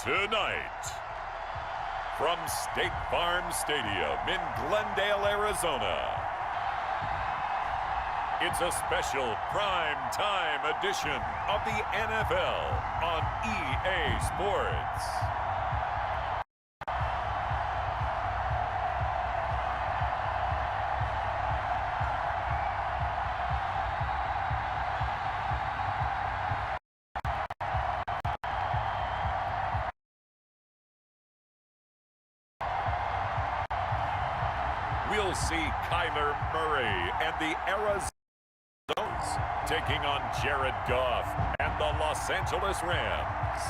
Tonight, from State Farm Stadium in Glendale, Arizona, it's a special prime time edition of the NFL on EA Sports. We'll see Kyler Murray and the Arizona taking on Jared Goff and the Los Angeles Rams.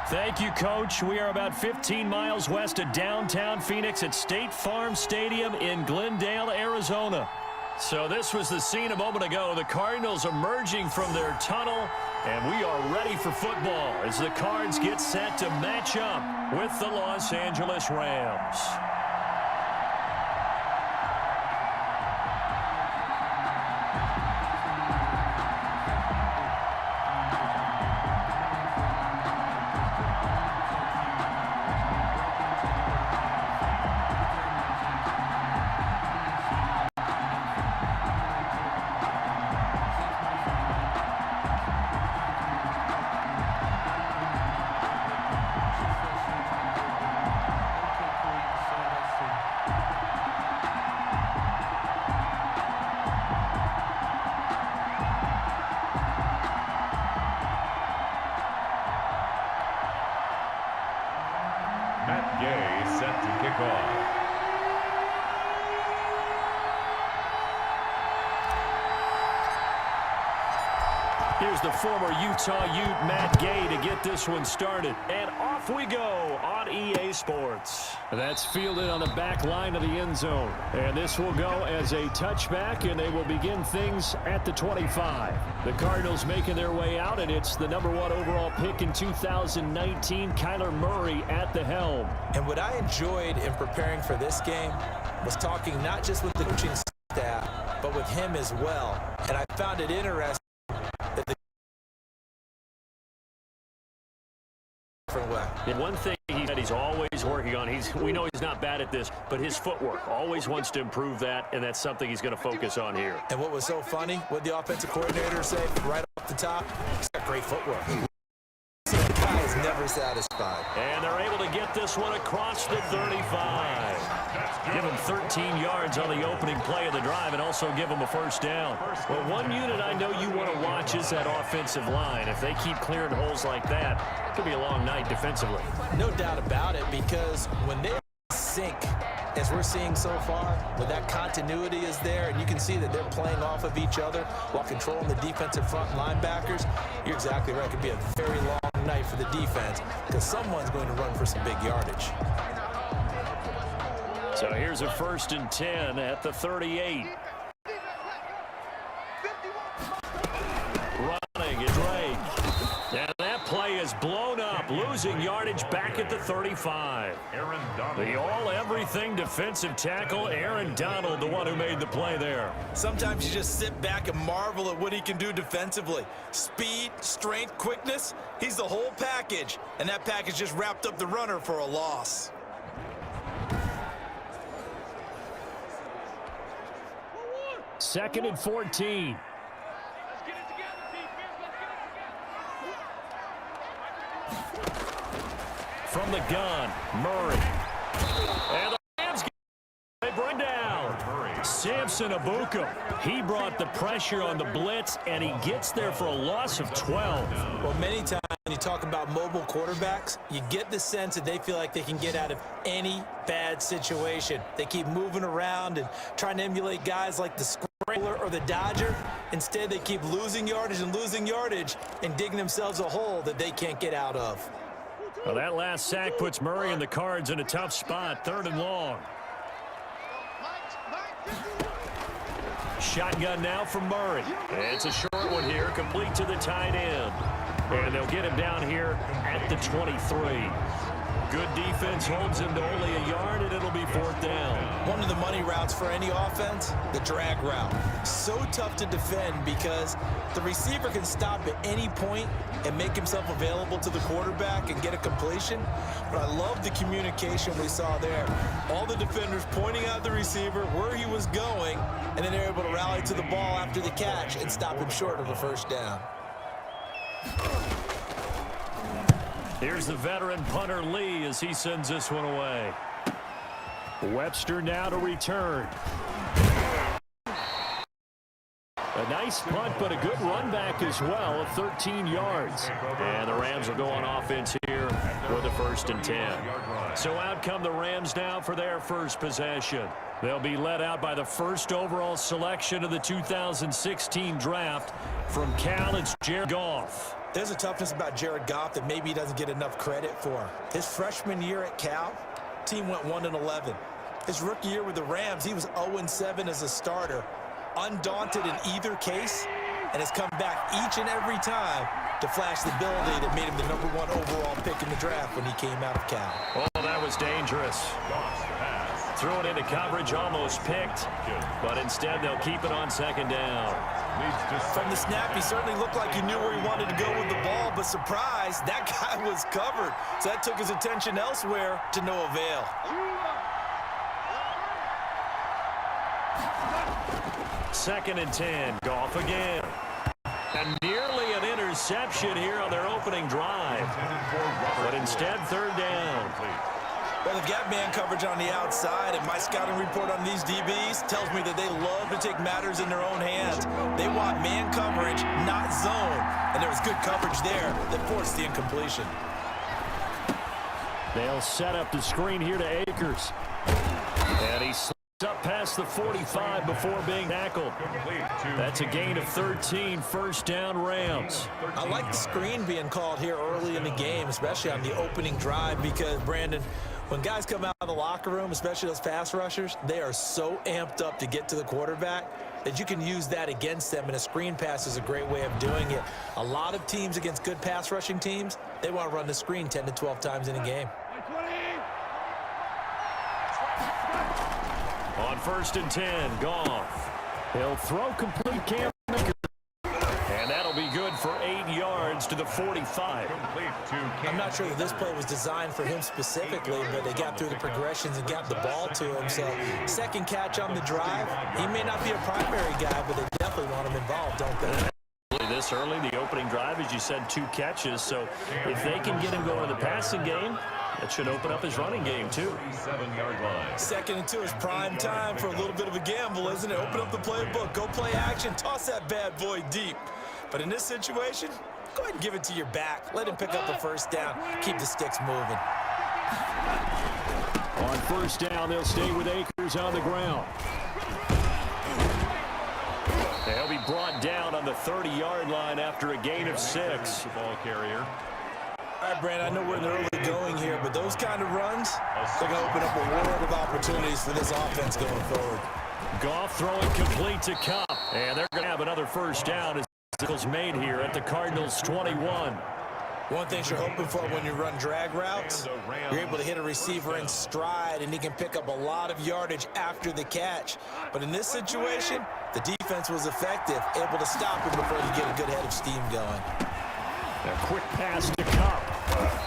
Thank you, Coach. We are about 15 miles west of downtown Phoenix at State Farm Stadium in Glendale, Arizona. So this was the scene a moment ago. The Cardinals emerging from their tunnel, and we are ready for football as the Cards get set to match up with the Los Angeles Rams. Set to kick off. Here's the former Utah Ute, Matt Gay, to get this one started. And off we go on EA Sports. That's fielded on the back line of the end zone. And this will go as a touchback, and they will begin things at the 25. The Cardinals making their way out, and it's the #1 overall pick in 2019, Kyler Murray at the helm. And what I enjoyed in preparing for this game was talking not just with the coaching staff, but with him as well. And I found it interesting that the and one thing he said he's always working on, we know he's not bad at this, but his footwork, always wants to improve that, and that's something he's going to focus on here. And what was so funny, what the offensive coordinator said right off the top, he's got great footwork. The guy is never satisfied. And they're able to get this one across the 35. Give him 13 yards on the opening play of the drive and also give him a first down. Well, one unit I know you want to watch is that offensive line. If they keep clearing holes like that, it could be a long night defensively. No doubt about it, because when they sink, as we're seeing so far, when that continuity is there and you can see that they're playing off of each other while controlling the defensive front linebackers, you're exactly right. It could be a very long night for the defense because someone's going to run for some big yardage. So here's a 1st and 10 at the 38. Running is Drake. And that play is blown up, losing yardage back at the 35. The all-everything defensive tackle, Aaron Donald, the one who made the play there. Sometimes you just sit back and marvel at what he can do defensively. Speed, strength, quickness, he's the whole package. And that package just wrapped up the runner for a loss. Second and 14. From the gun, Murray. And the Rams they bring down Samson Abuka. He brought the pressure on the blitz, and he gets there for a loss of 12. Well, many times when you talk about mobile quarterbacks, you get the sense that they feel like they can get out of any bad situation. They keep moving around and trying to emulate guys like the Scrambler or the Dodger. Instead, they keep losing yardage and digging themselves a hole that they can't get out of. Well, that last sack puts Murray and the Cards in a tough spot, 3rd and long. Shotgun now from Murray. It's a short one here, complete to the tight end. And they'll get him down here at the 23. Good defense holds him to only a yard, and it'll be 4th down. One of the money routes for any offense, the drag route. So tough to defend because the receiver can stop at any point and make himself available to the quarterback and get a completion. But I love the communication we saw there. All the defenders pointing out the receiver, where he was going, and then they're able to rally to the ball after the catch and stop him short of a 1st down. Here's the veteran punter Lee as he sends this one away. Webster now to return. A nice punt, but a good run back as well of 13 yards. And the Rams will go on offense here with a 1st and 10. So out come the Rams now for their first possession. They'll be led out by the 1st overall selection of the 2016 draft from Cal. It's Jared Goff. There's a toughness about Jared Goff that maybe he doesn't get enough credit for. His freshman year at Cal, team went 1-11. His rookie year with the Rams, he was 0-7 as a starter, undaunted in either case, and has come back each and every time to flash the ability that made him the #1 overall pick in the draft when he came out of Cal. Oh, that was dangerous. Threw it into coverage, almost picked, but instead they'll keep it on 2nd down. From the snap, he certainly looked like he knew where he wanted to go with the ball, but surprise, that guy was covered. So that took his attention elsewhere to no avail. 2nd and 10, Goff again. And nearly an interception here on their opening drive. But instead, 3rd down. Well, they've got man coverage on the outside, and my scouting report on these DBs tells me that they love to take matters in their own hands. They want man coverage, not zone. And there was good coverage there that forced the incompletion. They'll set up the screen here to Akers. And he slips up past the 45 before being tackled. That's a gain of 13, 1st down Rams. I like the screen being called here early in the game, especially on the opening drive, because, Brandon, when guys come out of the locker room, especially those pass rushers, they are so amped up to get to the quarterback that you can use that against them, and a screen pass is a great way of doing it. A lot of teams against good pass rushing teams, they want to run the screen 10 to 12 times in a game. On 1st and 10, Goff. He'll throw complete Cam. And that'll be good for 8 yards to the 45. I'm not sure that this play was designed for him specifically, but they got through the progressions and got the ball to him. So 2nd catch on the drive. He may not be a primary guy, but they definitely want him involved, don't they? This early, the opening drive, as you said, 2 catches. So if they can get him going in the passing game, that should open up his running game, too. 2nd and 2 is prime time for a little bit of a gamble, isn't it? Open up the playbook, go play action, toss that bad boy deep. But in this situation, go ahead and give it to your back. Let him pick up the 1st down. Keep the sticks moving. On 1st down, they'll stay with Akers on the ground. They'll be brought down on the 30-yard line after a gain of 6. Ball carrier. All right, Brand, I know we're in the early going here, but those kind of runs, they're going to open up a world of opportunities for this offense going forward. Goff throwing complete to Cup, and they're going to have another 1st down as tackles made here at the Cardinals 21. One thing you're hoping for when you run drag routes, you're able to hit a receiver in stride, and he can pick up a lot of yardage after the catch. But in this situation, the defense was effective, able to stop him before you get a good head of steam going. A quick pass to Cup.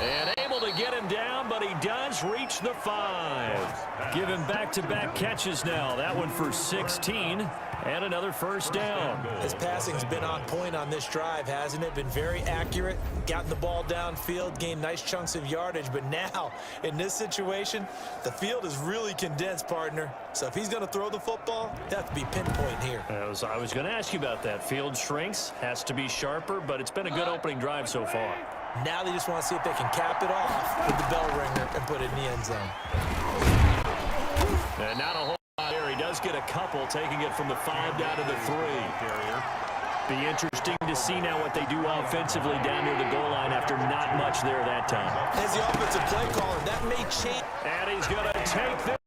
And able to get him down, but he does reach the 5. Give him back-to-back catches now. That one for 16. And another 1st down. His passing's been on point on this drive, hasn't it? Been very accurate, gotten the ball downfield, gained nice chunks of yardage. But now, in this situation, the field is really condensed, partner. So if he's going to throw the football, that has to be pinpoint here. I was going to ask you about that. Field shrinks, has to be sharper, but it's been a good opening drive so far. Now they just want to see if they can cap it off with the bell ringer and put it in the end zone. And not a whole lot there. He does get a couple, taking it from the 5 down to the 3. Be interesting to see now what they do offensively down near the goal line after not much there that time. As the offensive play caller, that may change. And he's going to take this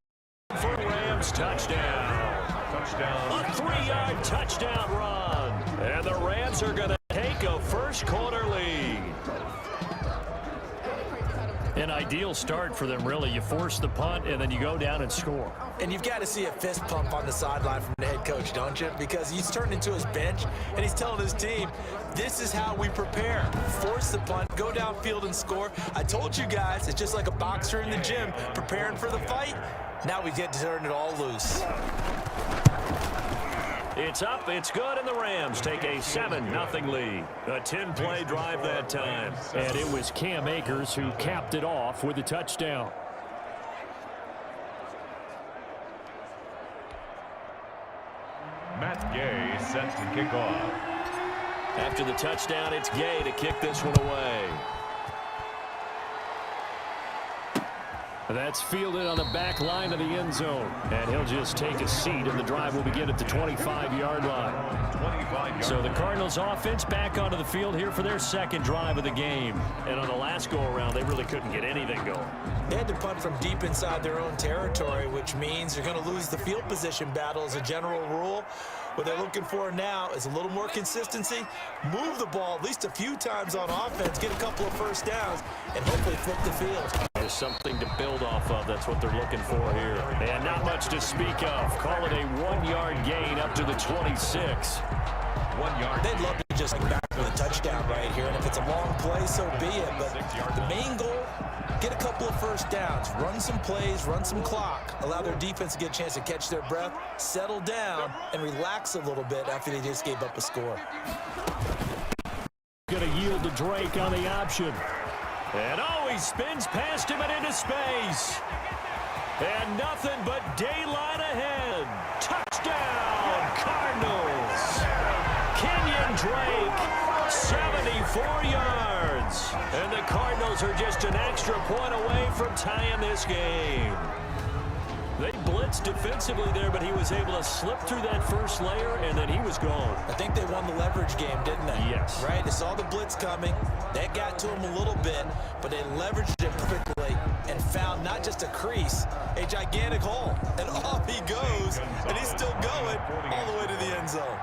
for Rams touchdown. A 3-yard touchdown run. And the Rams are going to take a first quarter lead. An ideal start for them, really. You force the punt, and then you go down and score. And you've got to see a fist pump on the sideline from the head coach, don't you? Because he's turned into his bench, and he's telling his team, this is how we prepare. Force the punt, go downfield and score. I told you guys, it's just like a boxer in the gym preparing for the fight. Now we get to turn it all loose. It's up, it's good, and the Rams take a 7-0 lead. A 10-play drive that time. And it was Cam Akers who capped it off with a touchdown. Matt Gay set to kick off. After the touchdown, it's Gay to kick this one away. That's fielded on the back line of the end zone. And he'll just take a seat, and the drive will begin at the 25-yard line. So the Cardinals offense back onto the field here for their second drive of the game. And on the last go-around, they really couldn't get anything going. They had to punt from deep inside their own territory, which means you're going to lose the field position battle as a general rule. What they're looking for now is a little more consistency, move the ball at least a few times on offense, get a couple of first downs, and hopefully flip the field. There's something to build off of. That's what they're looking for here. And not much to speak of. Call it a 1-yard gain up to the 26. 1 yard. They'd love to just back with a touchdown right here, and if it's a long play, so be it. But the main goal, get a couple of first downs, run some plays, run some clock, allow their defense to get a chance to catch their breath, settle down, and relax a little bit after they just gave up a score. Going to yield to Drake on the option. And he spins past him and into space. And nothing but daylight ahead. Touchdown, Cardinals. Kenyon Drake, 74 yards. And the Cardinals are just an extra point away from tying this game. They blitzed defensively there, but he was able to slip through that first layer, and then he was gone. I think they won the leverage game, didn't they? Yes. Right? They saw the blitz coming. That got to him a little bit, but they leveraged it perfectly and found not just a crease, a gigantic hole. And off he goes, and he's still going all the way to the end zone.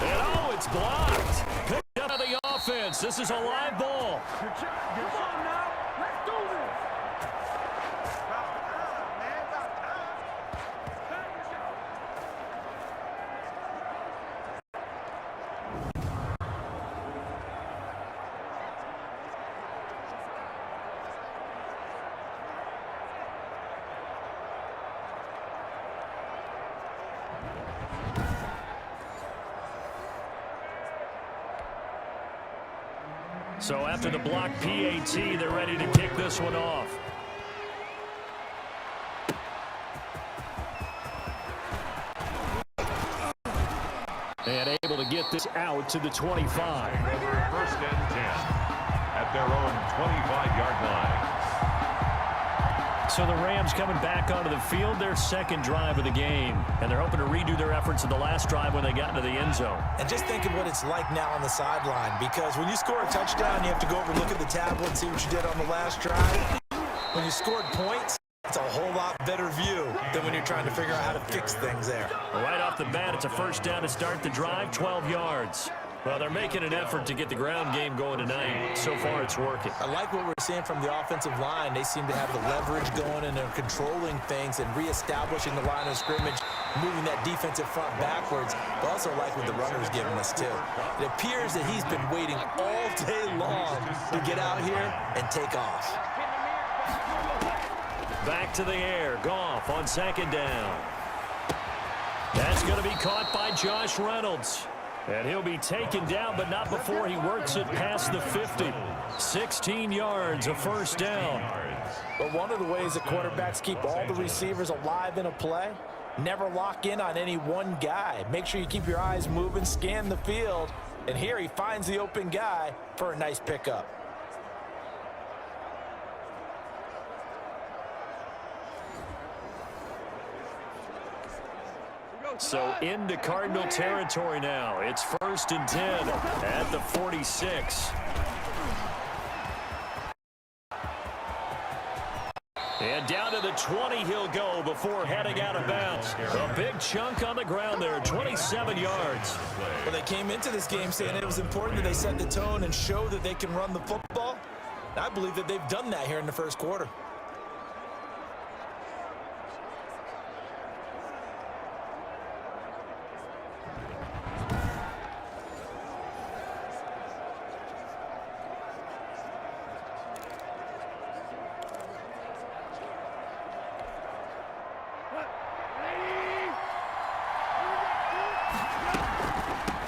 And it's blocked. Picked up by the offense. This is a live ball. Come on now. Let's do this. So after the block PAT, they're ready to kick this one off. And able to get this out to the 25. First and 10 at their own 25-yard line. So the Rams coming back onto the field, their second drive of the game. And they're hoping to redo their efforts in the last drive when they got into the end zone. And just think of what it's like now on the sideline, because when you score a touchdown, you have to go over and look at the tablet and see what you did on the last drive. When you scored points, it's a whole lot better view than when you're trying to figure out how to fix things there. Right off the bat, it's a first down to start the drive, 12 yards. Well, they're making an effort to get the ground game going tonight. So far, it's working. I like what we're seeing from the offensive line. They seem to have the leverage going, and they're controlling things and reestablishing the line of scrimmage, moving that defensive front backwards. But also like what the runner's giving us, too. It appears that he's been waiting all day long to get out here and take off. Back to the air. Goff on second down. That's going to be caught by Josh Reynolds. And he'll be taken down, but not before he works it past the 50. 16 yards, a first down. But one of the ways that quarterbacks keep all the receivers alive in a play, never lock in on any one guy. Make sure you keep your eyes moving, scan the field. And here he finds the open guy for a nice pickup. So into Cardinal territory now. It's first and 10 at the 46. And down to the 20 he'll go before heading out of bounds. A big chunk on the ground there, 27 yards. Well, they came into this game saying it was important that they set the tone and show that they can run the football. I believe that they've done that here in the first quarter.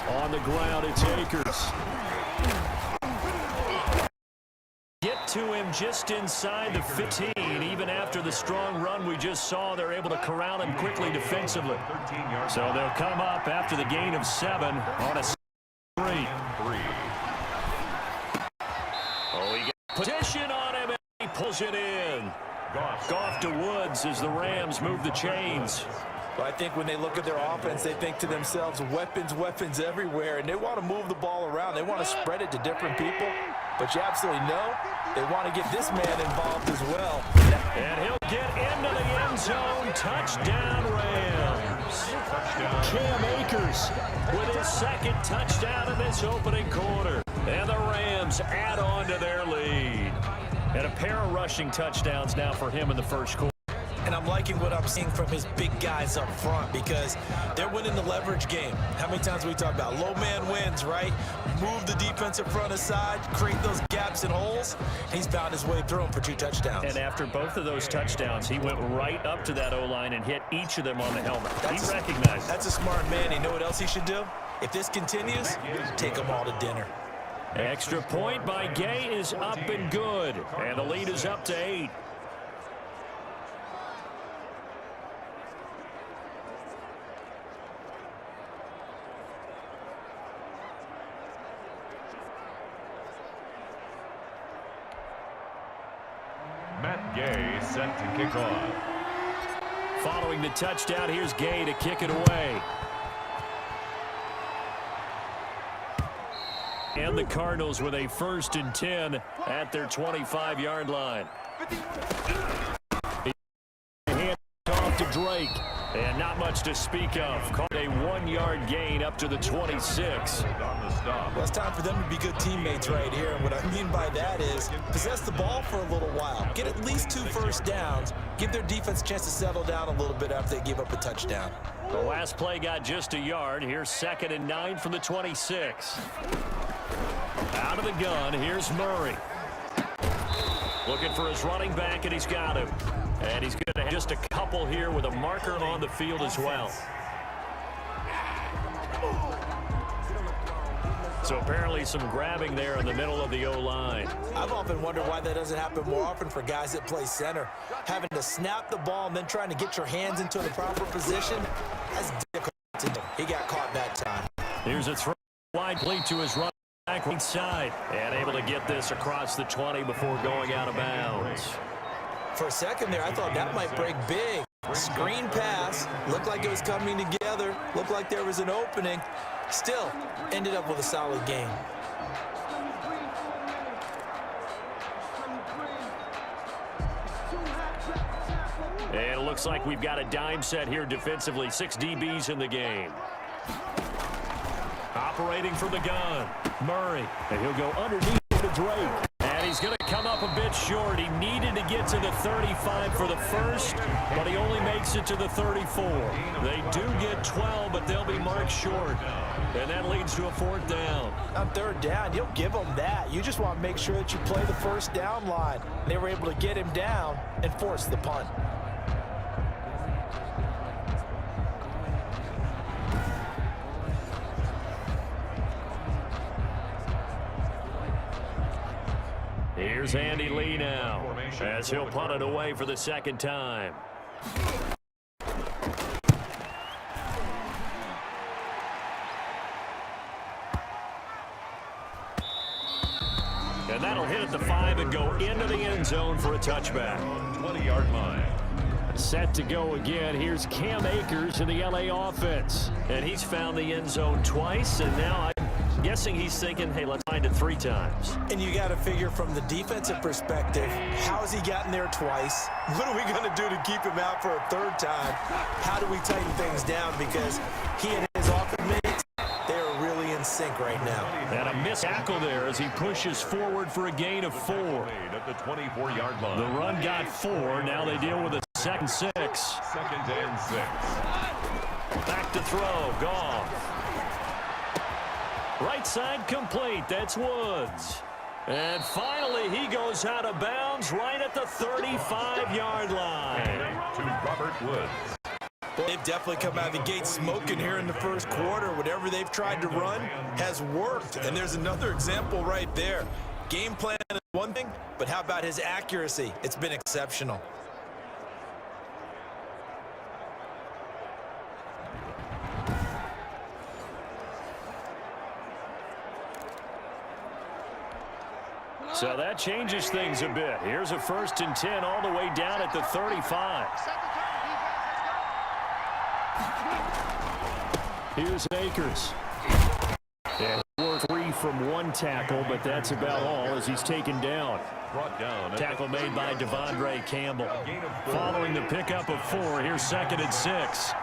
On the ground, it's Akers. Get to him just inside the 15. Even after the strong run we just saw, they're able to corral him quickly defensively. So they'll come up after the gain of 7 on a 3. Oh, he got position on him, and he pulls it in. Goff to Woods as the Rams move the chains. Well, I think when they look at their offense, they think to themselves, weapons, weapons everywhere, and they want to move the ball around. They want to spread it to different people, but you absolutely know they want to get this man involved as well. And he'll get into the end zone. Touchdown, Rams. Cam Akers with his second touchdown in this opening quarter. And the Rams add on to their lead. And a pair of rushing touchdowns now for him in the first quarter. And I'm liking what I'm seeing from his big guys up front because they're winning the leverage game. How many times we talk about low man wins, right? Move the defensive front aside, create those gaps and holes. He's found his way through them for 2 touchdowns. And after both of those touchdowns, he went right up to that O-line and hit each of them on the helmet. He recognized. That's a smart man. You know what else he should do? If this continues, take them all to dinner. Extra point by Gay is up and good. And the lead is up to 8. Gay set to kick off. Following the touchdown, here's Gay to kick it away. And the Cardinals with a 1st and 10 at their 25-yard line. Hand off to Drake. And not much to speak of. Caught a 1-yard gain up to the 26. Well, it's time for them to be good teammates right here. And what I mean by that is possess the ball for a little while. Get at least 2 first downs. Give their defense a chance to settle down a little bit after they give up a touchdown. The last play got just a yard. Here's 2nd and 9 from the 26. Out of the gun, here's Murray. Looking for his running back, and he's got him. And he's going to have just a couple here with a marker on the field as well. So apparently some grabbing there in the middle of the O-line. I've often wondered why that doesn't happen more often for guys that play center. Having to snap the ball and then trying to get your hands into the proper position, that's difficult to do. He got caught that time. Here's a throw wide play to his running back right side. And able to get this across the 20 before going out of bounds. For a second there, I thought that might break big. Screen pass, looked like it was coming together, looked like there was an opening. Still, ended up with a solid game. And it looks like we've got a dime set here defensively. 6 DBs in the game. Operating from the gun, Murray. And he'll go underneath to Drake. And he's going to come up a bit short. He needed to get to the 35 for the first, but he only makes it to the 34. They do get 12, but they'll be marked short. And that leads to a 4th down. On 3rd down, you'll give them that. You just want to make sure that you play the first down line. They were able to get him down and force the punt. Here's Andy Lee now as he'll punt it away for the 2nd time. And that'll hit at the 5 and go into the end zone for a touchback. 20-yard line. Set to go again. Here's Cam Akers in the LA offense. And he's found the end zone twice, and now I guessing he's thinking, hey, let's find it 3 times. And you got to figure from the defensive perspective, how has he gotten there twice? What are we going to do to keep him out for a 3rd time? How do we tighten things down? Because he and his offense mates, they're really in sync right now. And a missed tackle there as he pushes forward for a gain of 4. At the 24-yard line. The run got 4. Now they deal with a 2nd and 6. 2nd and 6. Back to throw. Goff. Right side complete. That's Woods. And finally, he goes out of bounds right at the 35-yard line. To Robert Woods. Well, they've definitely come out of the gate smoking here in the 1st quarter. Whatever they've tried to run has worked. And there's another example right there. Game plan is one thing, but how about his accuracy? It's been exceptional. So that changes things a bit. Here's a 1st and 10 all the way down at the 35. Here's Akers. Yeah, he worked free from 1 tackle, but that's about all as he's taken down. Brought down. Tackle made by Devondre Campbell. Following the pickup of 4, here's 2nd and 6.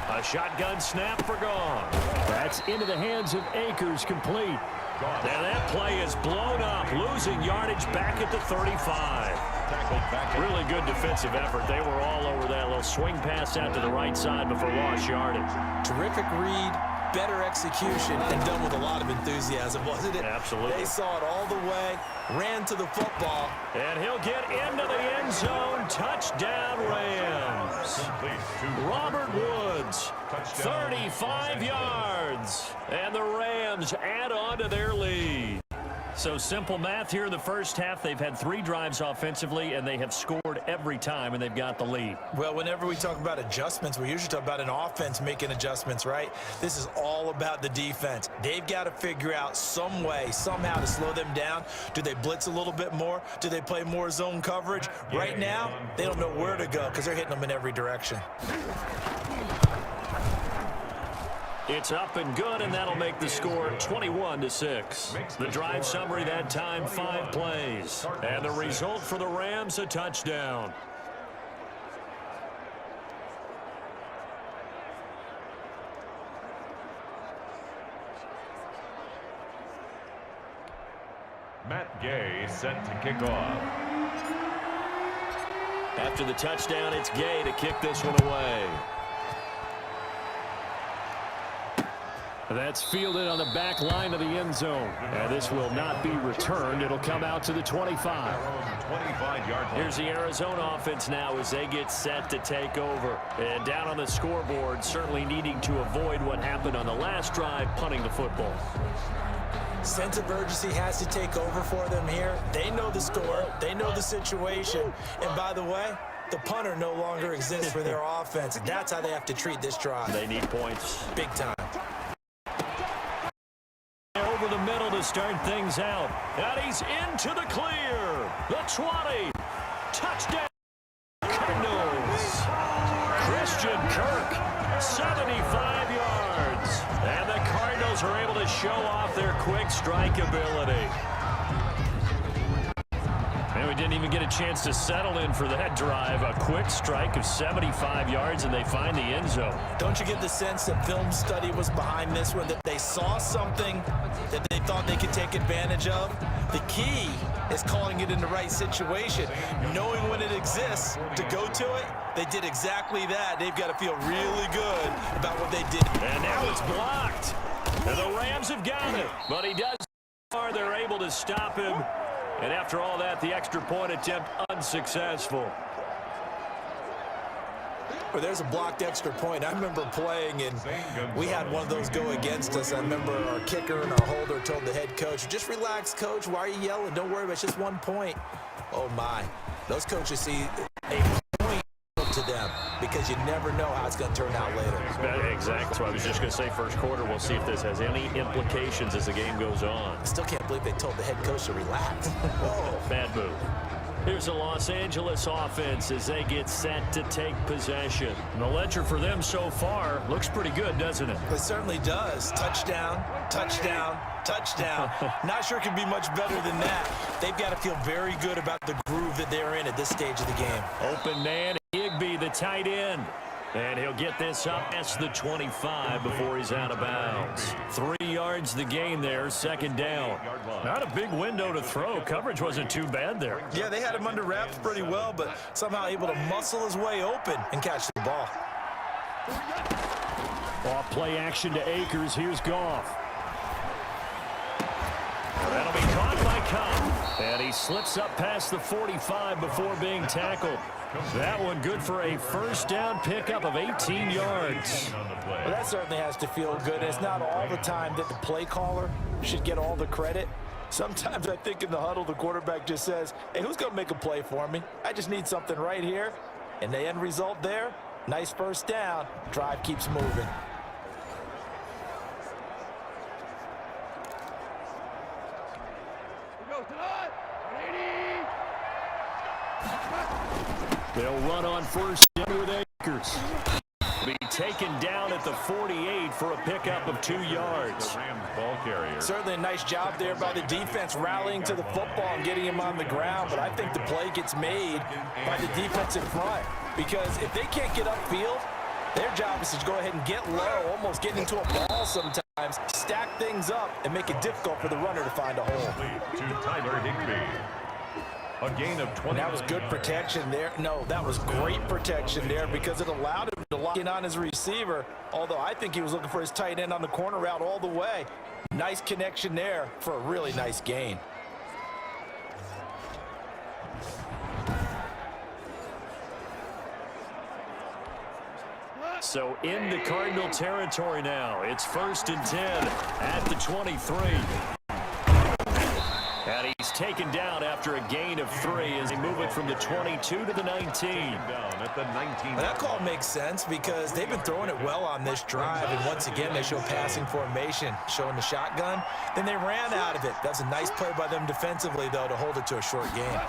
A shotgun snap for Goff. That's into the hands of Akers, complete. And that play is blown up, losing yardage back at the 35. Really good defensive effort. They were all over that little swing pass out to the right side before lost yardage. Terrific read, better execution, and done with a lot of enthusiasm, wasn't it? Absolutely. They saw it all the way, ran to the football. And he'll get into the end zone. Touchdown, Rams. Robert Woods, 35 yards. And the Rams add on to their lead. So simple math here in the 1st half. They've had 3 drives offensively, and they have scored every time, and they've got the lead. Well, whenever we talk about adjustments, we usually talk about an offense making adjustments, right? This is all about the defense. They've got to figure out some way, somehow to slow them down. Do they blitz a little bit more? Do they play more zone coverage? Right now, they don't know where to go because they're hitting them in every direction. It's up and good, and that'll make the score 21-6. The drive summary that time, 5 plays. And the result for the Rams, a touchdown. Matt Gay set to kick off. After the touchdown, it's Gay to kick this one away. That's fielded on the back line of the end zone. And this will not be returned. It'll come out to the 25. 25-yard line. Here's the Arizona offense now as they get set to take over. And down on the scoreboard, certainly needing to avoid what happened on the last drive, punting the football. Sense of urgency has to take over for them here. They know the score. They know the situation. And by the way, the punter no longer exists for their offense. That's how they have to treat this drive. They need points. Big time. Over the middle to start things out. And he's into the clear. The 20. Touchdown. Cardinals. Christian Kirk, 75 yards. And the Cardinals are able to show off their quick strike ability. And we didn't even get a chance to settle in for that drive. A quick strike of 75 yards, and they find the end zone. Don't you get the sense that film study was behind this one, that they saw something that they thought they could take advantage of? The key is calling it in the right situation, knowing when it exists to go to it. They did exactly that. They've got to feel really good about what they did. And now it's blocked. And the Rams have got it. But he does. They're able to stop him. And after all that, the extra point attempt unsuccessful. Well, there's a blocked extra point. I remember playing, and we had one of those go against us. I remember our kicker and our holder told the head coach, just relax, coach. Why are you yelling? Don't worry about it. It's just 1 point. Oh, my. Those coaches see a point to them because you never know how it's going to turn out later. Exactly. So I was just going to say first quarter. We'll see if this has any implications as the game goes on. I still can't believe they told the head coach to relax. Whoa. Bad move. Here's the Los Angeles offense as they get set to take possession. The ledger for them so far looks pretty good, doesn't it? It certainly does. Touchdown, touchdown, touchdown. Not sure it can be much better than that. They've got to feel very good about the groove that they're in at this stage of the game. Open man, Higbee, the tight end. And he'll get this up past the 25 before he's out of bounds. 3 yards the gain there, second down. Not a big window to throw. Coverage wasn't too bad there. Yeah, they had him under wraps pretty well, but somehow able to muscle his way open and catch the ball. Off play action to Akers. Here's Goff. That'll be caught by Cobb. And he slips up past the 45 before being tackled. That one good for a first down pickup of 18 yards. Well, that certainly has to feel good. It's not all the time that the play caller should get all the credit. Sometimes I think in the huddle, the quarterback just says, hey, who's going to make a play for me? I just need something right here. And the end result there, nice first down. Drive keeps moving. They'll run on first down with Akers. Be taken down at the 48 for a pickup of 2 yards. Certainly a nice job there by the defense rallying to the football and getting him on the ground, but I think the play gets made by the defense in front, because if they can't get upfield, their job is to go ahead and get low, almost get into a ball sometimes, stack things up, and make it difficult for the runner to find a hole. To Tyler Higbee. A gain of 20. And that was good protection there. No, that was great protection there because it allowed him to lock in on his receiver, although I think he was looking for his tight end on the corner route all the way. Nice connection there for a really nice gain. So in the Cardinal territory now. It's 1st and 10 at the 23. And he's taken down after a gain of 3 as they move it from the 22 to the 19. Down at the 19. Well, that call makes sense because they've been throwing it well on this drive, and once again they show passing formation, showing the shotgun. Then they ran out of it. That's a nice play by them defensively, though, to hold it to a short gain.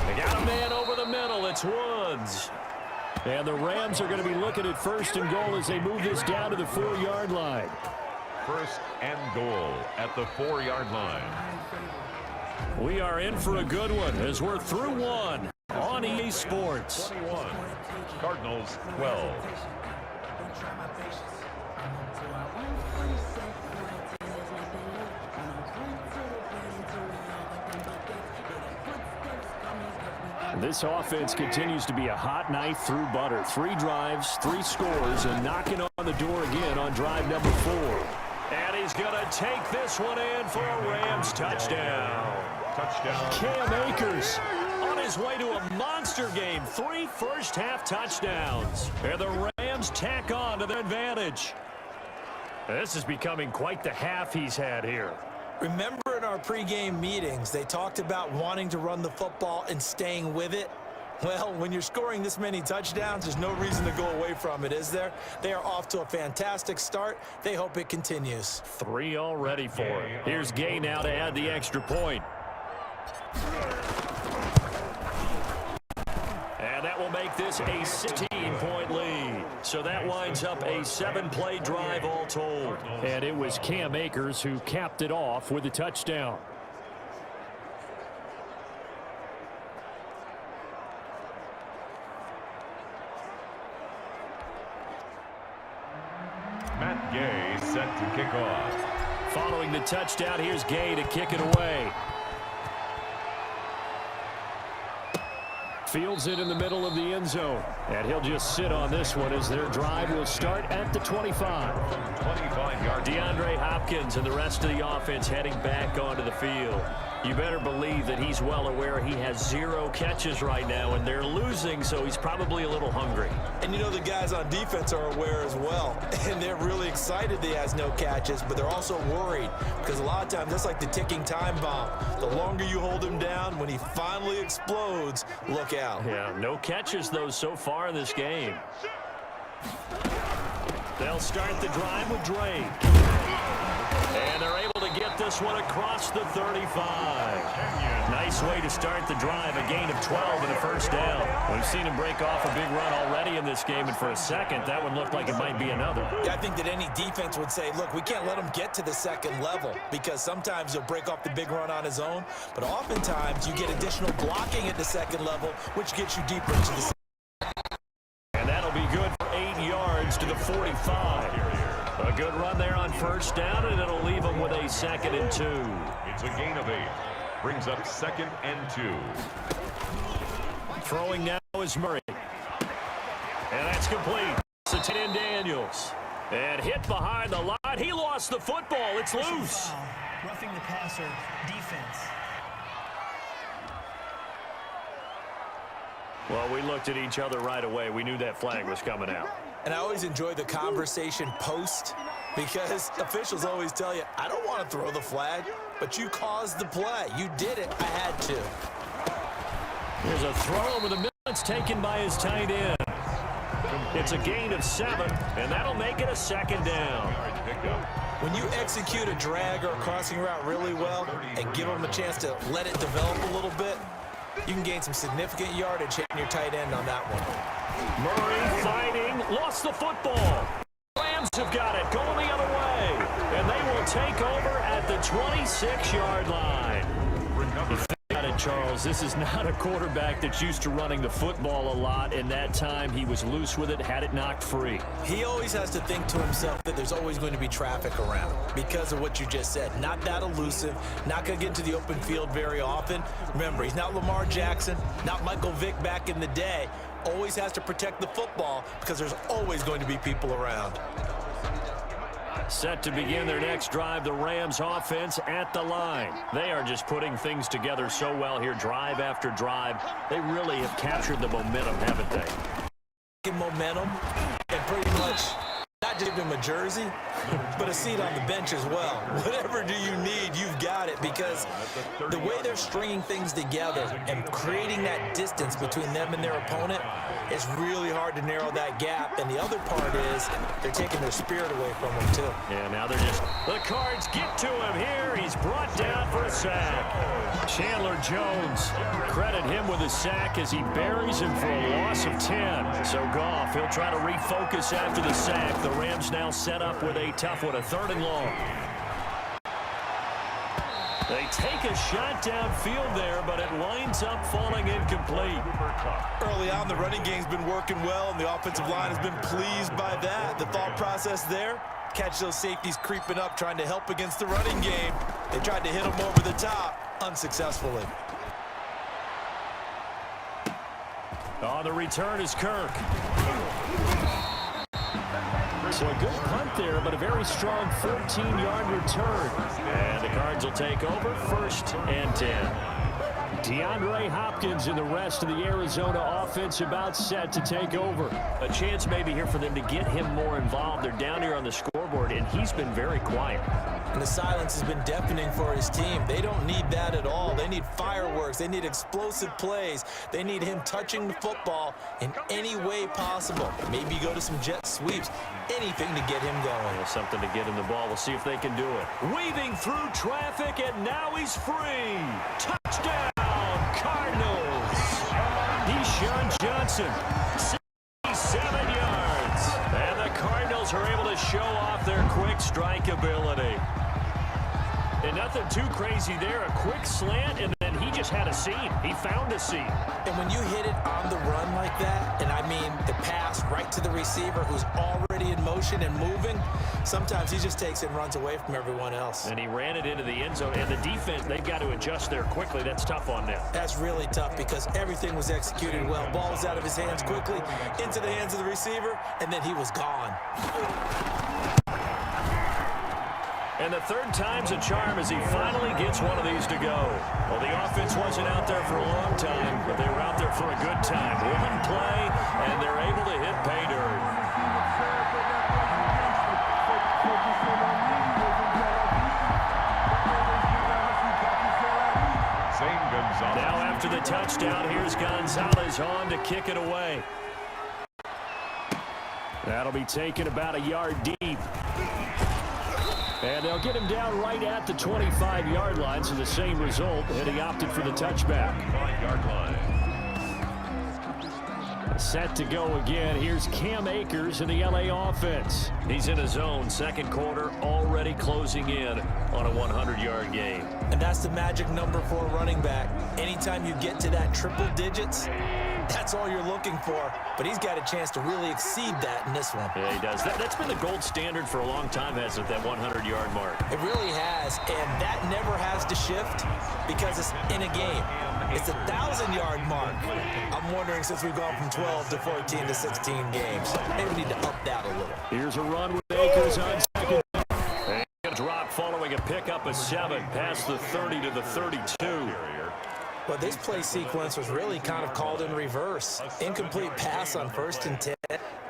They got a man over the middle. It's Woods. And the Rams are going to be looking at 1st and goal as they move this down to the 4-yard line. 1st and goal at the 4-yard line. We are in for a good one as we're through one on EA Sports. 21. Cardinals 12. This offense continues to be a hot knife through butter. 3 drives, 3 scores, and knocking on the door again on drive number 4. And he's going to take this one in for a Rams touchdown. Touchdown. Cam Akers on his way to a monster game. 3 first-half touchdowns. And the Rams tack on to their advantage. This is becoming quite the half he's had here. Remember in our pregame meetings, they talked about wanting to run the football and staying with it? Well, when you're scoring this many touchdowns, there's no reason to go away from it, is there? They are off to a fantastic start. They hope it continues. 3 already for him. Here's Gay now to add the extra point. And that will make this a 16-point lead. So that winds up a 7-play drive all told. And it was Cam Akers who capped it off with a touchdown. Matt Gay set to kick off. Following the touchdown, here's Gay to kick it away. Fields it in the middle of the end zone. And he'll just sit on this one as their drive will start at the 25. 25-yard. DeAndre Hopkins and the rest of the offense heading back onto the field. You better believe that he's well aware he has 0 catches right now, and they're losing, so he's probably a little hungry. And you know the guys on defense are aware as well. And they're really excited that he has no catches, but they're also worried because a lot of times that's like the ticking time bomb. The longer you hold him down, when he finally explodes, look out. Yeah, no catches, though, so far in this game. They'll start the drive with Drake. And they're able to get this one across the 35. Nice way to start the drive, a gain of 12 and a first down. We've seen him break off a big run already in this game, and for a second, that one looked like it might be another. Yeah, I think that any defense would say, look, we can't let him get to the second level, because sometimes he'll break off the big run on his own, but oftentimes you get additional blocking at the second level, which gets you deeper into the second. And that'll be good for 8 yards to the 45. A good run there on first down, and it'll leave him with a 2nd and 2. It's a gain of 8. Brings up 2nd and 2. Throwing now is Murray. And that's complete. It's a 10 Daniels. And hit behind the line. He lost the football. It's loose. Roughing the passer defense. Well, we looked at each other right away. We knew that flag was coming out. And I always enjoy the conversation post, because officials always tell you, I don't want to throw the flag, but you caused the play. You did it. I had to. There's a throw over the middle. It's taken by his tight end. It's a gain of 7, and that'll make it a 2nd down. When you execute a drag or a crossing route really well and give them a chance to let it develop a little bit, you can gain some significant yardage hitting your tight end on that one. Murray fighting, lost the football. Rams have got it, going the other way. And they will take over at the 26-yard line. Got it, Charles. This is not a quarterback that's used to running the football a lot, and that time he was loose with it, had it knocked free. He always has to think to himself that there's always going to be traffic around because of what you just said. Not that elusive, not going to get into the open field very often. Remember, he's not Lamar Jackson, not Michael Vick back in the day. Always has to protect the football because there's always going to be people around. Set to begin their next drive, the Rams offense at the line. They are just putting things together so well here, drive after drive. They really have captured the momentum, haven't they? Momentum, and pretty much not just give him a jersey, but a seat on the bench as well. Whatever do you need, you've got it, because the way they're stringing things together and creating that distance between them and their opponent, it's really hard to narrow that gap. And the other part is they're taking their spirit away from him, too. Yeah, now they're just, the Cards get to him here. He's brought down for a sack. Chandler Jones, credit him with a sack as he buries him for a loss of 10. So Goff, he'll try to refocus after the sack. The Rams now set up with a tough one, a 3rd and long. They take a shot downfield there, but it winds up falling incomplete. Early on, the running game's been working well, and the offensive line has been pleased by that. The thought process there, catch those safeties creeping up, trying to help against the running game. They tried to hit them over the top, unsuccessfully. On the return is Kirk. So a good punt there, but a very strong 14-yard return. And the Cards will take over 1st and 10. DeAndre Hopkins and the rest of the Arizona offense about set to take over. A chance maybe here for them to get him more involved. They're down here on the scoreboard, and he's been very quiet. And the silence has been deafening for his team. They don't need that at all. They need fireworks. They need explosive plays. They need him touching the football in any way possible. Maybe go to some jet sweeps. Anything to get him going. Well, something to get him the ball. We'll see if they can do it. Weaving through traffic, and now he's free. Touchdown, Cardinals. Deshaun Johnson, 67 yards. And the Cardinals are able to show off their quick strike ability. And nothing too crazy there. A quick slant, and then he just had a seam. He found a seam. And when you hit it on the run like that, and I mean the pass right to the receiver who's already in motion and moving, sometimes he just takes it and runs away from everyone else. And he ran it into the end zone. And the defense, they've got to adjust there quickly. That's tough on them. That's really tough because everything was executed well. Ball was out of his hands quickly, into the hands of the receiver, and then he was gone. And the 3rd time's a charm as he finally gets one of these to go. Well, the offense wasn't out there for a long time, but they were out there for a good time. One play, and they're able to hit pay dirt. Now after the touchdown, here's Gonzalez on to kick it away. That'll be taken about a yard deep. And they'll get him down right at the 25-yard line, so the same result, and he opted for the touchback. 5-yard line. Set to go again. Here's Cam Akers in the LA offense. He's in his zone, second quarter, already closing in on a 100-yard game. And that's the magic number for a running back. Anytime you get to that triple digits, that's all you're looking for. But he's got a chance to really exceed that in this one. Yeah, he does. That's been the gold standard for a long time, hasn't it, that 100-yard mark? It really has, and that never has to shift because it's in a game. It's a 1,000-yard mark. I'm wondering, since we've gone from 12 to 14 to 16 games, maybe we need to up that a little. Here's a run with Akers on second. And a drop following a pickup of 7 past the 30 to the 32. Well, this play sequence was really kind of called in reverse. Incomplete pass on 1st and 10.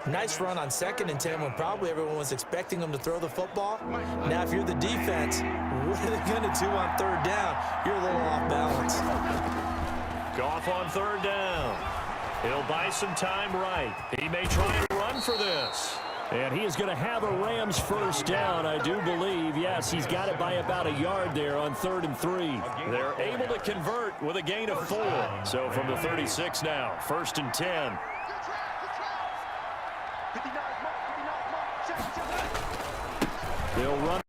Nice run on 2nd and 10 when probably everyone was expecting him to throw the football. Now, if you're the defense, what are they going to do on 3rd down? You're a little off balance. Goff on 3rd down. He'll buy some time right. He may try and run for this. And he is going to have a Rams first down, I do believe. Yes, he's got it by about a yard there on 3rd and 3. They're able to convert with a gain of 4. So from the 36 now, 1st and 10. They'll run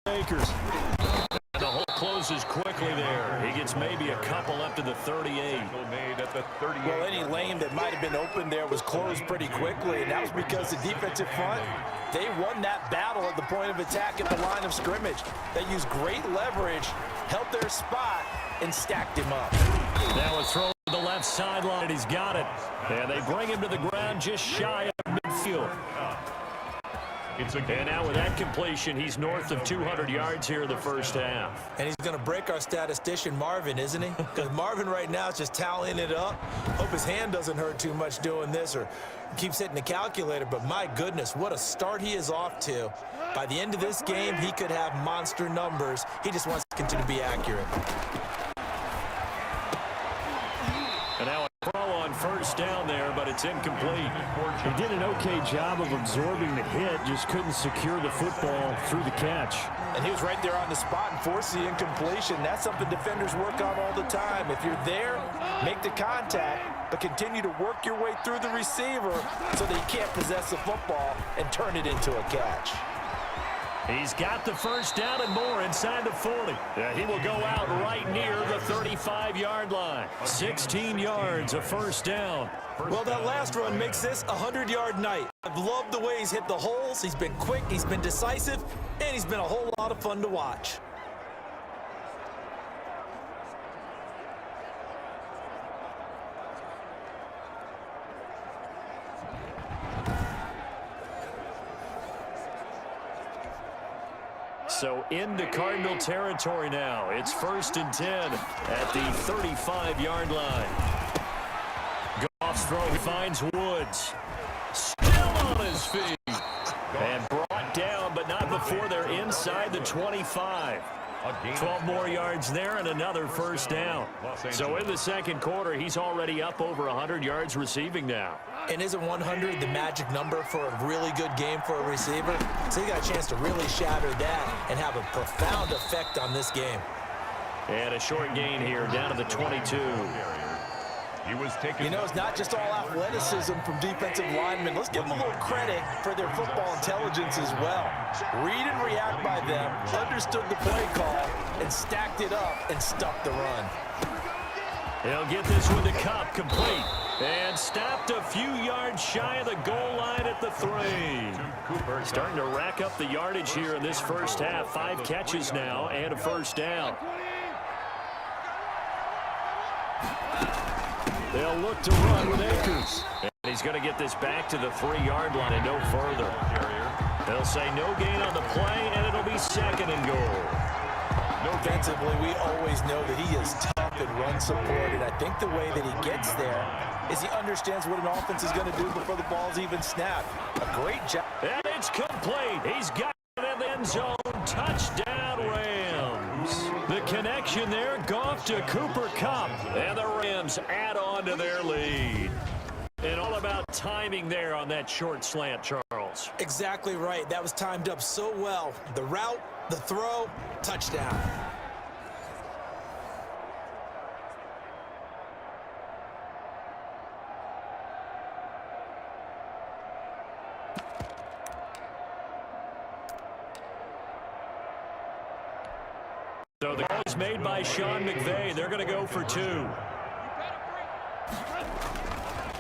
Akers. And the hole closes quickly there. He gets maybe a couple up to the 38. Well, any lane that might have been open there was closed pretty quickly, and that was because the defensive front, they won that battle at the point of attack at the line of scrimmage. They used great leverage, held their spot, and stacked him up. Now a throw to the left sideline, and he's got it. And they bring him to the ground just shy of midfield. And now with that completion, he's north of 200 yards here in the first half. And he's going to break our statistician Marvin, isn't he? Because Marvin right now is just tallying it up. Hope his hand doesn't hurt too much doing this or keeps hitting the calculator. But my goodness, what a start he is off to. By the end of this game, he could have monster numbers. He just wants to continue to be accurate. And now a throw on 1st down there, but it's incomplete. He did an okay job of absorbing the hit, just couldn't secure the football through the catch. And he was right there on the spot and forced the incompletion. That's something defenders work on all the time. If you're there, make the contact, but continue to work your way through the receiver so that you can't possess the football and turn it into a catch. He's got the first down and more inside the 40. He will go out right near the 35-yard line. 16 yards, a first down. Well, that last run makes this a 100-yard night. I've loved the way he's hit the holes. He's been quick, he's been decisive, and he's been a whole lot of fun to watch. So into Cardinal territory now. It's 1st and 10 at the 35-yard line. Goff's throw finds Woods. Still on his feet. And brought down, but not before they're inside the 25. 12 more yards there and another first down. So in the second quarter, he's already up over 100 yards receiving now. And isn't 100 the magic number for a really good game for a receiver? So he got a chance to really shatter that and have a profound effect on this game. And a short gain here down to the 22. You know, it's not just all athleticism from defensive linemen. Let's give them a little credit for their football intelligence as well. Read and react by them, understood the play call, and stacked it up and stuffed the run. He'll get this one to Cup, complete. And stopped a few yards shy of the goal line at the 3. Starting to rack up the yardage here in this first half. 5 catches now and a first down. They'll look to run with Akers. And he's going to get this back to the 3-yard line and no further. They'll say no gain on the play, and it'll be 2nd and goal. Offensively, we always know that he is tough and run support, and I think the way that he gets there is he understands what an offense is going to do before the ball's even snapped. A great job. And it's complete. He's got it in the end zone. Touchdown, Rams. The connection there, Goff to Cooper Kupp. And the Rams add on to their lead. And all about timing there on that short slant, Charles. Cardinals. Exactly right. That was timed up so well. The route, the throw, touchdown. So the call is made by Sean McVay. They're going to go for 2.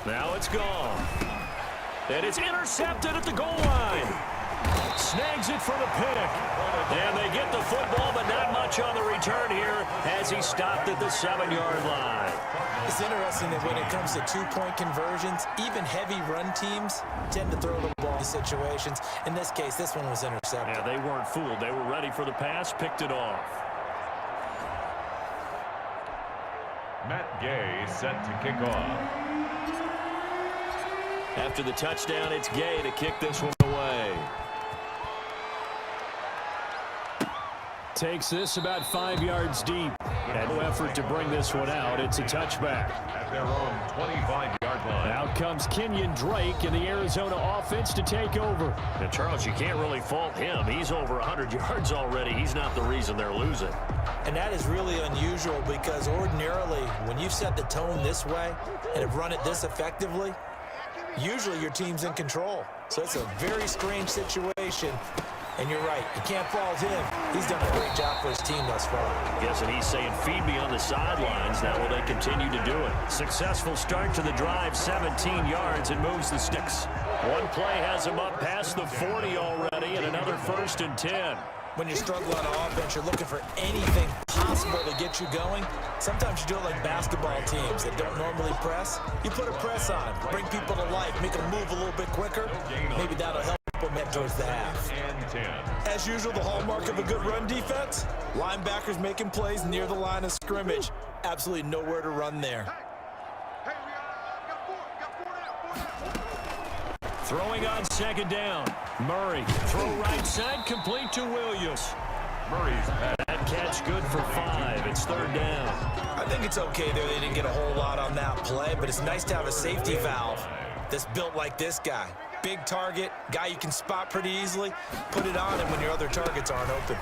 Now it's gone. And it's intercepted at the goal line. Snags it for the pick. And they get the football, but not much on the return here as he stopped at the 7-yard line. It's interesting that when it comes to two-point conversions, even heavy run teams tend to throw the ball in situations. In this case, this one was intercepted. Yeah, they weren't fooled. They were ready for the pass, picked it off. Matt Gay set to kick off. After the touchdown, it's Gay to kick this one away. Takes this about 5 yards deep. Had no effort to bring this one out. It's a touchback. At their own 25-yard line. Out comes Kenyon Drake in the Arizona offense to take over. Now, Charles, you can't really fault him. He's over 100 yards already. He's not the reason they're losing. And that is really unusual because ordinarily, when you've set the tone this way and have run it this effectively, usually your team's in control. So it's a very strange situation. And you're right, you can't fault him. He's done a great job for his team thus far. Yes, and he's saying, feed me on the sidelines. Now will they continue to do it? Successful start to the drive, 17 yards, and moves the sticks. One play has him up past the 40 already, and another 1st and 10. When you're struggling on offense, you're looking for anything possible to get you going. Sometimes you do it like basketball teams that don't normally press. You put a press on, bring people to life, make them move a little bit quicker. Maybe that'll help implement towards the half. As usual, the hallmark of a good run defense, linebackers making plays near the line of scrimmage. Absolutely nowhere to run there. Throwing on 2nd down. Murray, throw right side, complete to Williams. Murray's pass. That catch good for 5. It's 3rd down. I think it's okay there. They didn't get a whole lot on that play, but it's nice to have a safety valve that's built like this guy. Big target, guy you can spot pretty easily. Put it on him when your other targets aren't open.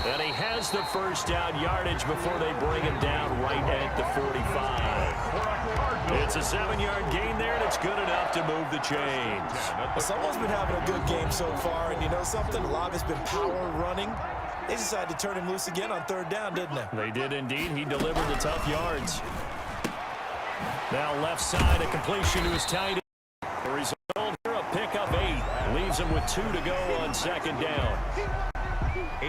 And he has the 1st down yardage before they bring him down right at the 45. It's a 7-yard gain there, and it's good enough to move the chains. Well, someone's been having a good game so far, and you know something? A lot has been power running. They decided to turn him loose again on 3rd down, didn't they? They did indeed. He delivered the tough yards. Now left side, a completion to his tight end. The result here, a pick up 8. Leaves him with 2 to go on 2nd down.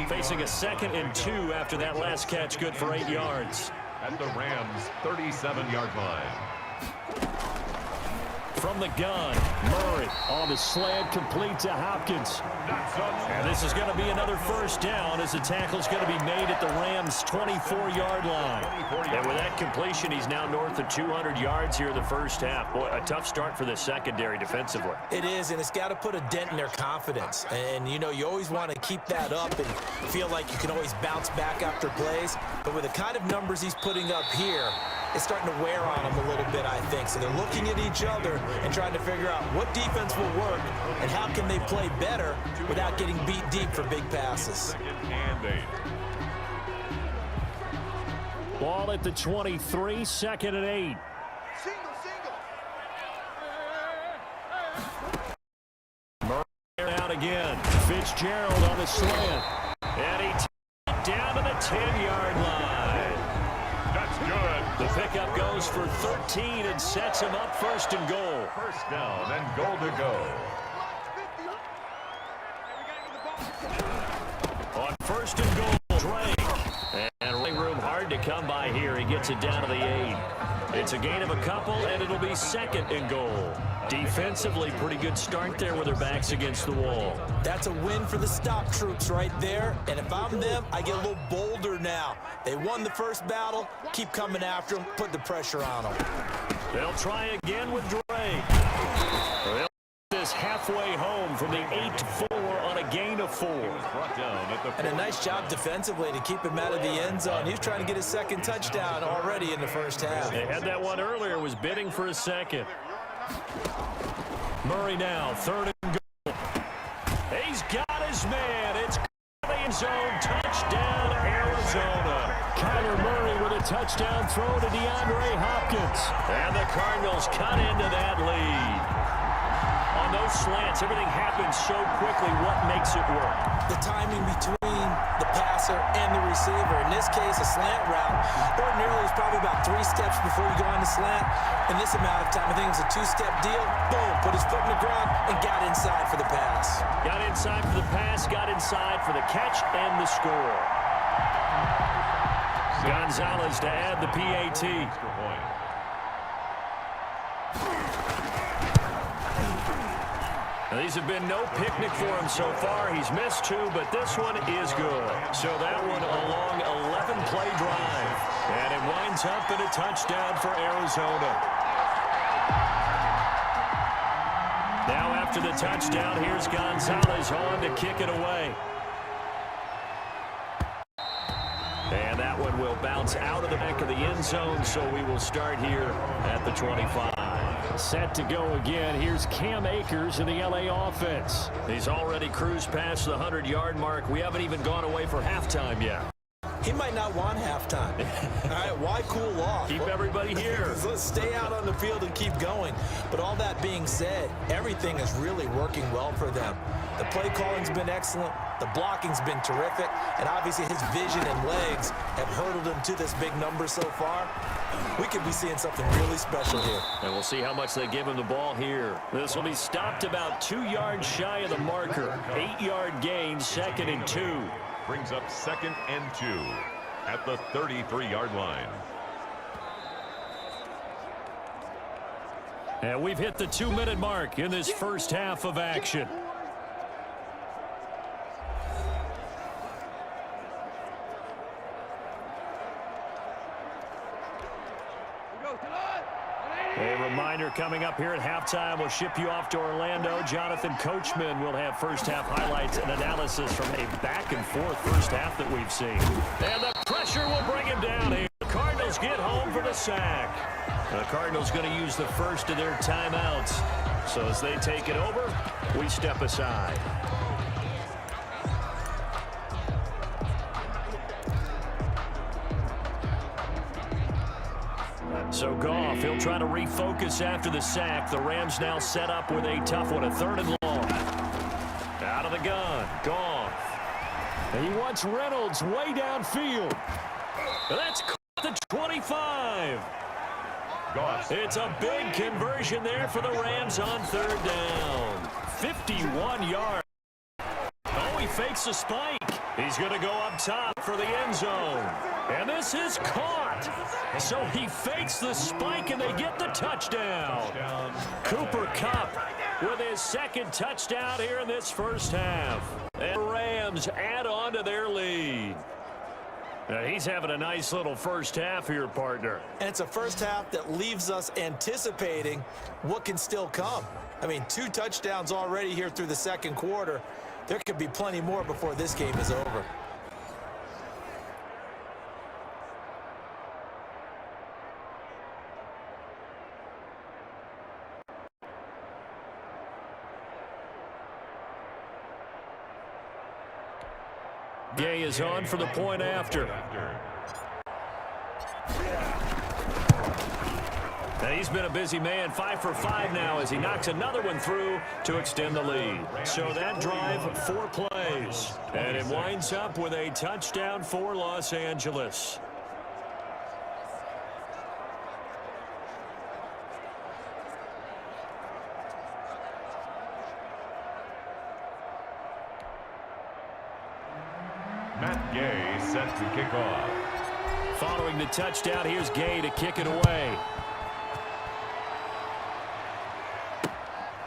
Facing a 2nd and 2 after that last catch, good for 8 yards. At the Rams' 37-yard line. From the gun, Murray on the slant, complete to Hopkins. And this is going to be another 1st down as the tackle's going to be made at the Rams' 24-yard line. And with that completion, he's now north of 200 yards here in the 1st half. Boy, a tough start for the secondary defensively. It is, and it's got to put a dent in their confidence. And, you know, you always want to keep that up and feel like you can always bounce back after plays. But with the kind of numbers he's putting up here, it's starting to wear on them a little bit, I think. So they're looking at each other and trying to figure out what defense will work and how can they play better without getting beat deep for big passes. Ball at the 23, 2nd and 8. Murray out again. Fitzgerald on the slant. And he takes down to the 10-yard line. That's good. The pickup goes for 13 and sets him up 1st and goal. 1st down and goal to go. On 1st and goal, Drake. And running room hard to come by here. He gets it down to the 8. It's a gain of a couple, and it'll be 2nd and goal. Defensively, pretty good start there with their backs against the wall. That's a win for the stop troops right there. And if I'm them, I get a little bolder now. They won the 1st battle. Keep coming after them. Put the pressure on them. They'll try again with Drake. They'll this halfway home from the 8-4 on a gain of 4. And a nice job defensively to keep him out of the end zone. He was trying to get his 2nd touchdown already in the 1st half. They had that one earlier, was bidding for a 2nd. Murray now, third and goal. He's got his man. It's the end zone. Touchdown, Arizona. Kyler Murray with a touchdown throw to DeAndre Hopkins. And the Cardinals cut into that lead. On those slants, everything happens so quickly. What makes it work? The timing between the passer and the receiver. In this case, a slant route. Ordinarily, it's probably about 3 steps before you go on the slant. In this amount of time, I think it was a 2-step deal. Boom, put his foot in the ground and got inside for the pass. Got inside for the pass, got inside for the catch and the score. Gonzalez to add the PAT. These have been no picnic for him so far. He's missed 2, but this one is good. So that one a long 11-play drive. And it winds up in a touchdown for Arizona. Now after the touchdown, here's Gonzalez on to kick it away. And that one will bounce out of the back of the end zone, so we will start here at the 25. Set to go again. Here's Cam Akers in the LA offense. He's already cruised past the 100-yard mark. We haven't even gone away for halftime yet. He might not want halftime. All right, why cool off? Keep everybody here. Let's stay out on the field and keep going. But all that being said, everything is really working well for them. The play calling's been excellent. The blocking's been terrific. And obviously his vision and legs have hurdled him to this big number so far. We could be seeing something really special here. And we'll see how much they give him the ball here. This will be stopped about 2 yards shy of the marker. 8-yard gain, 2nd and 2. Brings up 2nd and 2 at the 33-yard line. And we've hit the 2-minute mark in this first half of action. A reminder coming up here at halftime. We'll ship you off to Orlando. Jonathan Coachman will have first-half highlights and analysis from a back-and-forth first half that we've seen. And the pressure will bring him down here. The Cardinals get home for the sack. The Cardinals going to use the first of their timeouts. So as they take it over, we step aside. So Goff, he'll try to refocus after the sack. The Rams now set up with a tough one, a 3rd and long. Out of the gun, Goff. And he wants Reynolds way downfield. And that's the 25. Goff. It's a big conversion there for the Rams on 3rd down. 51 yards. Oh, he fakes a spike. He's going to go up top for the end zone. And this is caught. So he fakes the spike, and they get the touchdown. Cooper Kupp with his 2nd touchdown here in this first half. And the Rams add on to their lead. Now he's having a nice little first half here, partner. And it's a first half that leaves us anticipating what can still come. I mean, 2 touchdowns already here through the 2nd quarter. There could be plenty more before this game is over. Gay is on for the point after. And he's been a busy man, 5 for 5 now as he knocks another one through to extend the lead. So that drive, 4 plays. And it winds up with a touchdown for Los Angeles. Matt Gay set to kick off. Following the touchdown, here's Gay to kick it away.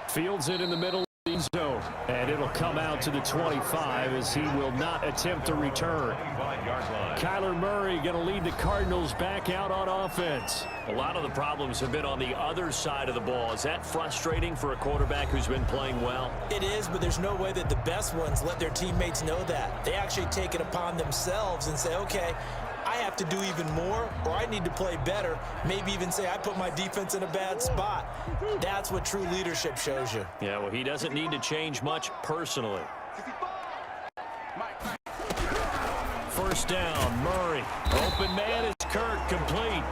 Fields it in the middle of the zone, and it'll come out to the 25 as he will not attempt to return. Kyler Murray going to lead the Cardinals back out on offense. A lot of the problems have been on the other side of the ball. Is that frustrating for a quarterback who's been playing well? It is, but there's no way that the best ones let their teammates know that. They actually take it upon themselves and say, okay, I have to do even more, or I need to play better, maybe even say I put my defense in a bad spot. That's what true leadership shows you. Yeah, well, he doesn't need to change much personally. First down, Murray. Open man is Kirk, complete.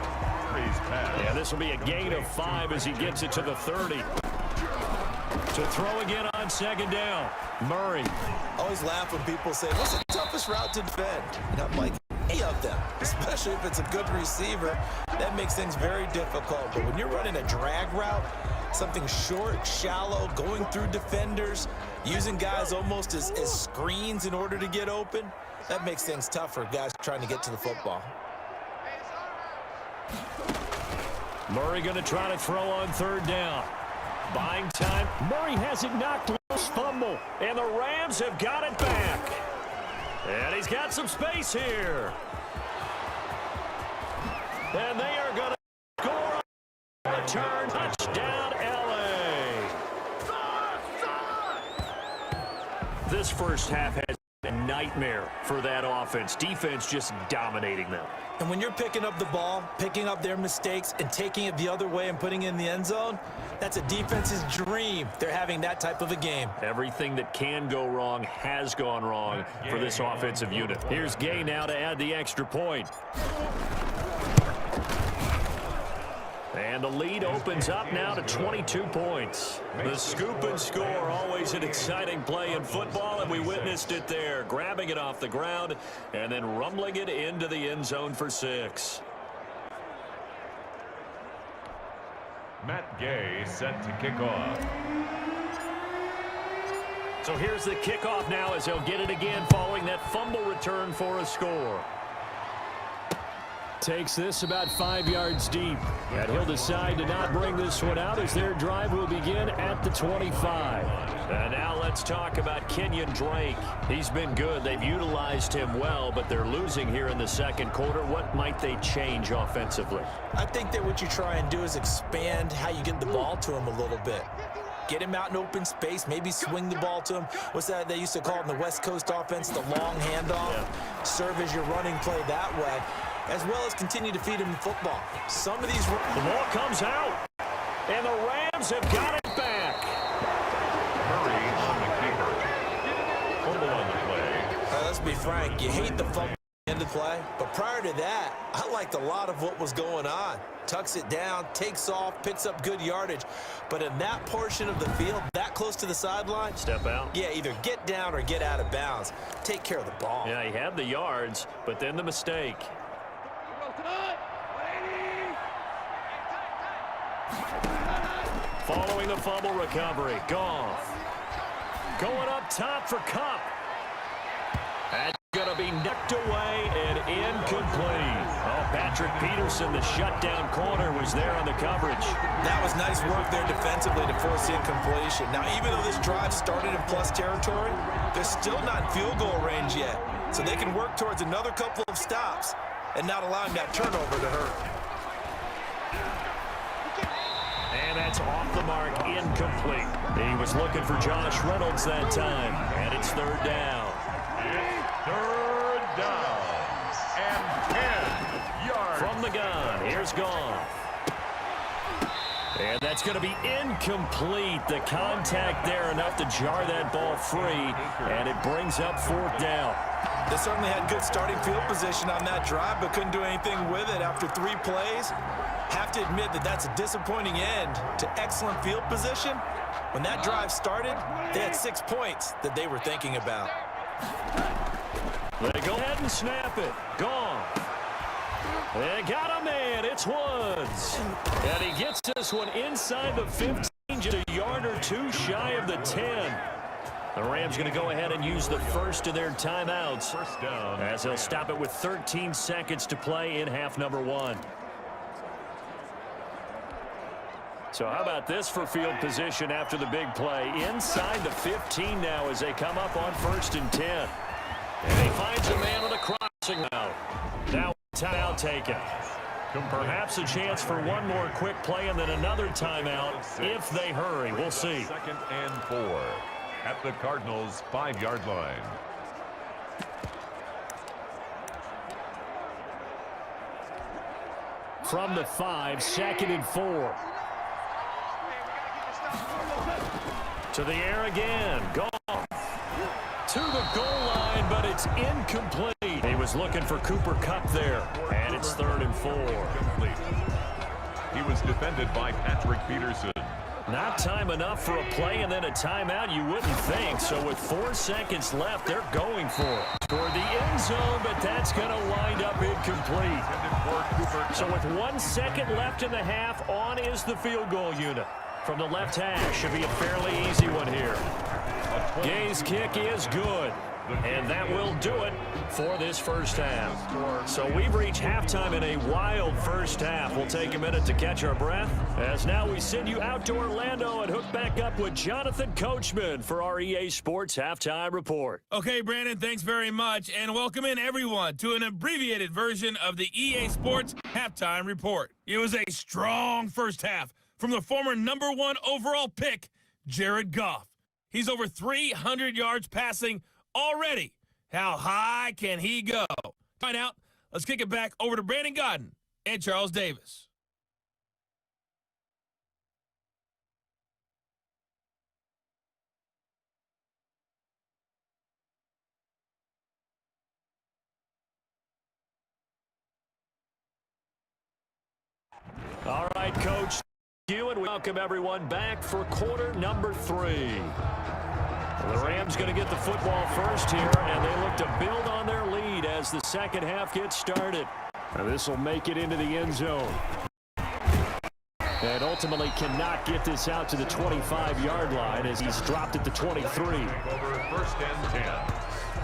Yeah, this will be a gain of 5 as he gets it to the 30. To throw again on second down, Murray. I always laugh when people say, what's the toughest route to defend? And I'm like, any of them, especially if it's a good receiver. That makes things very difficult. But when you're running a drag route, something short, shallow, going through defenders, using guys almost as screens in order to get open, that makes things tough for guys trying to get to the football. Murray going to try to throw on third down. Buying time. Murray has it knocked loose, fumble, and the Rams have got it back. And he's got some space here. And they are going to score on return. Touchdown, L.A. This first half has been a nightmare for that offense. Defense just dominating them. And when you're picking up the ball, picking up their mistakes, and taking it the other way and putting it in the end zone, that's a defense's dream. They're having that type of a game. Everything that can go wrong has gone wrong for this offensive unit. Here's Gay now to add the extra point. And the lead opens up now to 22 points. The scoop and score, always an exciting play in football, and we witnessed it there. Grabbing it off the ground and then rumbling it into the end zone for 6. Matt Gay set to kick off. So here's the kickoff now as he'll get it again following that fumble return for a score. Takes this about 5 yards deep. And he'll decide to not bring this one out as their drive will begin at the 25. And now let's talk about Kenyon Drake. He's been good. They've utilized him well, but they're losing here in the second quarter. What might they change offensively? I think that what you try and do is expand how you get the ball to him a little bit. Get him out in open space, maybe swing the ball to him. What's that they used to call in the West Coast offense, the long handoff? Yeah. Serve as your running play that way, as well as continue to feed him the football. Some of these... The ball comes out, and the Rams have got it back. Murray on the keeper. Fumble on the play. Let's be frank, you hate the fumble into play, but prior to that, I liked a lot of what was going on. Tucks it down, takes off, picks up good yardage. But in that portion of the field, that close to the sideline, step out. Yeah, either get down or get out of bounds. Take care of the ball. Yeah, he had the yards, but then the mistake. Following the fumble recovery, Goff. Going up top for Cup. That's going to be knocked away and incomplete. Oh, Patrick Peterson, the shutdown corner, was there on the coverage. That was nice work there defensively to force the incompletion. Now, even though this drive started in plus territory, they're still not in field goal range yet. So they can work towards another couple of stops and not allowing that turnover to hurt. And that's off the mark, incomplete. He was looking for Josh Reynolds that time, and it's third down. Third down and 10 yards. From the gun, here's Goff. And that's going to be incomplete. The contact there enough to jar that ball free, and it brings up fourth down. They certainly had good starting field position on that drive, but couldn't do anything with it after 3 plays. Have to admit that that's a disappointing end to excellent field position. When that drive started, they had 6 points that they were thinking about. They go ahead and snap it. Gone. They got a man. It's Woods. And he gets this one inside the 15, just a yard or 2 shy of the 10. The Rams going to go ahead and use the first of their timeouts First down. as they'll stop it with 13 seconds to play in half number 1. So how about this for field position after the big play? Inside the 15 now as they come up on 1st and 10. And he finds a man on the crossing route. Now timeout taken. Perhaps a chance for one more quick play and then another timeout if they hurry. We'll see. 2nd and 4 at the Cardinals' 5-yard line. from the 5, 2nd and 4. To the air again. Goff to the goal line, but it's incomplete. He was looking for Cooper Kupp there, and it's 3rd and 4. He was defended by Patrick Peterson. Not time enough for a play and then a timeout, you wouldn't think. So with 4 seconds left, they're going for it. For the end zone, but that's going to wind up incomplete. So with 1 second left in the half, on is the field goal unit. From the left hash, should be a fairly easy one here. Gay's kick is good. And that will do it for this first half. So we've reached halftime in a wild first half. We'll take a minute to catch our breath, as now we send you out to Orlando and hook back up with Jonathan Coachman for our EA Sports Halftime Report. Okay, Brandon, thanks very much, and welcome in everyone to an abbreviated version of the EA Sports Halftime Report. It was a strong first half from the former #1 overall pick, Jared Goff. He's over 300 yards passing already. How high can he go? To find out, let's kick it back over to Brandon Godden and Charles Davis. All right, Coach, you and we welcome everyone back for quarter number 3. The Rams going to get the football first here, and they look to build on their lead as the second half gets started. And this will make it into the end zone. And ultimately cannot get this out to the 25-yard line as he's dropped at the 23. Over 1st and 10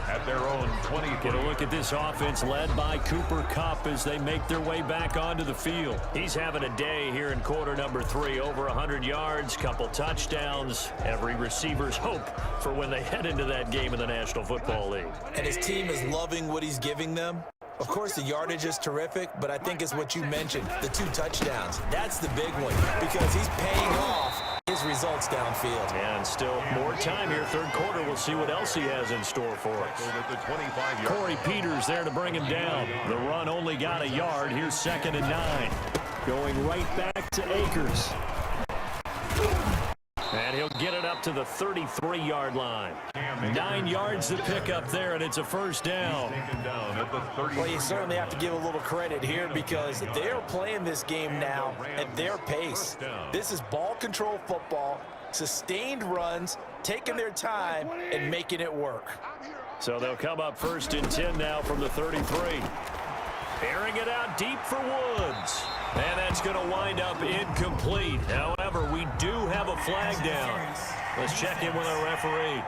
at their own 20. Get a look at this offense led by Cooper Kupp as they make their way back onto the field. He's having a day here in quarter number 3. Over 100 yards, couple touchdowns. Every receiver's hope for when they head into that game in the National Football League. And his team is loving what he's giving them. Of course, the yardage is terrific, but I think it's what you mentioned, the 2 touchdowns. That's the big one because he's paying off his results downfield. And still more time here, third quarter. We'll see what else he has in store for us. Corey Peters there to bring him down. The run only got a yard. Here's 2nd and 9. Going right back to Akers. And he'll get it up to the 33-yard line. 9 yards to pick up there, and it's a first down. Well, you certainly have to give a little credit here because they're playing this game now at their pace. This is ball control football, sustained runs, taking their time, and making it work. So they'll come up 1st and 10 now from the 33. Airing it out deep for Woods. And that's going to wind up incomplete. However, we do have a flag down. Let's check in with our referee.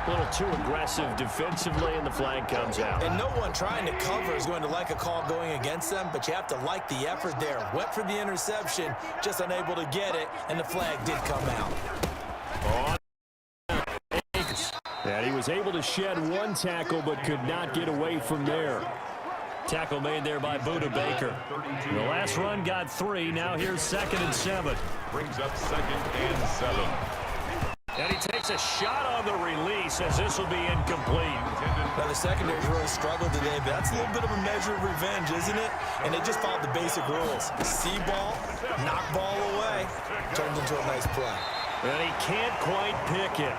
A little too aggressive defensively, and the flag comes out. And no one trying to cover is going to like a call going against them, but you have to like the effort there. Went for the interception, just unable to get it, and the flag did come out. And he was able to shed 1 tackle, but could not get away from there. Tackle made there by Buda Baker. The last run got 3. Now here's 2nd and 7. Brings up 2nd and 7. And he takes a shot on the release as this will be incomplete. Now the secondary's really struggled today, but that's a little bit of a measure of revenge, isn't it? And they just followed the basic rules. See ball, knock ball away, turns into a nice play. And he can't quite pick it.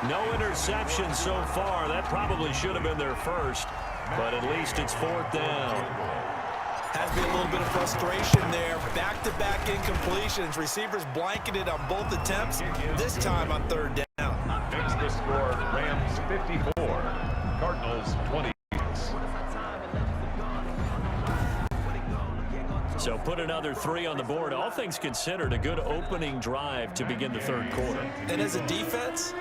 No interception so far. That probably should have been their first, but at least it's 4th down. Has been a little bit of frustration there. Back-to-back incompletions. Receivers blanketed on both attempts, this time on 3rd down. Makes the score Rams 54, Cardinals 20. So put another 3 on the board. All things considered, a good opening drive to begin the third quarter. And as a defense,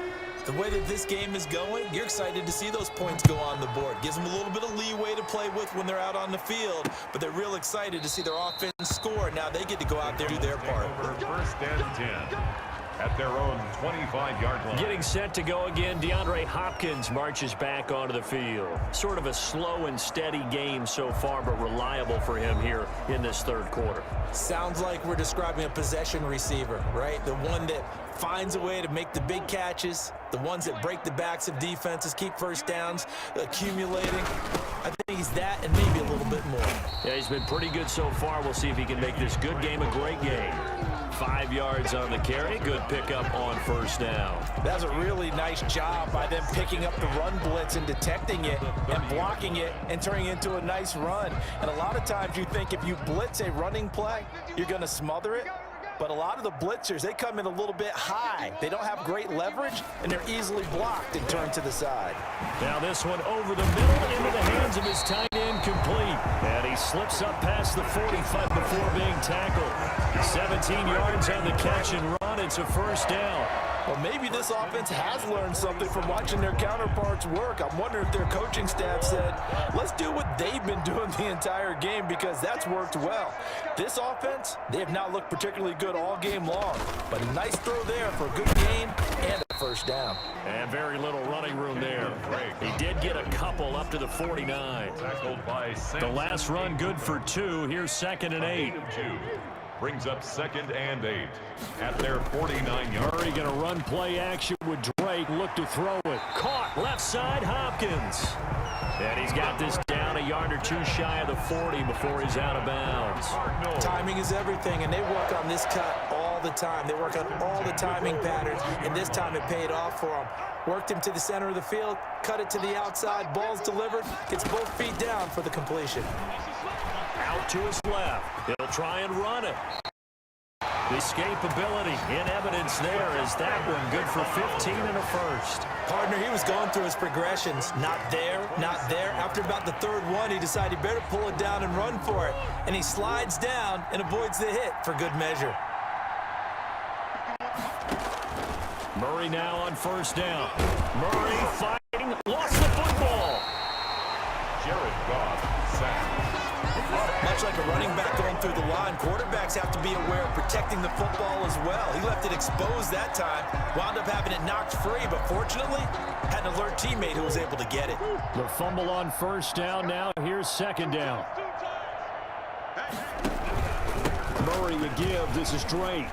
the way that this game is going, you're excited to see those points go on the board. Gives them a little bit of leeway to play with when they're out on the field, but they're real excited to see their offense score. Now they get to go out there and do their part. 1st and 10 at their own 25-yard line. Getting set to go again, DeAndre Hopkins marches back onto the field. Sort of a slow and steady game so far, but reliable for him here in this third quarter. Sounds like we're describing a possession receiver, right? The one that finds a way to make the big catches, the ones that break the backs of defenses, keep first downs, accumulating. I think he's that and maybe a little bit more. Yeah, he's been pretty good so far. We'll see if he can make this good game a great game. 5 yards on the carry. Good pickup on first down. That's a really nice job by them picking up the run blitz and detecting it and blocking it and turning it into a nice run. And a lot of times you think if you blitz a running play, you're going to smother it. But a lot of the blitzers, they come in a little bit high. They don't have great leverage, and they're easily blocked and turned to the side. Now this one over the middle into the hands of his tight end, complete. And he slips up past the 45 before being tackled. 17 yards on the catch and run. It's a first down. Well, maybe this offense has learned something from watching their counterparts work. I'm wondering if their coaching staff said, let's do what they've been doing the entire game, because that's worked well. This offense, they have not looked particularly good all game long, but a nice throw there for a good gain and a first down. And very little running room there. He did get a couple up to the 49. The last run good for 2. Here's 2nd and 8. Brings up 2nd and 8 at their 49 yard. Murray going to run play action with Drake. Look to throw it. Caught left side, Hopkins. And he's got this down a yard or 2 shy of the 40 before he's out of bounds. Timing is everything, and they work on this cut all the time. They work on all the timing patterns, and this time it paid off for them. Worked him to the center of the field, cut it to the outside, ball's delivered, gets both feet down for the completion. Out to his left. He'll try and run it. The escapability in evidence there is that one good for 15 and a first. Partner, he was going through his progressions. Not there, not there. After about the 3rd one, he decided he better pull it down and run for it. And he slides down and avoids the hit for good measure. Murray now on first down. Murray fighting, lost the football. Jared Goff sacked. Much like a running back going through the line, quarterbacks have to be aware of protecting the football as well. He left it exposed that time, wound up having it knocked free, but fortunately, had an alert teammate who was able to get it. The fumble on first down now. Here's 2nd down. Murray to give. This is Drake.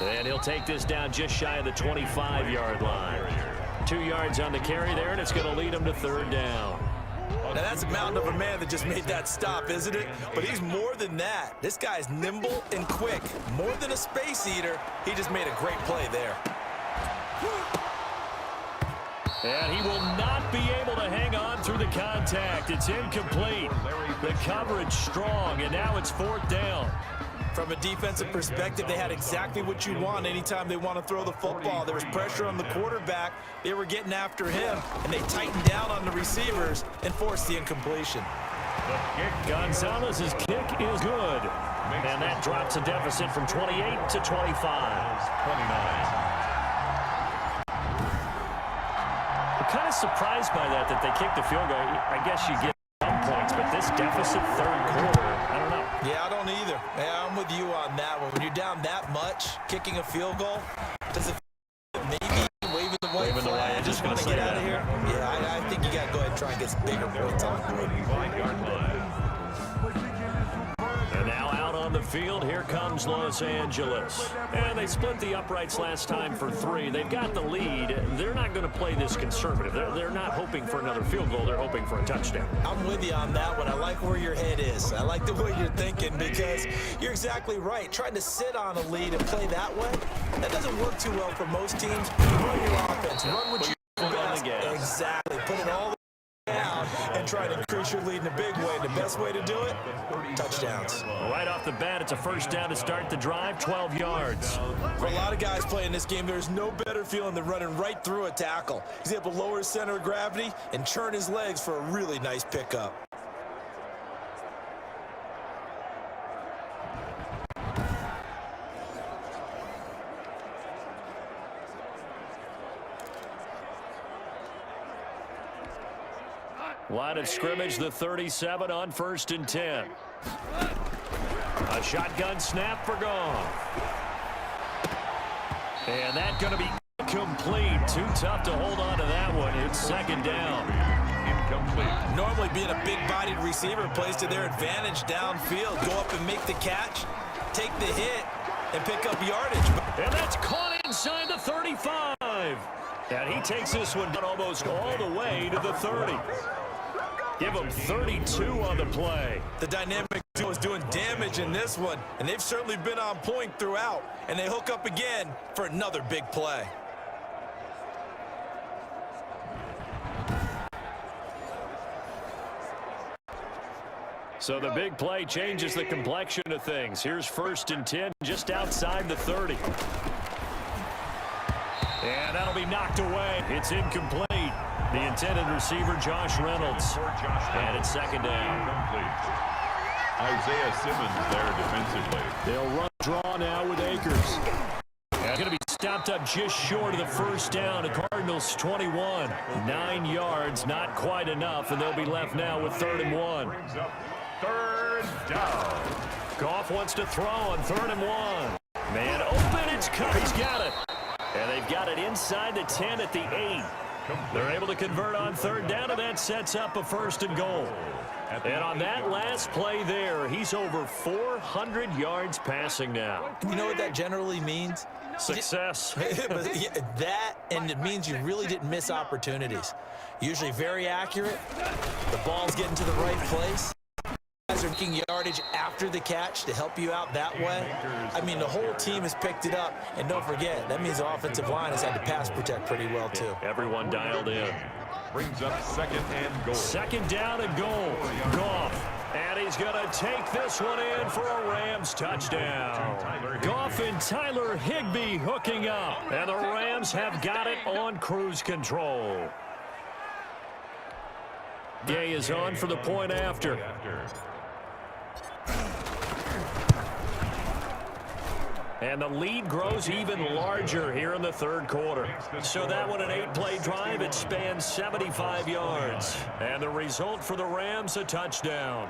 And he'll take this down just shy of the 25-yard line. 2 yards on the carry there, and it's going to lead him to 3rd down. Now, that's a mountain of a man that just made that stop, isn't it? But he's more than that. This guy's nimble and quick. More than a space eater, he just made a great play there. And he will not be able to hang on through the contact. It's incomplete. The coverage strong, and now it's 4th down. From a defensive perspective, they had exactly what you want anytime they want to throw the football. There was pressure on the quarterback. They were getting after him, and they tightened down on the receivers and forced the incompletion. Gonzalez's kick is good. And that drops a deficit from 28 to 25. 29. I'm kind of surprised by that they kicked the field goal. I guess you get some points, but this deficit 3rd quarter, I don't know. Yeah, I don't either. Yeah, I'm with you on that one. When you're down that much, kicking a field goal, does it maybe waving the white flag? I'm just want to get out of here? Yeah, I think you got to go ahead and try and get some bigger points on the board. 35-yard line. And now out on the field, here comes Los Angeles. And they split the uprights last time for 3. They've got the lead. They're not going to play this conservative. They're not hoping for another field goal. They're hoping for a touchdown. I'm with you on that one. I like where your head is. I like the way you're thinking, because you're exactly right. Trying to sit on a lead and play that way, that doesn't work too well for most teams. Run your offense. Run what you do best. Exactly. Put it all down and try to increase your lead in a big way. The best way to do it, touchdowns. Right off the bat, it's a first down to start the drive, 12 yards. For a lot of guys playing this game, there's no better feeling than running right through a tackle. He's able to lower his center of gravity and churn his legs for a really nice pickup. Line of scrimmage, the 37 on 1st and 10. A shotgun snap for Goff. And that's going to be complete. Too tough to hold on to that one. It's 2nd down. Incomplete. Normally being a big-bodied receiver plays to their advantage downfield. Go up and make the catch, take the hit, and pick up yardage. And that's caught inside the 35. And he takes this one almost all the way to the 30. Give them 32 on the play. The dynamic duo is doing damage in this one, and they've certainly been on point throughout. And they hook up again for another big play. So the big play changes the complexion of things. Here's 1st and 10 just outside the 30. And that'll be knocked away. It's incomplete. The intended receiver, Josh Reynolds. And it's 2nd down. Isaiah Simmons there defensively. They'll run draw now with Akers. Going to be stopped up just short of the 1st down. The Cardinals 21. 9 yards, not quite enough, and they'll be left now with 3rd and 1. 3rd down. Goff wants to throw on 3rd and 1. Man open, it's cut. He's got it. And they've got it inside the 10 at the 8. They're able to convert on 3rd down, and that sets up a 1st and goal. And on that last play there, he's over 400 yards passing now. You know what that generally means? Success. That, and it means you really didn't miss opportunities. Usually very accurate. The ball's getting to the right place. Guys are making yardage after the catch to help you out that way. I mean, the whole team has picked it up. And don't forget, that means the offensive line has had to pass protect pretty well, too. Everyone dialed in. Brings up 2nd and goal. 2nd down and goal. Goff. And he's going to take this one in for a Rams touchdown. Goff and Tyler Higbee hooking up. And the Rams have got it on cruise control. Gay is on for the point after. And the lead grows even larger here in the 3rd quarter. So that one, an 8-play drive, it spans 75 yards. And the result for the Rams, a touchdown.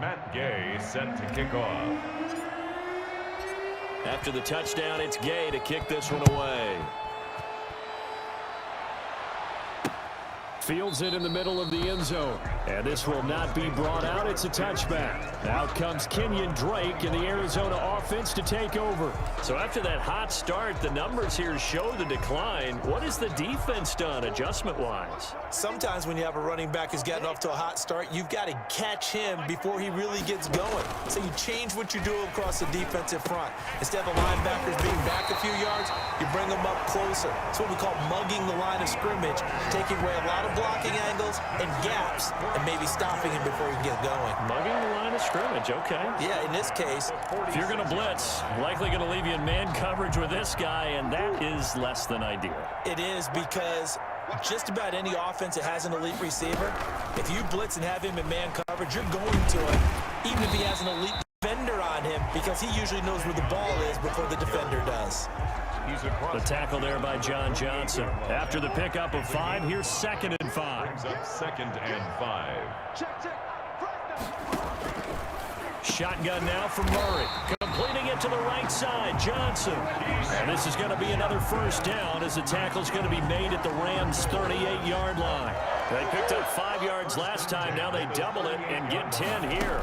Matt Gay set to kick off. After the touchdown, it's Gay to kick this one away. Fields it in the middle of the end zone. And this will not be brought out. It's a touchback. Out comes Kenyon Drake and the Arizona offense to take over. So after that hot start, the numbers here show the decline. What has the defense done adjustment-wise? Sometimes when you have a running back who's gotten off to a hot start, you've got to catch him before he really gets going. So you change what you do across the defensive front. Instead of the linebackers being back a few yards, you bring them up closer. It's what we call mugging the line of scrimmage, taking away a lot of blocking angles and gaps and maybe stopping him before he can get going. Mugging the line of scrimmage, okay. Yeah, in this case, if you're going to blitz, likely going to leave you in man coverage with this guy, and that is less than ideal. it is because just about any offense that has an elite receiver, if you blitz and have him in man coverage, you're going to him, even if he has an elite defender on him, because he usually knows where the ball is before the defender does. The tackle there by John Johnson. After the pickup of 5, here's 2nd and 5. Brings up 2nd and 5. Shotgun now from Murray. Completing it to the right side, Johnson. And this is going to be another first down as the tackle's going to be made at the Rams' 38-yard line. They picked up 5 yards last time. Now they double it and get 10 here.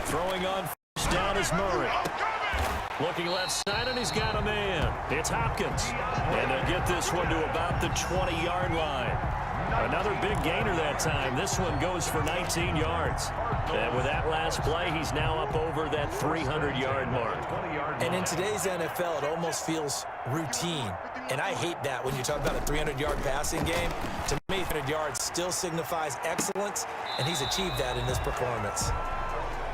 Throwing on first down is Murray. Looking left side, and he's got a man. It's Hopkins. And they'll get this one to about the 20-yard line. Another big gainer that time. This one goes for 19 yards. And with that last play, he's now up over that 300-yard mark. And in today's NFL, it almost feels routine. And I hate that when you talk about a 300-yard passing game. To me, 300 yards still signifies excellence, and he's achieved that in this performance.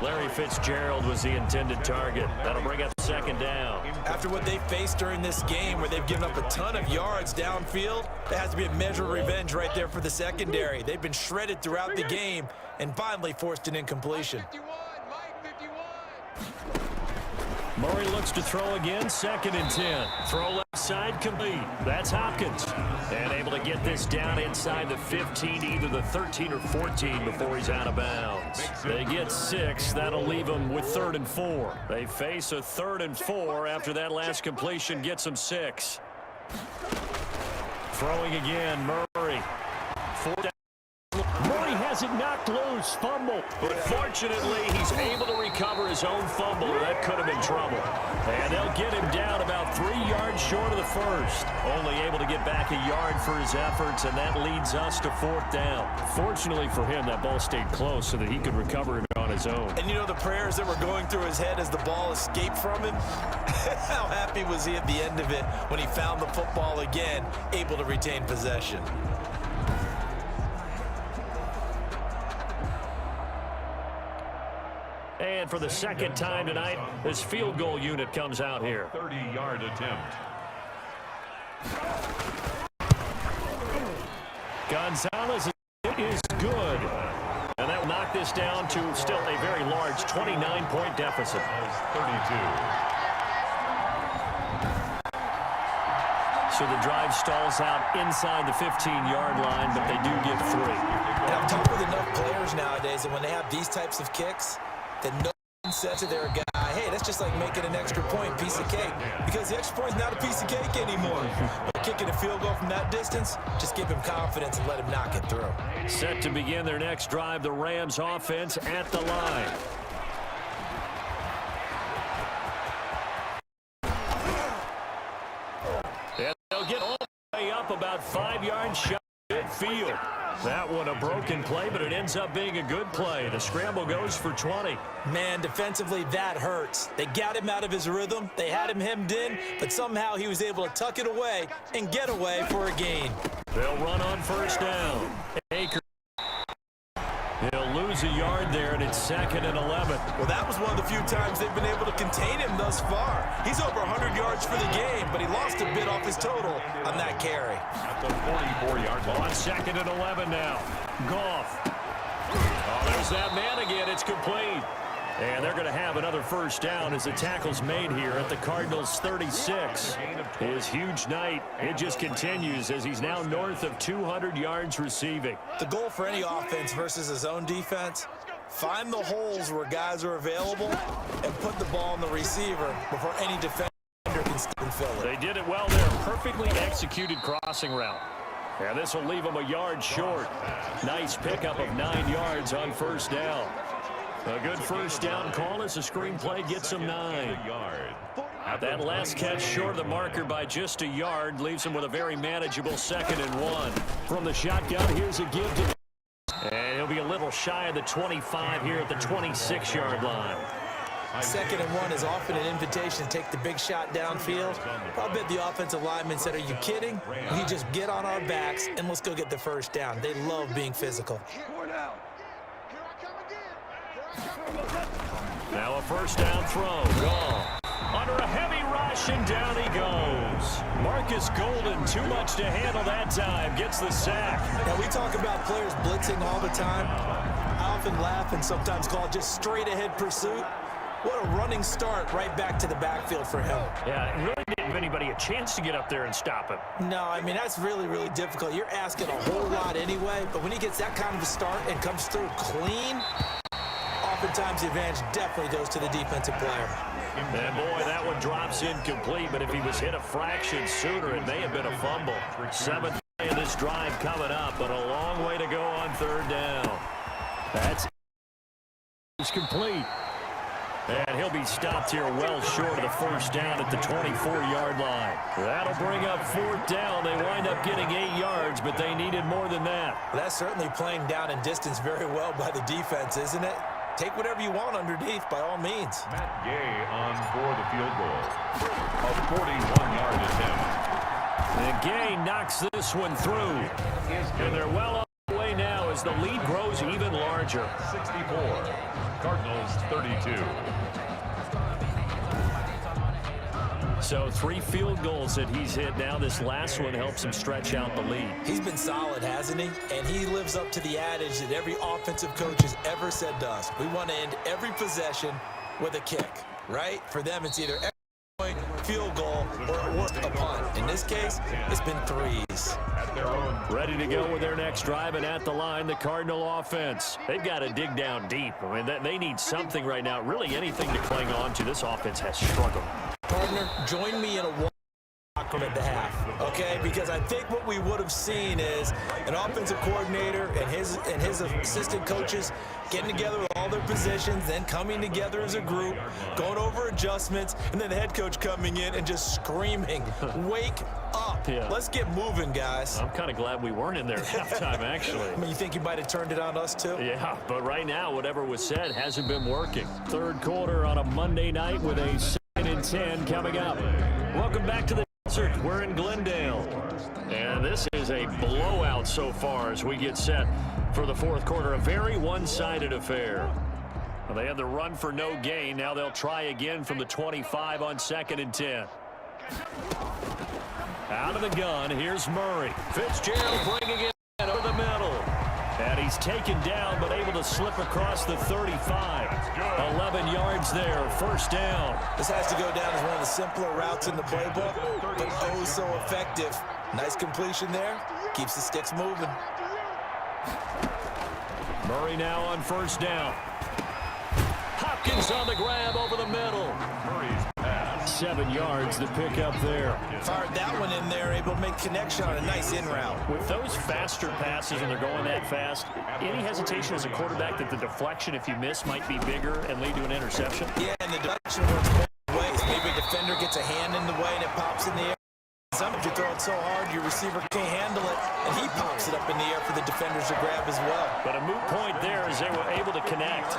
Larry Fitzgerald was the intended target. That'll bring up 2nd down. After what they faced during this game where they've given up a ton of yards downfield, there has to be a measure of revenge right there for the secondary. They've been shredded throughout the game and finally forced an incompletion. Murray looks to throw again, 2nd and 10. Throw left side, complete. That's Hopkins. And able to get this down inside the 15, either the 13 or 14 before he's out of bounds. They get 6. That'll leave them with 3rd and 4. They face a 3rd and 4 after that last completion gets them 6. Throwing again, Murray. 4 down. Murray has has it knocked loose. Fumble. But fortunately, he's able to recover his own fumble, or that could have been trouble. And they'll get him down about 3 yards short of the first. Only able to get back a yard for his efforts, and that leads us to 4th down. Fortunately for him, that ball stayed close so that he could recover it on his own. And you know the prayers that were going through his head as the ball escaped from him? How happy was he at the end of it when he found the football again, able to retain possession? And for the second time tonight, this field goal unit comes out here. 30-yard attempt. Gonzalez is good. And that will knock this down to still a very large 29-point deficit. 32. So the drive stalls out inside the 15-yard line, but they do get 3. And I'm talking with enough players nowadays, and when they have these types of kicks, that no one says to their guy, hey, that's just like making an extra point, piece of cake. Because the extra point is not a piece of cake anymore. But kicking a field goal from that distance, just give him confidence and let him knock it through. Set to begin their next drive, the Rams offense at the line. And they'll get all the way up about 5 yards shy of midfield. That one a broken play, but it ends up being a good play. The scramble goes for 20. Man, defensively, that hurts. They got him out of his rhythm. They had him hemmed in, but somehow he was able to tuck it away and get away for a gain. They'll run on 1st down. Akers. He'll lose a yard there, and it's 2nd and 11. Well, that was one of the few times they've been able to contain him thus far. He's over 100 yards for the game, but he lost a bit off his total on that carry. At the 44-yard line. On 2nd and 11 now. Goff. Oh, there's that man again. It's complete. And they're going to have another 1st down as the tackle's made here at the Cardinals' 36. His huge night, it just continues as he's now north of 200 yards receiving. The goal for any offense versus his own defense, find the holes where guys are available and put the ball on the receiver before any defender can fill it. They did it well there. Perfectly executed crossing route. And this will leave him a yard short. Nice pickup of 9 yards on 1st down. A good 1st down call as the screenplay gets him 9. That last catch short of the marker by just a yard leaves him with a very manageable 2nd and 1. From the shotgun, here's a give to... And he'll be a little shy of the 25 here at the 26-yard line. 2nd and 1 is often an invitation to take the big shot downfield. I'll bet the offensive lineman said, are you kidding? We just get on our backs and let's go get the 1st down. They love being physical. Now a 1st down throw. Gone. Under a heavy rush, and down he goes. Marcus Golden, too much to handle that time, gets the sack. Now, we talk about players blitzing all the time. I often laugh and sometimes call it just straight-ahead pursuit. What a running start right back to the backfield for him. Yeah, it really didn't give anybody a chance to get up there and stop him. No, I mean, that's really, really difficult. You're asking a whole lot anyway, but when he gets that kind of a start and comes through clean, oftentimes the advantage definitely goes to the defensive player. And boy, that one drops incomplete, but if he was hit a fraction sooner, it may have been a fumble. 7th play of this drive coming up, but a long way to go on 3rd down. That's complete. And he'll be stopped here well short of the 1st down at the 24-yard line. That'll bring up 4th down. They wind up getting 8 yards, but they needed more than that. That's certainly playing down in distance very well by the defense, isn't it? Take whatever you want underneath, by all means. Matt Gay on for the field goal. A 41-yard attempt. And Gay knocks this one through. And they're well on the way now as the lead grows even larger. 64. Cardinals 32. So 3 field goals that he's hit now. This last one helps him stretch out the lead. He's been solid, hasn't he? And he lives up to the adage that every offensive coach has ever said to us. We want to end every possession with a kick, right? For them, it's either extra point, field goal, or a punt. In this case, it's been 3s. Ready to go with their next drive, and at the line, the Cardinal offense. They've got to dig down deep. I mean, they need something right now, really anything to cling on to. This offense has struggled. Partner, join me in a walk from at the half, okay? Because I think what we would have seen is an offensive coordinator and his his assistant coaches getting together with all their positions, then coming together as a group, going over adjustments, and then the head coach coming in and just screaming, "Wake up. Yeah. Let's get moving, guys." I'm kind of glad we weren't in there at halftime, actually. I mean, you think you might have turned it on us, too? Yeah, but right now, whatever was said hasn't been working. Third quarter on a Monday night with a 2nd and 10 coming up. Welcome back to the desert. We're in Glendale. And this is a blowout so far as we get set for the fourth quarter. A very one-sided affair. Well, they had the run for no gain. Now they'll try again from the 25 on 2nd and 10. Out of the gun, here's Murray. Fitzgerald bringing it over the middle. And he's taken down, but able to slip across the 35. 11 yards there, first down. This has to go down as one of the simpler routes in the playbook, but oh so effective. Nice completion there. Keeps the sticks moving. Murray now on first down. Hopkins on the grab over the middle. 7 yards to pick up there. Fired that one in there, able to make connection on a nice in route. With those faster passes and they're going that fast, any hesitation as a quarterback that the deflection, if you miss, might be bigger and lead to an interception? Yeah, and the deflection works both ways. Maybe a defender gets a hand in the way and it pops in the air. Sometimes you throw it so hard your receiver can't handle it, and he pops it up in the air for the defenders to grab as well. But a moot point there as they were able to connect.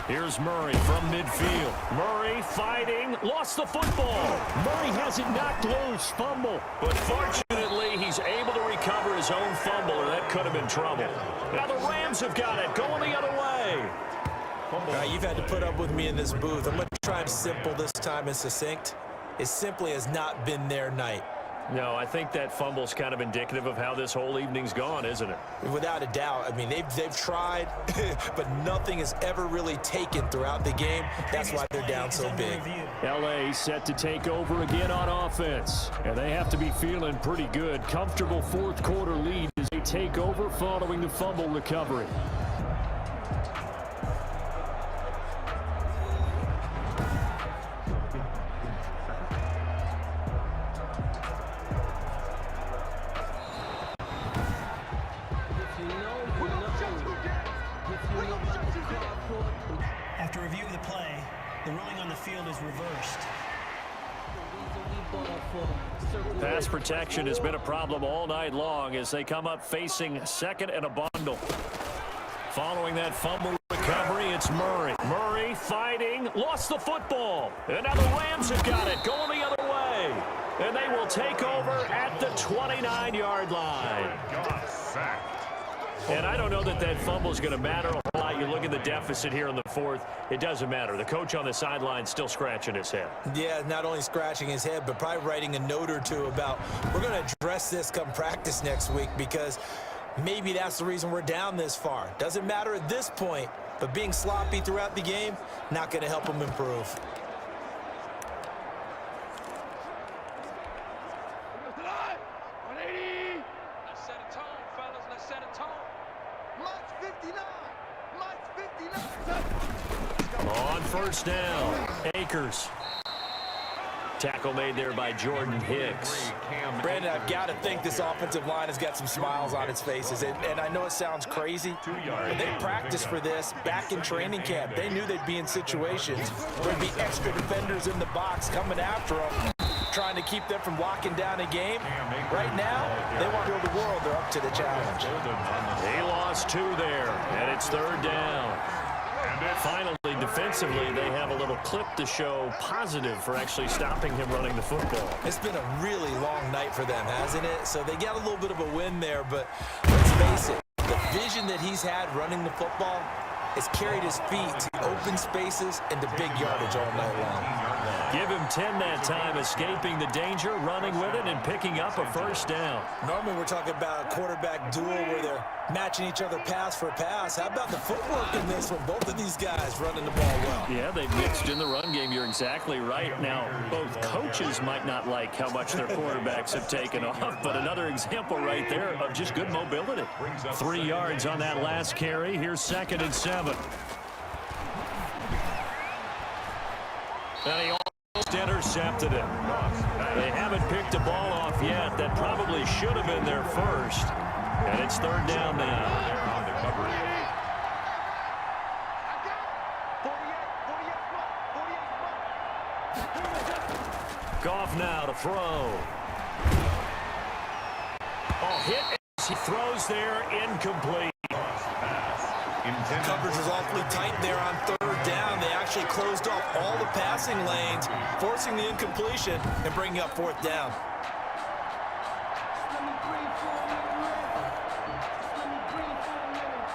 Here's Murray from midfield. Murray fighting, lost the football. Murray has it knocked loose, fumble. But fortunately, he's able to recover his own fumble, or that could have been trouble. Now the Rams have got it, going the other way. All right, you've had to put up with me in this booth. I'm going to try and simple this time and succinct. It simply has not been their night. No, I think that fumble's kind of indicative of how this whole evening's gone, isn't it? Without a doubt. I mean, they've tried, but nothing is ever really taken throughout the game. That's why they're down so big. L.A. set to take over again on offense. And they have to be feeling pretty good. Comfortable fourth quarter lead as they take over following the fumble recovery. After review of the play, the ruling on the field is reversed. Pass protection has been a problem all night long as they come up facing second and a bundle. Following that fumble recovery, it's Murray. Murray fighting, lost the football. And now the Rams have got it, going the other way. And they will take over at the 29-yard line. And I don't know that that fumble is going to matter a whole lot. You look at the deficit here in the fourth, it doesn't matter. The coach on the sideline still scratching his head. Yeah, not only scratching his head, but probably writing a note or two about, we're going to address this come practice next week, because maybe that's the reason we're down this far. Doesn't matter at this point, but being sloppy throughout the game, not going to help them improve. On first down, Akers. Tackle made there by Jordan Hicks. Brandon, I've got to think this offensive line has got some smiles on its faces. And I know it sounds crazy, but they practiced for this back in training camp. They knew they'd be in situations where there'd be extra defenders in the box coming after them, trying to keep them from locking down a game. Right now, they want to build the world. They're up to the challenge. He lost two there, and it's third down. Finally, defensively, they have a little clip to show positive for actually stopping him running the football. It's been a really long night for them, hasn't it? So they got a little bit of a win there, but let's face it, the vision that he's had running the football has carried his feet to open spaces and to big yardage all night long. Give him 10 that time, escaping the danger, running with it, and picking up a first down. Normally we're talking about a quarterback duel where they're matching each other pass for pass. How about the footwork in this one? Both of these guys running the ball well. Yeah, they've mixed in the run game. You're exactly right. Now, both coaches might not like how much their quarterbacks have taken off, but another example right there of just good mobility. 3 yards on that last carry. Here's 2nd and 7. And he almost intercepted it. They haven't picked the ball off yet. That probably should have been their first. And it's third down now. Goff now to throw. Oh, hit as he throws there, incomplete. Coverage was awfully tight there on third down. They actually closed off all the passing lanes, forcing the incompletion and bringing up fourth down.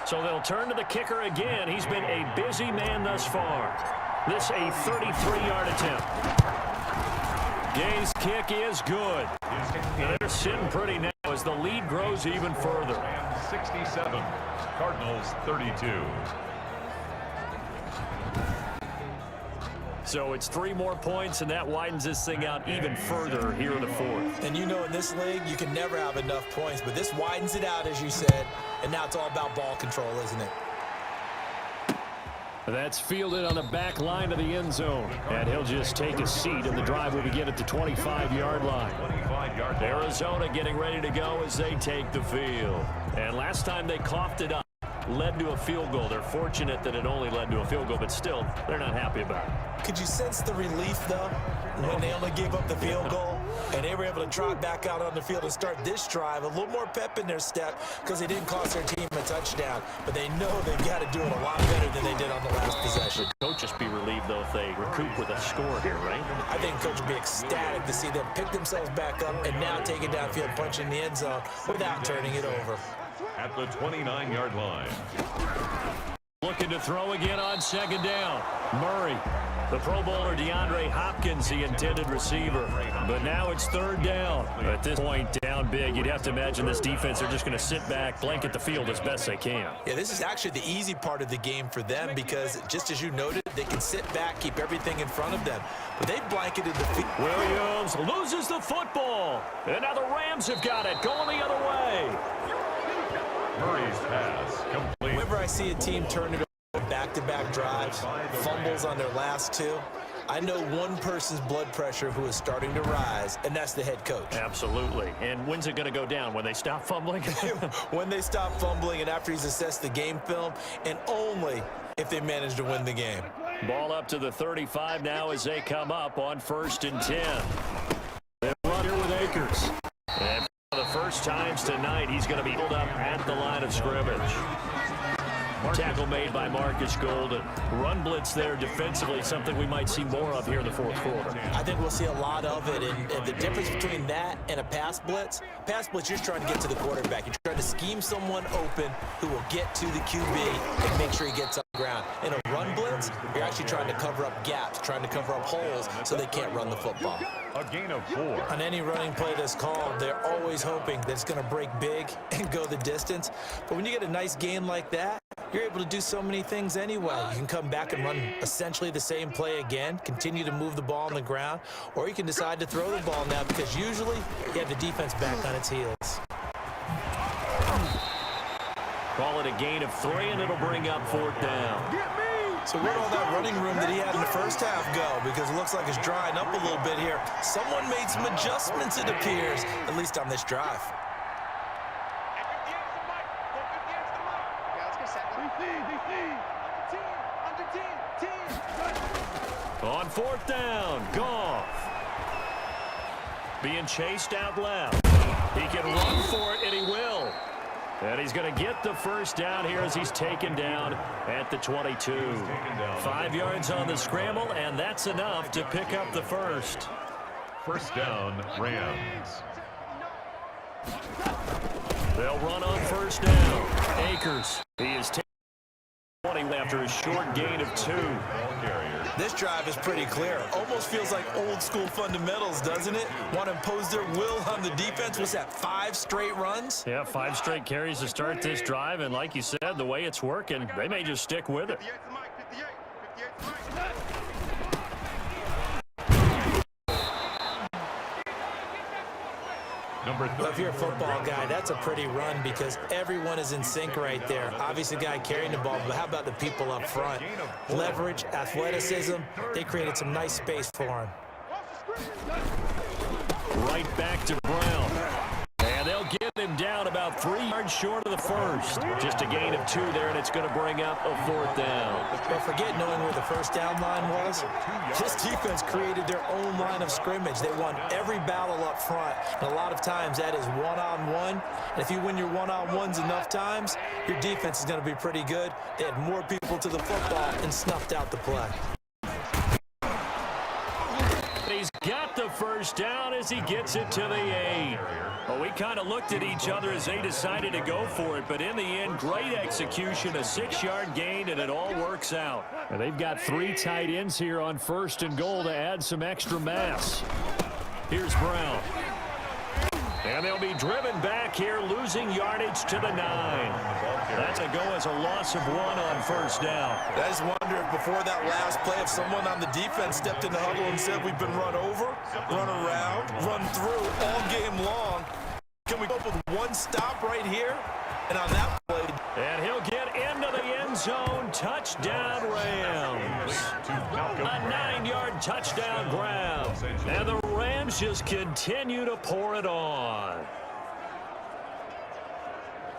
So they'll turn to the kicker again. He's been a busy man thus far. This a 33-yard attempt. Gay's kick is good. They're sitting pretty now as the lead grows even further. 67, Cardinals 32. So it's 3 more points, and that widens this thing out even further here in the fourth. And you know in this league, you can never have enough points, but this widens it out, as you said, and now it's all about ball control, isn't it? That's fielded on the back line of the end zone. And he'll just take a seat, and the drive will begin at the 25-yard line. Arizona getting ready to go as they take the field. And last time they coughed it up, led to a field goal. They're fortunate that it only led to a field goal, but still, they're not happy about it. Could you sense the relief, though, when they only gave up the field goal and they were able to trot back out on the field and start this drive? A little more pep in their step because they didn't cost their team a touchdown, but they know they've got to do it a lot better than they did on the last possession. Coaches be relieved, though, if they recoup with a score here, right? I think coach would be ecstatic to see them pick themselves back up and now take it downfield, punch in the end zone without turning it over. At the 29-yard line. Looking to throw again on second down. Murray. The Pro Bowler DeAndre Hopkins, the intended receiver. But now it's third down. At this point, down big. You'd have to imagine this defense are just going to sit back, blanket the field as best they can. Yeah, this is actually the easy part of the game for them because, just as you noted, they can sit back, keep everything in front of them. But they blanketed the field. Williams loses the football. And now the Rams have got it, going the other way. Murray's pass complete. Whenever I see a team turn it over back-to-back drives, fumbles on their last 2, I know one person's blood pressure who is starting to rise, and that's the head coach. Absolutely. And when's it going to go down? When they stop fumbling? When they stop fumbling and after he's assessed the game film, and only if they manage to win the game. Ball up to the 35 now as they come up on 1st and 10. They run here with Akers. And for the first times tonight, he's going to be pulled up at the line of scrimmage. Tackle made by Marcus Golden. Run blitz there defensively, something we might see more of here in the fourth quarter. I think we'll see a lot of it, and the difference between that and a pass blitz, you're trying to get to the quarterback. You're trying to scheme someone open who will get to the QB and make sure he gets on the ground. In a run blitz, you're actually trying to cover up gaps, trying to cover up holes so they can't run the football. A gain of 4. On any running play that's called, they're always hoping that it's going to break big and go the distance. But when you get a nice gain like that, you're able to do so many things anyway. You can come back and run essentially the same play again, continue to move the ball on the ground, or you can decide to throw the ball now because usually you have the defense back on its heels. Call it a gain of 3, and it'll bring up 4th down. So where'd all that running room that he had in the first half go? Because it looks like it's drying up a little bit here. Someone made some adjustments, it appears, at least on this drive. On 4th down, Goff. Being chased out left. He can run for it, and he will. And he's going to get the first down here as he's taken down at the 22. 5 yards on the scramble, and that's enough to pick up the first. First down, Rams. They'll run on 1st down. Akers. He is taking 20 after a short gain of 2. This drive is pretty clear. Almost feels like old school fundamentals, doesn't it? Want to impose their will on the defense. What's that, 5 straight runs? Yeah, 5 straight carries to start this drive, and like you said, the way it's working, they may just stick with it. Well, if you're a football guy, that's a pretty run because everyone is in sync right there. Obviously, the guy carrying the ball, but how about the people up front? Leverage, athleticism, they created some nice space for him. Right back to Brown. And they'll get him down about 3 yards short of the first. Just a gain of 2 there, and it's going to bring up a 4th down. But forget knowing where the first down line was. This defense created their own line of scrimmage. They won every battle up front, and a lot of times that is one-on-one. And if you win your one-on-ones enough times, your defense is going to be pretty good. They had more people to the football and snuffed out the play. He's got the first down as he gets it to the 8. Well, we kind of looked at each other as they decided to go for it, but in the end, great execution, a 6-yard gain, and it all works out. And they've got 3 tight ends here on 1st and goal to add some extra mass. Here's Brown. And they'll be driven back here, losing yardage to the 9. That's a go as a loss of 1 on 1st down. I just wonder if before that last play, if someone on the defense stepped in the huddle and said, we've been run over, run around, run through all game long. Can we go up with one stop right here? And on that play. And he'll get into the end zone. Touchdown, Rams. A 9-yard touchdown grab. And the Rams just continue to pour it on.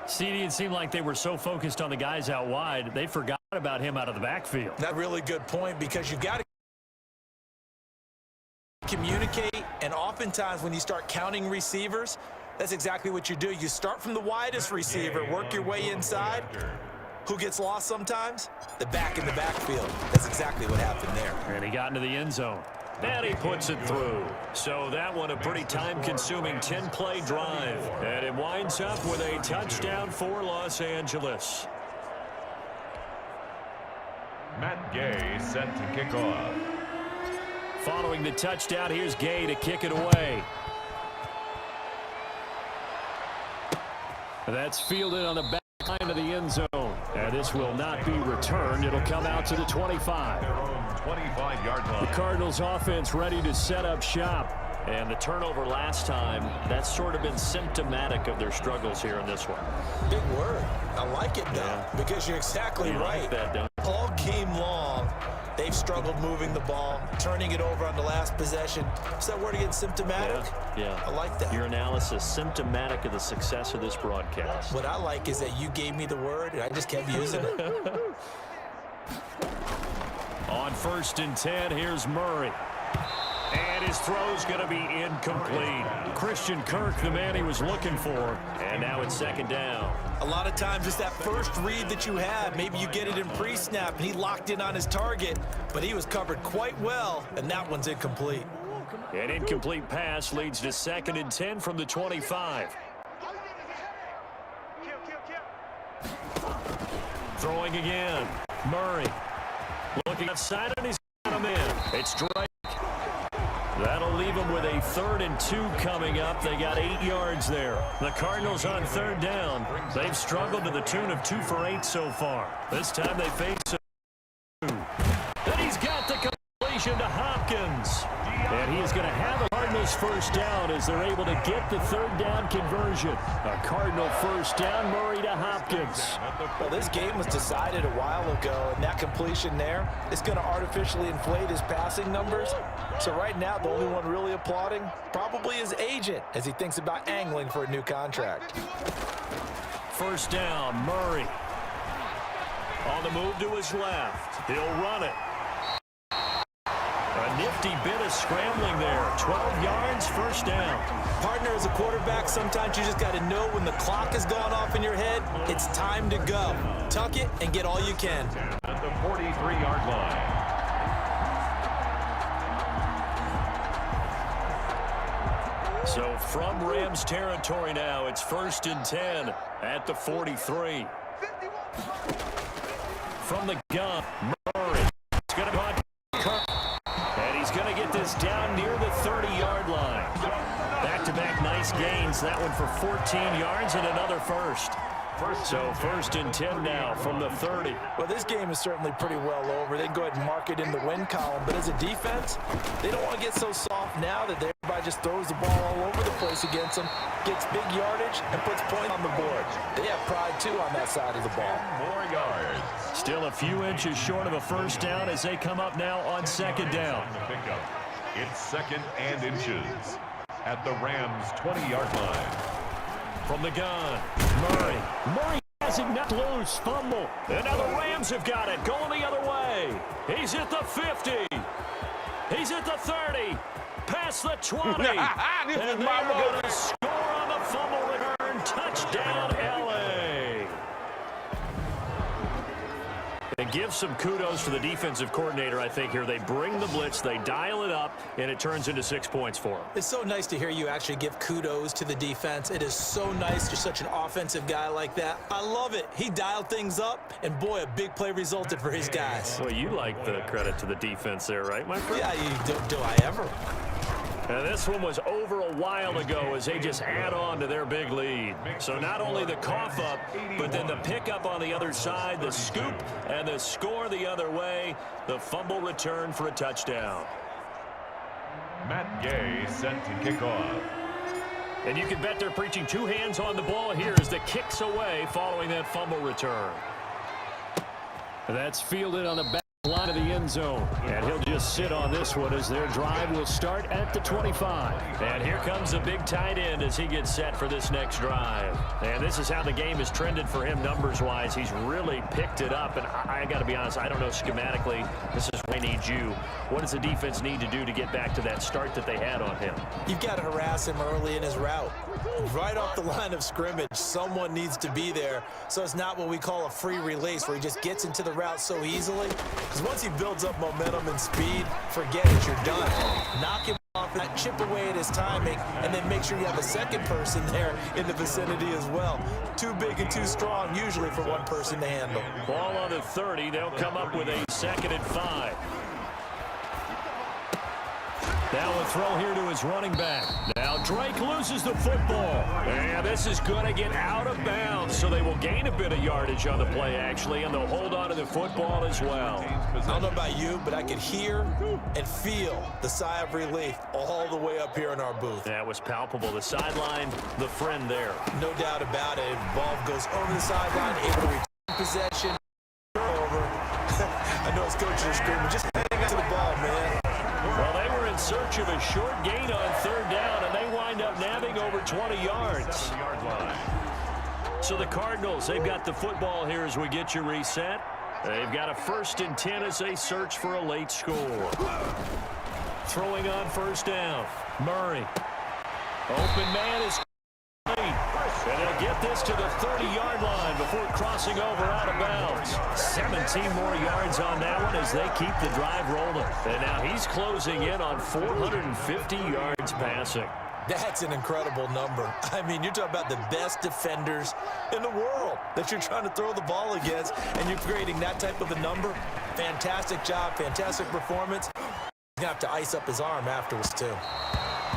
CD, it seemed like they were so focused on the guys out wide, they forgot about him out of the backfield. That's a really good point because you got to communicate, and oftentimes when you start counting receivers, that's exactly what you do. You start from the widest receiver, work your way inside. Who gets lost sometimes? The back in the backfield. That's exactly what happened there. And he got into the end zone. And he puts it through. So that one a pretty time-consuming 10-play drive. And it winds up with a touchdown for Los Angeles. Matt Gay set to kick off. Following the touchdown, here's Gay to kick it away. That's fielded on the back line of the end zone. And this will not be returned. It'll come out to the 25. 25-yard line. The Cardinals offense ready to set up shop. And the turnover last time, that's sort of been symptomatic of their struggles here in this one. Big word. I like it, though, because you're exactly right. Like that, don't you? All game long, they've struggled moving the ball, turning it over on the last possession. Is that word again, symptomatic? Yeah. I like that. Your analysis, symptomatic of the success of this broadcast. What I like is that you gave me the word, and I just kept using it. On 1st and 10, here's Murray. And his throw's going to be incomplete. Christian Kirk, the man he was looking for. And now it's 2nd down. A lot of times it's that first read that you have. Maybe you get it in pre-snap, and he locked in on his target, but he was covered quite well, and that one's incomplete. An incomplete pass leads to 2nd and 10 from the 25. Throwing again. Murray. Looking outside, and he's got him in. It's Drake. That'll leave them with a 3rd and 2 coming up. They got 8 yards there. The Cardinals on 3rd down. They've struggled to the tune of 2 for 8 so far. This time they face a 2. Then he's got the completion to Hopkins. And he is going to have the Cardinals first down as they're able to get the 3rd down conversion. A Cardinal first down, Murray to Hopkins. Well, this game was decided a while ago, and that completion there is going to artificially inflate his passing numbers. So right now, the only one really applauding probably his agent as he thinks about angling for a new contract. First down, Murray. On the move to his left. He'll run it. A nifty bit of scrambling there. 12 yards, first down. Partner, as a quarterback, sometimes you just got to know when the clock has gone off in your head, it's time to go. Tuck it and get all you can. At the 43-yard line. So from Rams territory now, it's 1st and 10 at the 43. From the gun, Murray. It's going to go Kirk. And he's going to get this down near the 30-yard line. Back-to-back nice gains. That one for 14 yards and another first. So 1st and 10 now from the 30. Well, this game is certainly pretty well over. They can go ahead and mark it in the win column. But as a defense, they don't want to get so soft now that they're about probably just throws the ball all over the place against them, gets big yardage, and puts points on the board. They have pride, too, on that side of the ball. More yards. Still a few inches short of a first down as they come up now on second down. It's second and inches at the Rams' 20-yard line. From the gun, Murray has it knocked loose, fumble. And now the Rams have got it, going the other way. He's at the 50. He's at the 30. Past the 20. And they're going to score on the fumble return. Touchdown, L.A. And give some kudos to the defensive coordinator, I think, here. They bring the blitz, they dial it up, and it turns into 6 points for them. It's so nice to hear you actually give kudos to the defense. It is so nice. You're such an offensive guy like that. I love it. He dialed things up, and boy, a big play resulted for his guys. Well, you like the credit to the defense there, right, my friend? Yeah, do I ever? And this one was over a while ago as they just add on to their big lead. So not only the cough up, but then the pickup on the other side, the scoop, and the score the other way, the fumble return for a touchdown. Matt Gay sent to kick off. And you can bet they're preaching two hands on the ball here as the kick's away following that fumble return. That's fielded on the back line of the end zone, and he'll just sit on this one as their drive will start at the 25. And here comes the big tight end as he gets set for this next drive. And this is how the game has trended for him numbers-wise. He's really picked it up, and I got to be honest, I don't know schematically. This is where I need you. What does the defense need to do to get back to that start that they had on him? You've got to harass him early in his route. Right off the line of scrimmage, someone needs to be there. So it's not what we call a free release where he just gets into the route so easily. Because once he builds up momentum and speed, forget it, you're done. Knock him off, chip away at his timing, and then make sure you have a second person there in the vicinity as well. Too big and too strong usually for one person to handle. Ball on the 30. They'll come up with a 2nd and 5. Now a throw here to his running back. Now Drake loses the football. And this is going to get out of bounds, so they will gain a bit of yardage on the play, actually, and they'll hold on to the football as well. I don't know about you, but I could hear and feel the sigh of relief all the way up here in our booth. That was palpable. The sideline, the friend there. No doubt about it. Ball goes over the sideline, able to retain possession. Over. I know his coaches are screaming, just hang on to the ball, man. Well, they were in search of a short gain on 3rd down, and they wind up nabbing over 20 yards. So the Cardinals, they've got the football here as we get you reset. They've got a 1st and 10 as they search for a late score. Throwing on 1st down. Murray. Open man is complete. And they'll get this to the 30-yard line before crossing over out of bounds. 17 more yards on that one as they keep the drive rolling. And now he's closing in on 450 yards passing. That's an incredible number. I mean, you're talking about the best defenders in the world that you're trying to throw the ball against, and you're creating that type of a number. Fantastic job, fantastic performance. He's going to have to ice up his arm afterwards, too.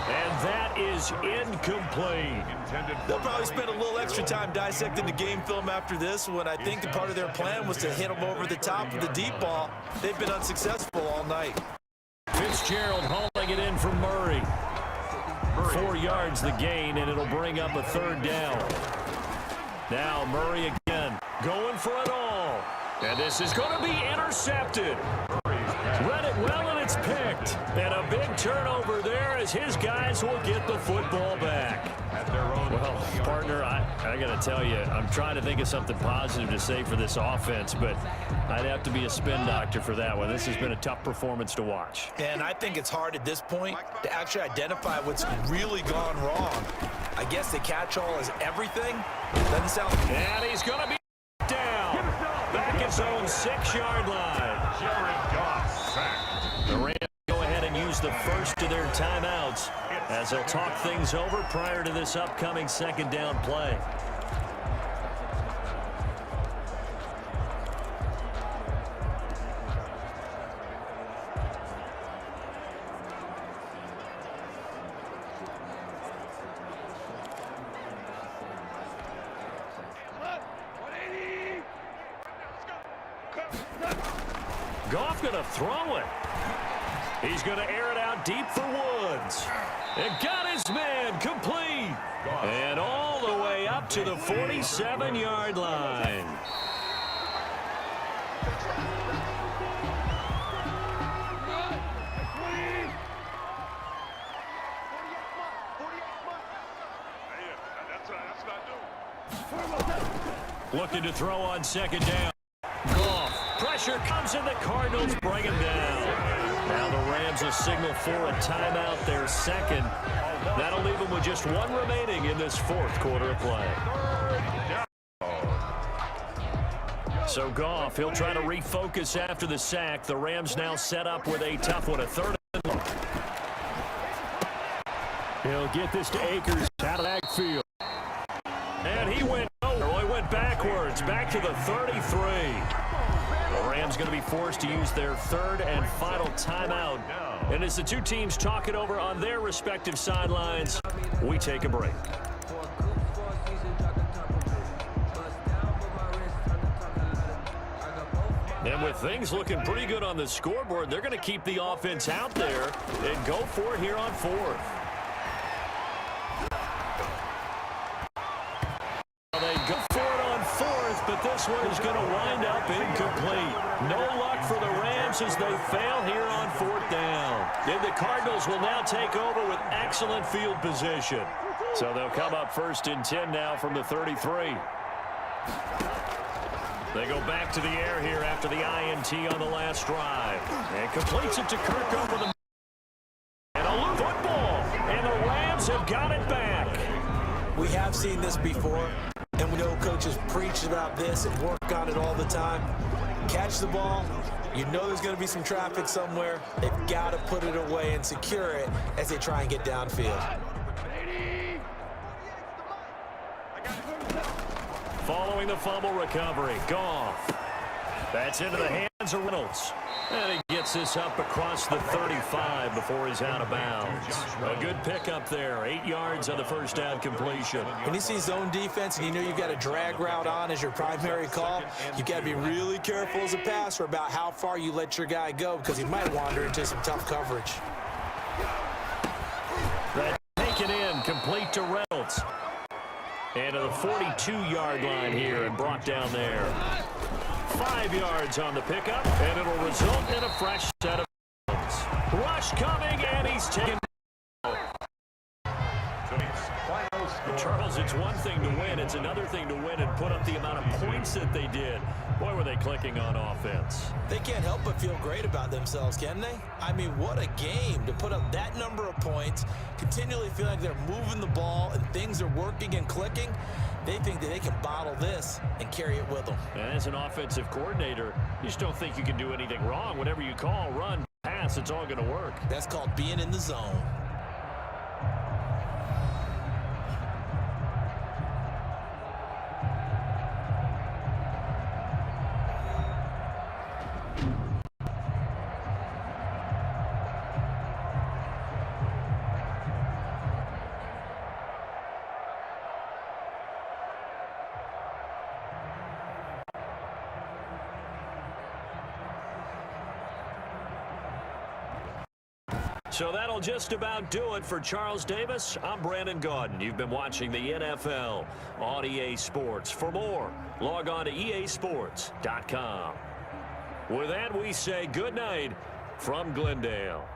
And that is incomplete. They'll probably spend a little extra time dissecting the game film after this one. I think the part of their plan was to hit them over the top of the deep ball. They've been unsuccessful all night. Fitzgerald hauling it in from Murray. 4 yards the gain, and it'll bring up a 3rd down. Now Murray again, going for it all. And this is going to be intercepted. Read it well, and it's picked. And a big turnover there as his guys will get the football back. Well, partner, I got to tell you, I'm trying to think of something positive to say for this offense, but I'd have to be a spin doctor for that one. This has been a tough performance to watch. And I think it's hard at this point to actually identify what's really gone wrong. I guess the catch-all is everything. Doesn't sound... And he's going to be down. Back at his own 6-yard line. Jared Goff sacked. The Rams go ahead and use the first of their timeouts as they'll talk things over prior to this upcoming 2nd down play. Goff going to throw it. He's going to air it out deep for Woods. And got his man complete. And all the way up to the 47-yard line. Looking to throw on second down. Goff. Pressure comes in. The Cardinals bring him down. Now the Rams will signal for a timeout, their second. That'll leave them with just one remaining in this fourth quarter of play. So Goff, he'll try to refocus after the sack. The Rams now set up with a tough one, a third and long. He'll get this to Akers out of that field. And he went over. He went backwards, back to the 33. The Rams going to be forced to use their third and final timeout. And as the two teams talk it over on their respective sidelines, we take a break. And with things looking pretty good on the scoreboard, they're going to keep the offense out there and go for it here on fourth. They go for it on fourth, but this one is going to wind up incomplete. No luck for the Rams as they fail here on fourth down. And the Cardinals will now take over with excellent field position. So they'll come up first and 10 now from the 33. They go back to the air here after the INT on the last drive. And completes it to Kirk over the... And a loose football. And the Rams have got it back. We have seen this before, and we know coaches preach about this and work on it all the time. Catch the ball. You know there's going to be some traffic somewhere. They've got to put it away and secure it as they try and get downfield. Following the fumble recovery, Goff. That's into the hands of Reynolds. And he gets this up across the 35 before he's out of bounds. A good pickup there, 8 yards on the first down completion. When you see zone defense and you know you've got a drag route on as your primary call, you've got to be really careful as a passer about how far you let your guy go because he might wander into some tough coverage. That taken in, complete to Reynolds. And to the 42-yard line here and brought down there. 5 yards on the pickup, and it'll result in a fresh set of runs. Rush coming, and he's taken. Charles, it's one thing to win. It's another thing to win and put up the amount of points that they did. Boy, were they clicking on offense. They can't help but feel great about themselves, can they? I mean, what a game to put up that number of points, continually feel like they're moving the ball and things are working and clicking. They think that they can bottle this and carry it with them. And as an offensive coordinator, you just don't think you can do anything wrong. Whatever you call, run, pass, it's all going to work. That's called being in the zone. So that'll just about do it for Charles Davis. I'm Brandon Gaudin. You've been watching the NFL on EA Sports. For more, log on to easports.com. With that, we say good night from Glendale.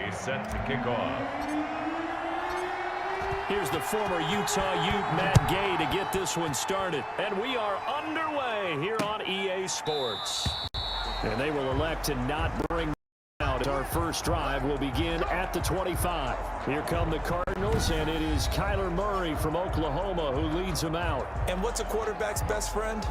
Set to kick off. Here's the former Utah Ute, Matt Gay, to get this one started. And we are underway here on EA Sports. And they will elect to not bring out. Our first drive will begin at the 25. Here come the Cardinals, and it is Kyler Murray from Oklahoma who leads them out. And what's a quarterback's best friend?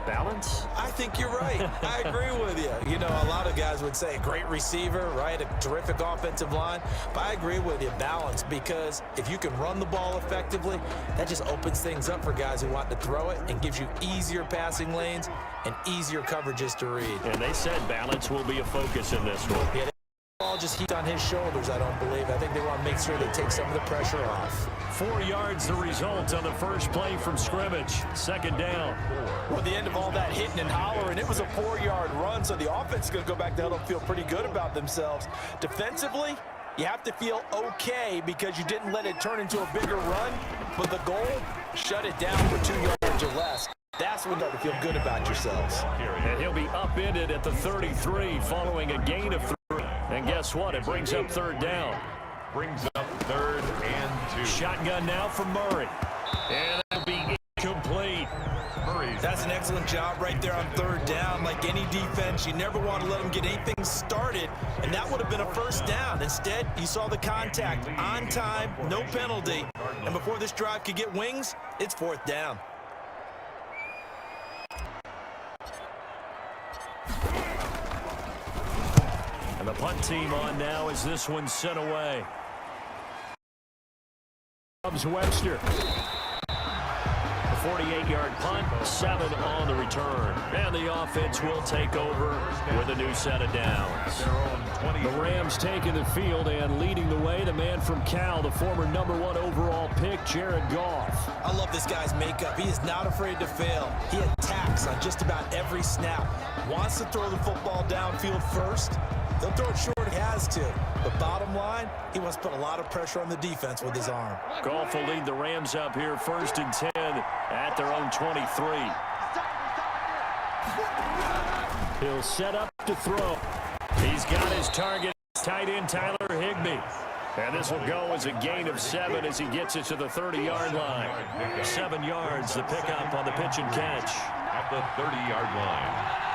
Balance? I think you're right. I agree with you. You know, a lot of guys would say great receiver, right? A terrific offensive line. But I agree with you, balance, because if you can run the ball effectively, that just opens things up for guys who want to throw it and gives you easier passing lanes and easier coverages to read. And they said balance will be a focus in this one. Yeah, ball just heaped on his shoulders, I don't believe. I think they want to make sure they take some of the pressure off. 4 yards the result on the first play from scrimmage. Second down. Well, the end of all that hitting and hollering, it was a 4-yard run, so the offense is going to go back there and feel pretty good about themselves. Defensively, you have to feel okay because you didn't let it turn into a bigger run, but the goal, shut it down for 2 yards or less. That's when you start to feel good about yourselves. And he'll be upended at the 33 following a gain of 3. And guess what? It brings up third down. Brings up 3rd and 2. Shotgun now from Murray. And that'll be incomplete. That's an excellent job right there on third down. Like any defense, you never want to let them get anything started, and that would have been a first down. Instead, you saw the contact on time, no penalty, and before this drive could get wings, it's 4th down. And the punt team on now as this one's sent away. Comes Webster. 48-yard punt, 7 on the return. And the offense will take over with a new set of downs. The Rams taking the field and leading the way. The man from Cal, the former #1 overall pick, Jared Goff. I love this guy's makeup. He is not afraid to fail. He attacks on just about every snap. Wants to throw the football downfield first. He'll throw it short if he has to. But bottom line, he wants to put a lot of pressure on the defense with his arm. Goff will lead the Rams up here 1st and 10 at their own 23. He'll set up to throw. He's got his target, tight end Tyler Higbee. And this will go as a gain of 7 as he gets it to the 30-yard line. 7 yards, the pickup on the pitch and catch. At the 30-yard line.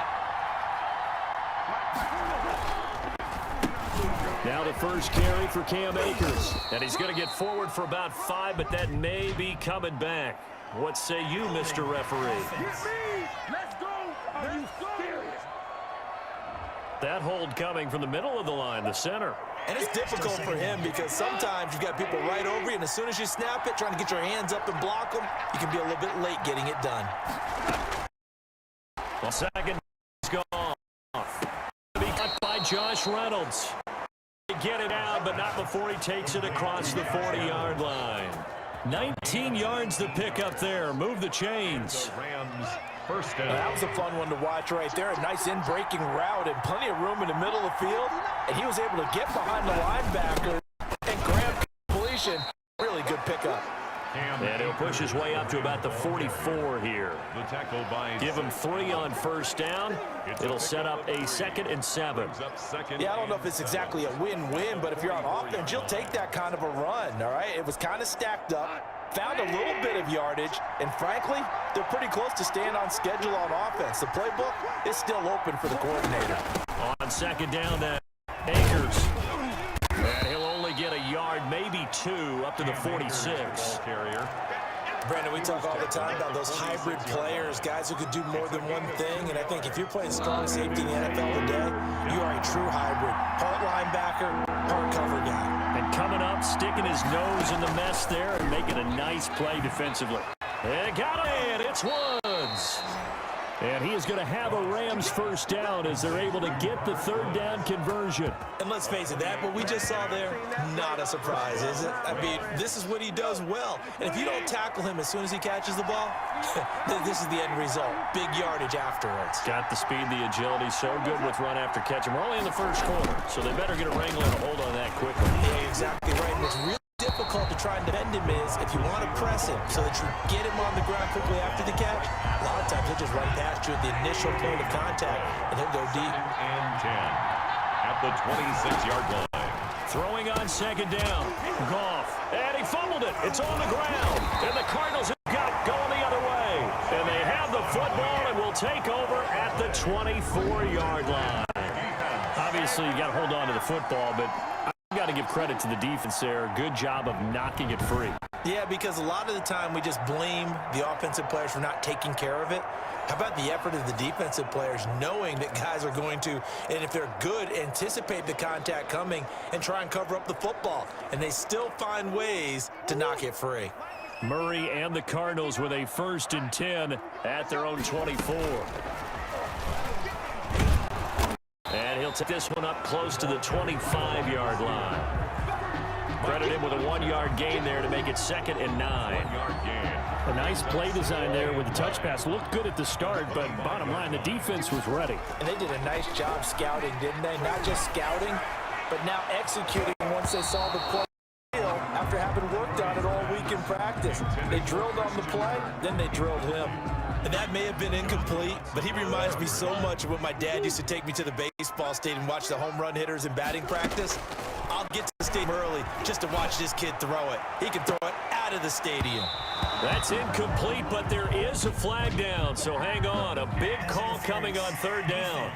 Now the first carry for Cam Akers. And he's going to get forward for about 5, but that may be coming back. What say you, Mr. Referee? Get me! Let's go! Are you serious? That hold coming from the middle of the line, the center. And it's difficult for him because sometimes you've got people right over you, and as soon as you snap it, trying to get your hands up and block them, you can be a little bit late getting it done. Well, second is gone. To be cut by Josh Reynolds. Get it out, but not before he takes it across the 40-yard line. 19 yards to pick up there. Move the chains. Rams first down. That was a fun one to watch right there. A nice in-breaking route and plenty of room in the middle of the field. And he was able to get behind the linebacker and grab completion. Really good pickup. And he'll push his way up to about the 44 here. The tackle by Give him 3 on first down. It'll set up a 2nd and 7. Yeah, I don't know if it's exactly a win-win, but if you're on offense, you'll take that kind of a run, all right? It was kind of stacked up, found a little bit of yardage, and frankly, they're pretty close to staying on schedule on offense. The playbook is still open for the coordinator. On second down, then, Akers. And he'll only get a yard, maybe 2, up to the 46. Brandon, we talk all the time about those hybrid players, guys who could do more than one thing, and I think if you're playing strong safety in the NFL today, you are a true hybrid. Part linebacker, part cover guy. And coming up, sticking his nose in the mess there and making a nice play defensively. And got it! It's Woods! And he is going to have a Rams first down as they're able to get the 3rd down conversion. And let's face it, that what we just saw there, not a surprise, is it? I mean, this is what he does well. And if you don't tackle him as soon as he catches the ball, this is the end result. Big yardage afterwards. Got the speed, the agility, so good with run after catch. We're only in the first quarter, so they better get a wrangler and a hold on that quickly. Yeah, exactly right. And what's really difficult to try and defend him is if you want to press him so that you get him on the ground quickly after the catch, a lot of times he'll just run past you at the initial point of contact, and he'll go deep. And 10 at the 26-yard line. Throwing on second down. Goff. And he fumbled it. It's on the ground. And the Cardinals have got it going the other way. And they have the football and will take over at the 24-yard line. Obviously, you got to hold on to the football, but I've got got to give credit to the defense there. Good job of knocking it free. Yeah, because a lot of the time we just blame the offensive players for not taking care of it. How about the effort of the defensive players knowing that guys are going to, and if they're good, anticipate the contact coming and try and cover up the football. And they still find ways to knock it free. Murray and the Cardinals with a 1st and 10 at their own 24. And he'll take this one up close to the 25-yard line. Credit him with a 1-yard gain there to make it 2nd and 9. 1-yard gain. A nice play design there with the touch pass. Looked good at the start, but bottom line, the defense was ready. And they did a nice job scouting, didn't they? Not just scouting, but now executing once they saw the play after having worked on it all week in practice. They drilled on the play, then they drilled him. And that may have been incomplete, but he reminds me so much of when my dad used to take me to the baseball stadium and watch the home run hitters in batting practice. I'll get to the stadium early just to watch this kid throw it. He can throw it out of the stadium. That's incomplete, but there is a flag down, so hang on. A big call coming on 3rd down.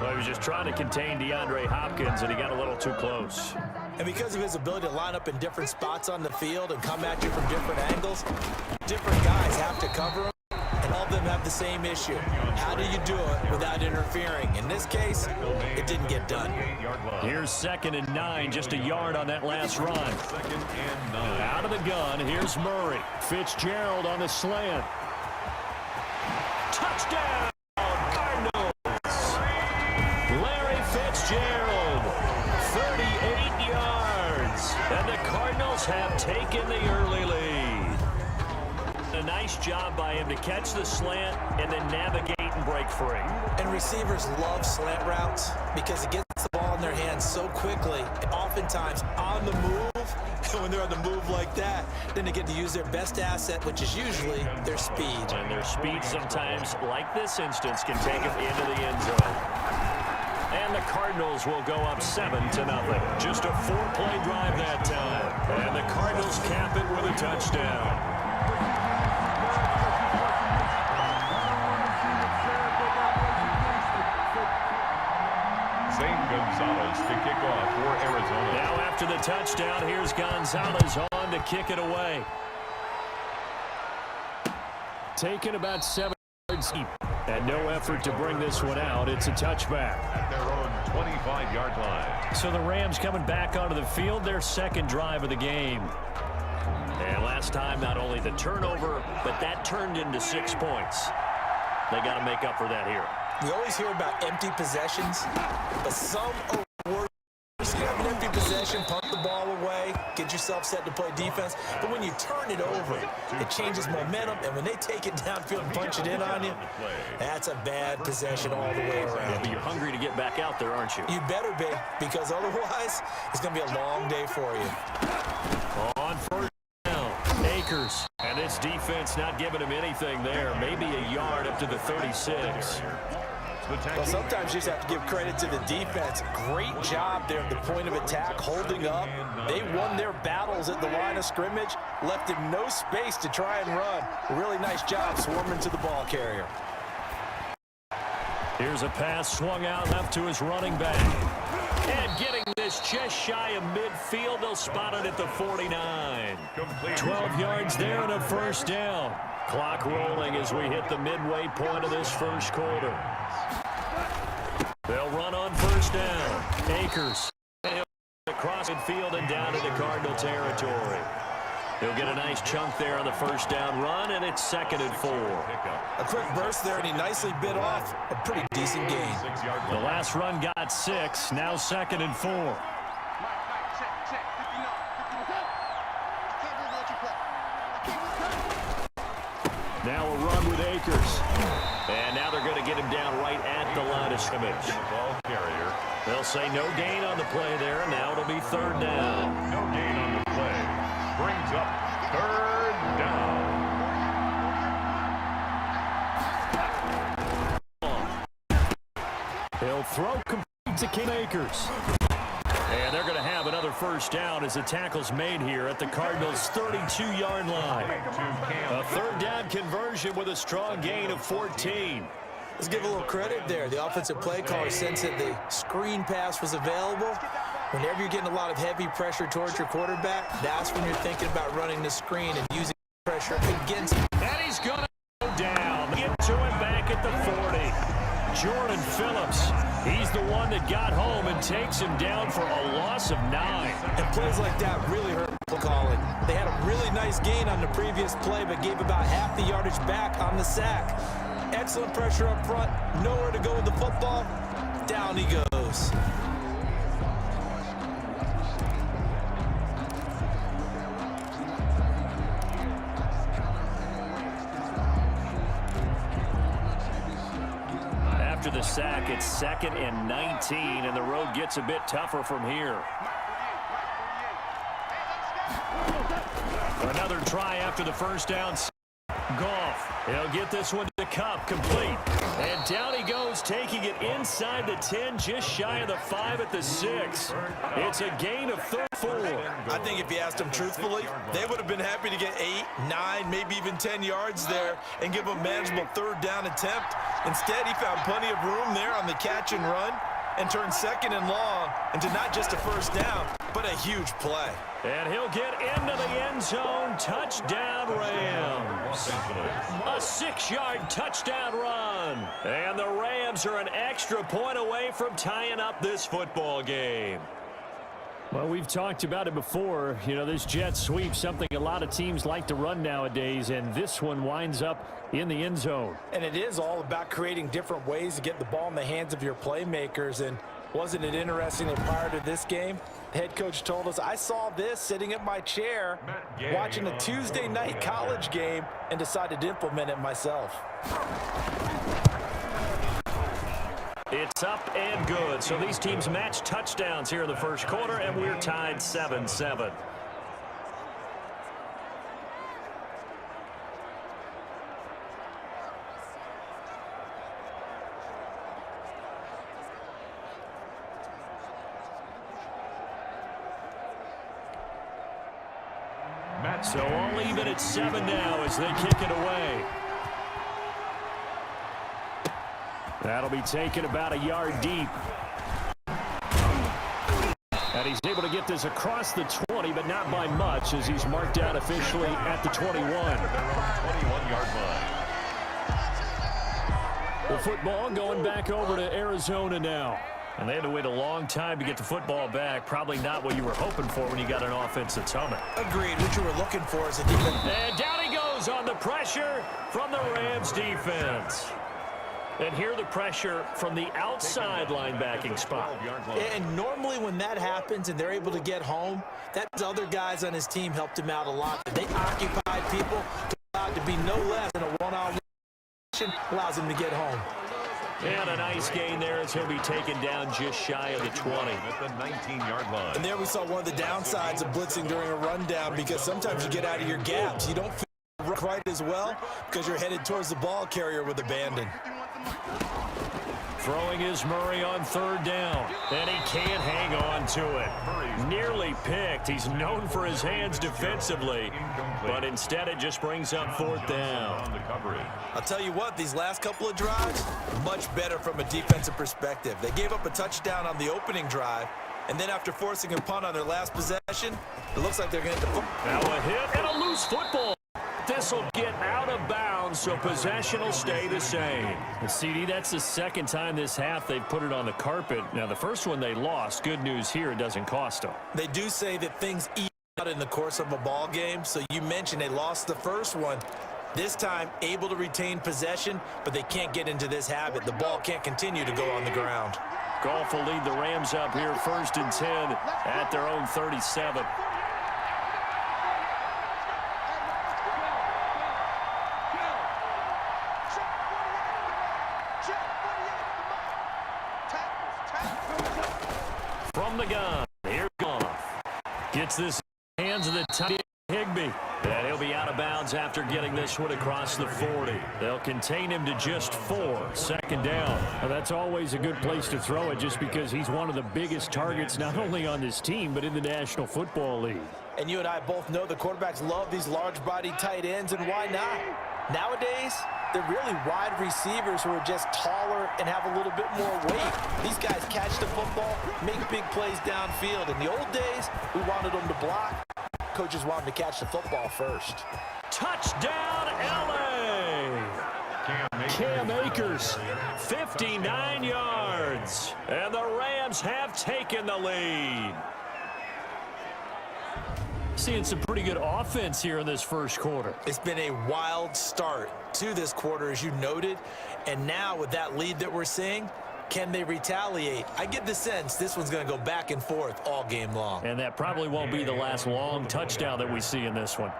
Well, he was just trying to contain DeAndre Hopkins, and he got a little too close. And because of his ability to line up in different spots on the field and come at you from different angles, different guys have to cover him, and all of them have the same issue. How do you do it without interfering? In this case, it didn't get done. Here's 2nd and 9, just a yard on that last run. 2nd and 9. Out of the gun, here's Murray. Fitzgerald on the slant. Touchdown, Cardinals! Larry Fitzgerald, 38 yards. And the Cardinals have taken the early lead. A nice job by him to catch the slant and then navigate and break free. And receivers love slant routes because it gets the ball in their hands so quickly, and oftentimes on the move. And when they're on the move like that, then they get to use their best asset, which is usually their speed. And their speed sometimes, like this instance, can take them into the end zone. And the Cardinals will go up 7-0. Just a 4-play drive that time. And the Cardinals cap it with a touchdown. Gonzalez to kick off for Arizona. Now after the touchdown, here's Gonzalez on to kick it away. Taking about 7 yards deep. And no effort to bring this one out. It's a touchback. At their own 25-yard line. So the Rams coming back onto the field, their 2nd drive of the game. And last time, not only the turnover, but that turned into 6 points. They got to make up for that here. We always hear about empty possessions, but some are worse. You have an empty possession, punt the ball away, get yourself set to play defense. But when you turn it over, it changes momentum, and when they take it downfield and punch it in on you, that's a bad possession all the way around. Yeah, but you're hungry to get back out there, aren't you? You better be, because otherwise, it's going to be a long day for you. On 1st down, Akers. And this defense not giving him anything there. Maybe a yard up to the 36. Well, sometimes you just have to give credit to the defense. Great job there at the point of attack, holding up. They won their battles at the line of scrimmage, left him no space to try and run. A really nice job swarming to the ball carrier. Here's a pass swung out left to his running back. And getting this just shy of midfield, they'll spot it at the 49. 12 yards there and a 1st down. Clock rolling as we hit the midway point of this 1st quarter. They'll run on 1st down. Akers across midfield and down into Cardinal territory. He'll get a nice chunk there on the 1st down run, and it's 2nd and 4. A quick burst there, and he nicely bit off a pretty decent gain. The last run got 6, now 2nd and 4. Now a run with Akers. And now they're going to get him down right at the line of scrimmage. Ball carrier. They'll say no gain on the play there, and now it'll be 3rd down. No gain on the play. Brings up 3rd down. He'll throw complete to King Akers. And they're going to have another 1st down as the tackle's made here at the Cardinals' 32-yard line. A 3rd down conversion with a strong gain of 14. Let's give a little credit there. The offensive play caller sensed that the screen pass was available. Whenever you're getting a lot of heavy pressure towards your quarterback, that's when you're thinking about running the screen and using pressure against him. And he's going to go down. Get to him back at the 40. Jordan Phillips, he's the one that got home and takes him down for a loss of 9. And plays like that really hurt play calling. They had a really nice gain on the previous play, but gave about half the yardage back on the sack. Excellent pressure up front, nowhere to go with the football. Down he goes. After the sack, it's 2nd and 19, and the road gets a bit tougher from here. Another try after the first down. Goff, he'll get this one to Cup, complete. And down he goes, taking it inside the 10, just shy of the 5 at the 6. It's a gain of 34. I think if you asked them truthfully, they would have been happy to get 8, 9, maybe even 10 yards there and give them a manageable 3rd down attempt. Instead, he found plenty of room there on the catch and run and turned 2nd and long into not just a 1st down, but a huge play. And he'll get into the end zone. Touchdown, Rams. A 6-yard touchdown run. And the Rams are an extra point away from tying up this football game. Well, we've talked about it before. You know, this jet sweep, something a lot of teams like to run nowadays, and this one winds up in the end zone. And it is all about creating different ways to get the ball in the hands of your playmakers. And wasn't it interesting that prior to this game, the head coach told us, I saw this sitting at my chair watching a Tuesday night college game and decided to implement it myself. It's up and good. So these teams match touchdowns here in the first quarter, and we're tied 7-7. So all even at 7 now as they kick it away. That'll be taken about a yard deep. And he's able to get this across the 20, but not by much, as he's marked out officially at the 21. They're on the 21-yard line. The football going back over to Arizona now. And they had to wait a long time to get the football back. Probably not what you were hoping for when you got an offense that's humming. Agreed. What you were looking for is a defense. And down he goes on the pressure from the Rams defense. And here the pressure from the outside linebacking spot. And normally when that happens and they're able to get home, that's other guys on his team helped him out a lot. They occupied people to be no less than a one-on-one position, allows him to get home. And a nice gain there as he'll be taken down just shy of the 20. At the 19-yard line. And there we saw one of the downsides of blitzing during a rundown, because sometimes you get out of your gaps. You don't feel quite as well because you're headed towards the ball carrier with abandon. Throwing is Murray on 3rd down, and he can't hang on to it. Nearly picked. He's known for his hands defensively, but instead it just brings up 4th down. I'll tell you what, these last couple of drives, much better from a defensive perspective. They gave up a touchdown on the opening drive, and then after forcing a punt on their last possession, it looks like they're going to get the football. Now a hit and a loose football. This will get out of bounds, so possession will stay the same. CD, that's the 2nd time this half they've put it on the carpet. Now, the first one they lost. Good news here, it doesn't cost them. They do say that things even out in the course of a ball game, so you mentioned they lost the first one. This time, able to retain possession, but they can't get into this habit. The ball can't continue to go on the ground. Goff will lead the Rams up here 1st and 10 at their own 37. From the gun, here Goff. Gets this in the hands of the tight end, Higbee. And he'll be out of bounds after getting this one across the 40. They'll contain him to just 4. 2nd down. Now, that's always a good place to throw it, just because he's one of the biggest targets not only on this team but in the National Football League. And you and I both know the quarterbacks love these large-bodied tight ends, and why not? Nowadays, they're really wide receivers who are just taller and have a little bit more weight. These guys catch the football, make big plays downfield. In the old days, we wanted them to block. Coaches wanted to catch the football first. Touchdown, L.A. Cam Akers, 59 yards. And the Rams have taken the lead. Seeing some pretty good offense here in this first quarter. It's been a wild start to this quarter, as you noted. And now with that lead that we're seeing, can they retaliate? I get the sense this one's going to go back and forth all game long. And that probably won't be the last long touchdown that we see in this one.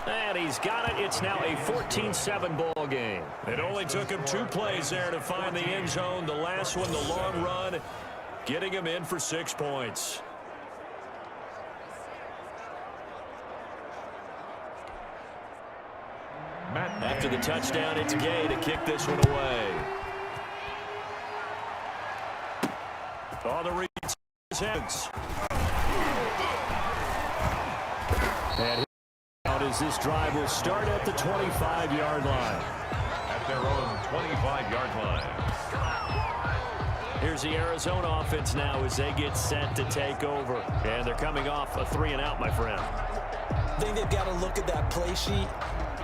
And he's got it. It's now a 14-7 ball game. It only took him 2 plays there to find the end zone. The last one, the long run, getting him in for 6 points. After the touchdown, it's Gay to kick this one away. On the reach, his heads. And out as this drive will start at the 25-yard line. At their own 25-yard line. Here's the Arizona offense now as they get set to take over. And they're coming off a 3-and-out, my friend. I think they've got to look at that play sheet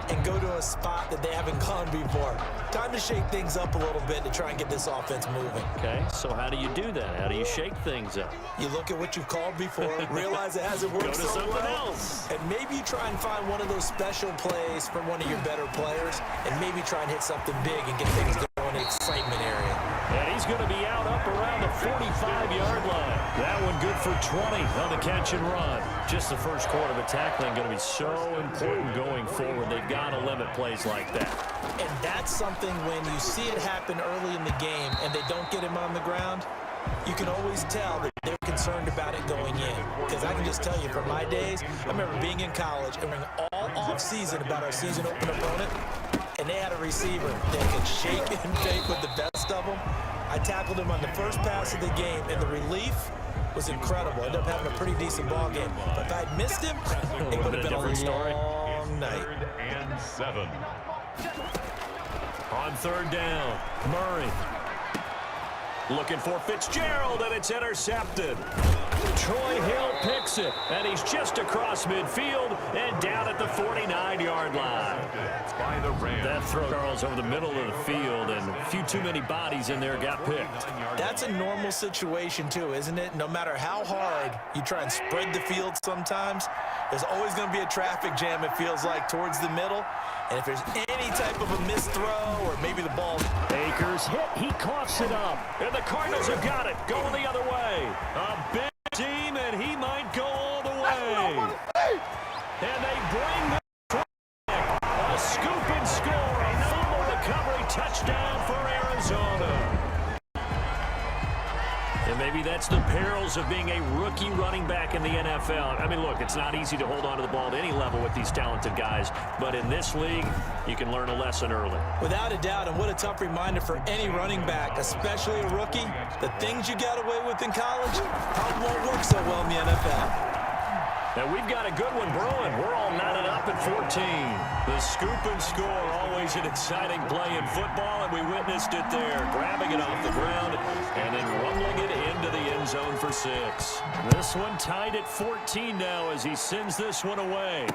and go to a spot that they haven't gone before. Time to shake things up a little bit to try and get this offense moving. Okay, so how do you do that? How do you shake things up? You look at what you've called before, realize it hasn't worked so well, and maybe you try and find one of those special plays from one of your better players, and maybe try and hit something big and get things going in the excitement area. And he's going to be out up around the 45-yard line. That one good for 20 on the catch and run. Just the first quarter, but tackling going to be so important going forward. They've got to limit plays like that. And that's something when you see it happen early in the game and they don't get him on the ground, you can always tell that they're concerned about it going in. Because I can just tell you, from my days, I remember being in college and running all off-season about our season opener opponent, and they had a receiver that could shake and bake with the best of them. I tackled him on the first pass of the game, and the relief was incredible. I ended up having a pretty decent ball game. But if I'd missed him, it would have been a long night. 3rd and 7. On 3rd down, Murray. Looking for Fitzgerald, and it's intercepted. Troy Hill picks it, and he's just across midfield and down at the 49-yard line. By the Rams. That throw, Charles, over the middle of the field, and a few too many bodies in there got picked. That's a normal situation, too, isn't it? No matter how hard you try and spread the field sometimes, there's always going to be a traffic jam, it feels like, towards the middle. And if there's any type of a missed throw or maybe the ball. Akers hit, he coughs it up. And the Cardinals have got it, going the other way. A big team, and he might go all the way. And they bring the back. A scoop and score, a fumble recovery touchdown for Arizona. And maybe that's the perils of being a rookie running back in the NFL. I mean, look, it's not easy to hold on to the ball at any level with these talented guys, but in this league, you can learn a lesson early. Without a doubt, and what a tough reminder for any running back, especially a rookie. The things you got away with in college probably won't work so well in the NFL. And we've got a good one brewing. We're all knotted up at 14. The scoop and score, always an exciting play in football, and we witnessed it there, grabbing it off the ground and then rumbling it into the end zone for 6. This one tied at 14 now as he sends this one away.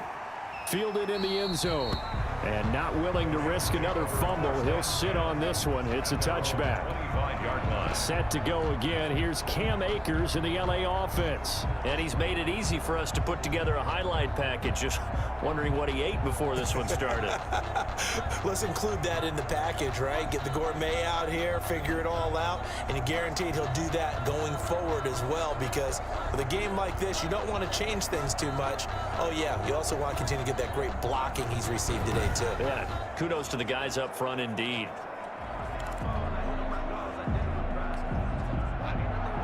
Fielded in the end zone. And not willing to risk another fumble. He'll sit on this one. It's a touchback. 25-yard line. Set to go again. Here's Cam Akers in the LA offense. And he's made it easy for us to put together a highlight package. Just wondering what he ate before this one started. Let's include that in the package, right? Get the gourmet out here, figure it all out, and you're guaranteed he'll do that going forward as well, because with a game like this, you don't want to change things too much. Oh, yeah, you also want to continue to get that great blocking he's received today, too. Yeah, kudos to the guys up front indeed.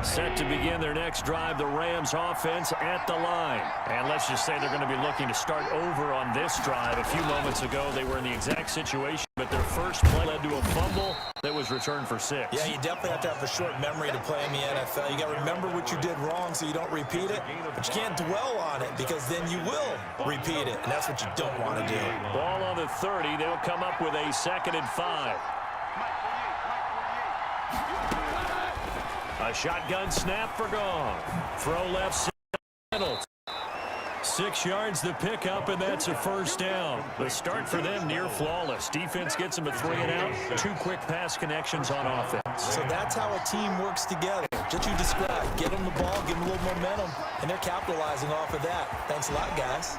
Set to begin their next drive, the Rams offense at the line. And let's just say they're going to be looking to start over on this drive. A few moments ago, they were in the exact situation, but but their first play led to a fumble that was returned for 6. Yeah, you definitely have to have a short memory to play in the NFL. You got to remember what you did wrong so you don't repeat it, but you can't dwell on it because then you will repeat it, and that's what you don't want to do. Ball on the 30. They'll come up with a 2nd and 5. A shotgun snap for Goff. Throw left side. 6 yards the pickup, and that's a first down. The start for them near flawless. Defense gets them a 3 and out. 2 quick pass connections on offense. So that's how a team works together. Just you described. Get them the ball, give them a little momentum, and they're capitalizing off of that. Thanks a lot, guys.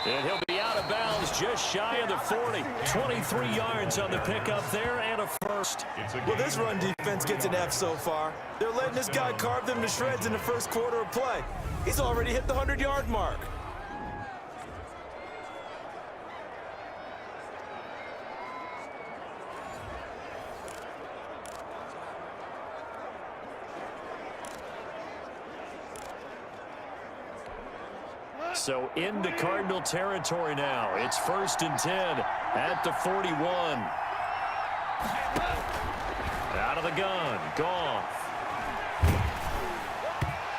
And he'll be out of bounds just shy of the 40. 23 yards on the pickup there and a first. Well, this run defense gets an F so far. They're letting this guy carve them to shreds in the first quarter of play. He's already hit the 100-yard mark. So into Cardinal territory now. It's 1st and 10 at the 41. Out of the gun, Goff.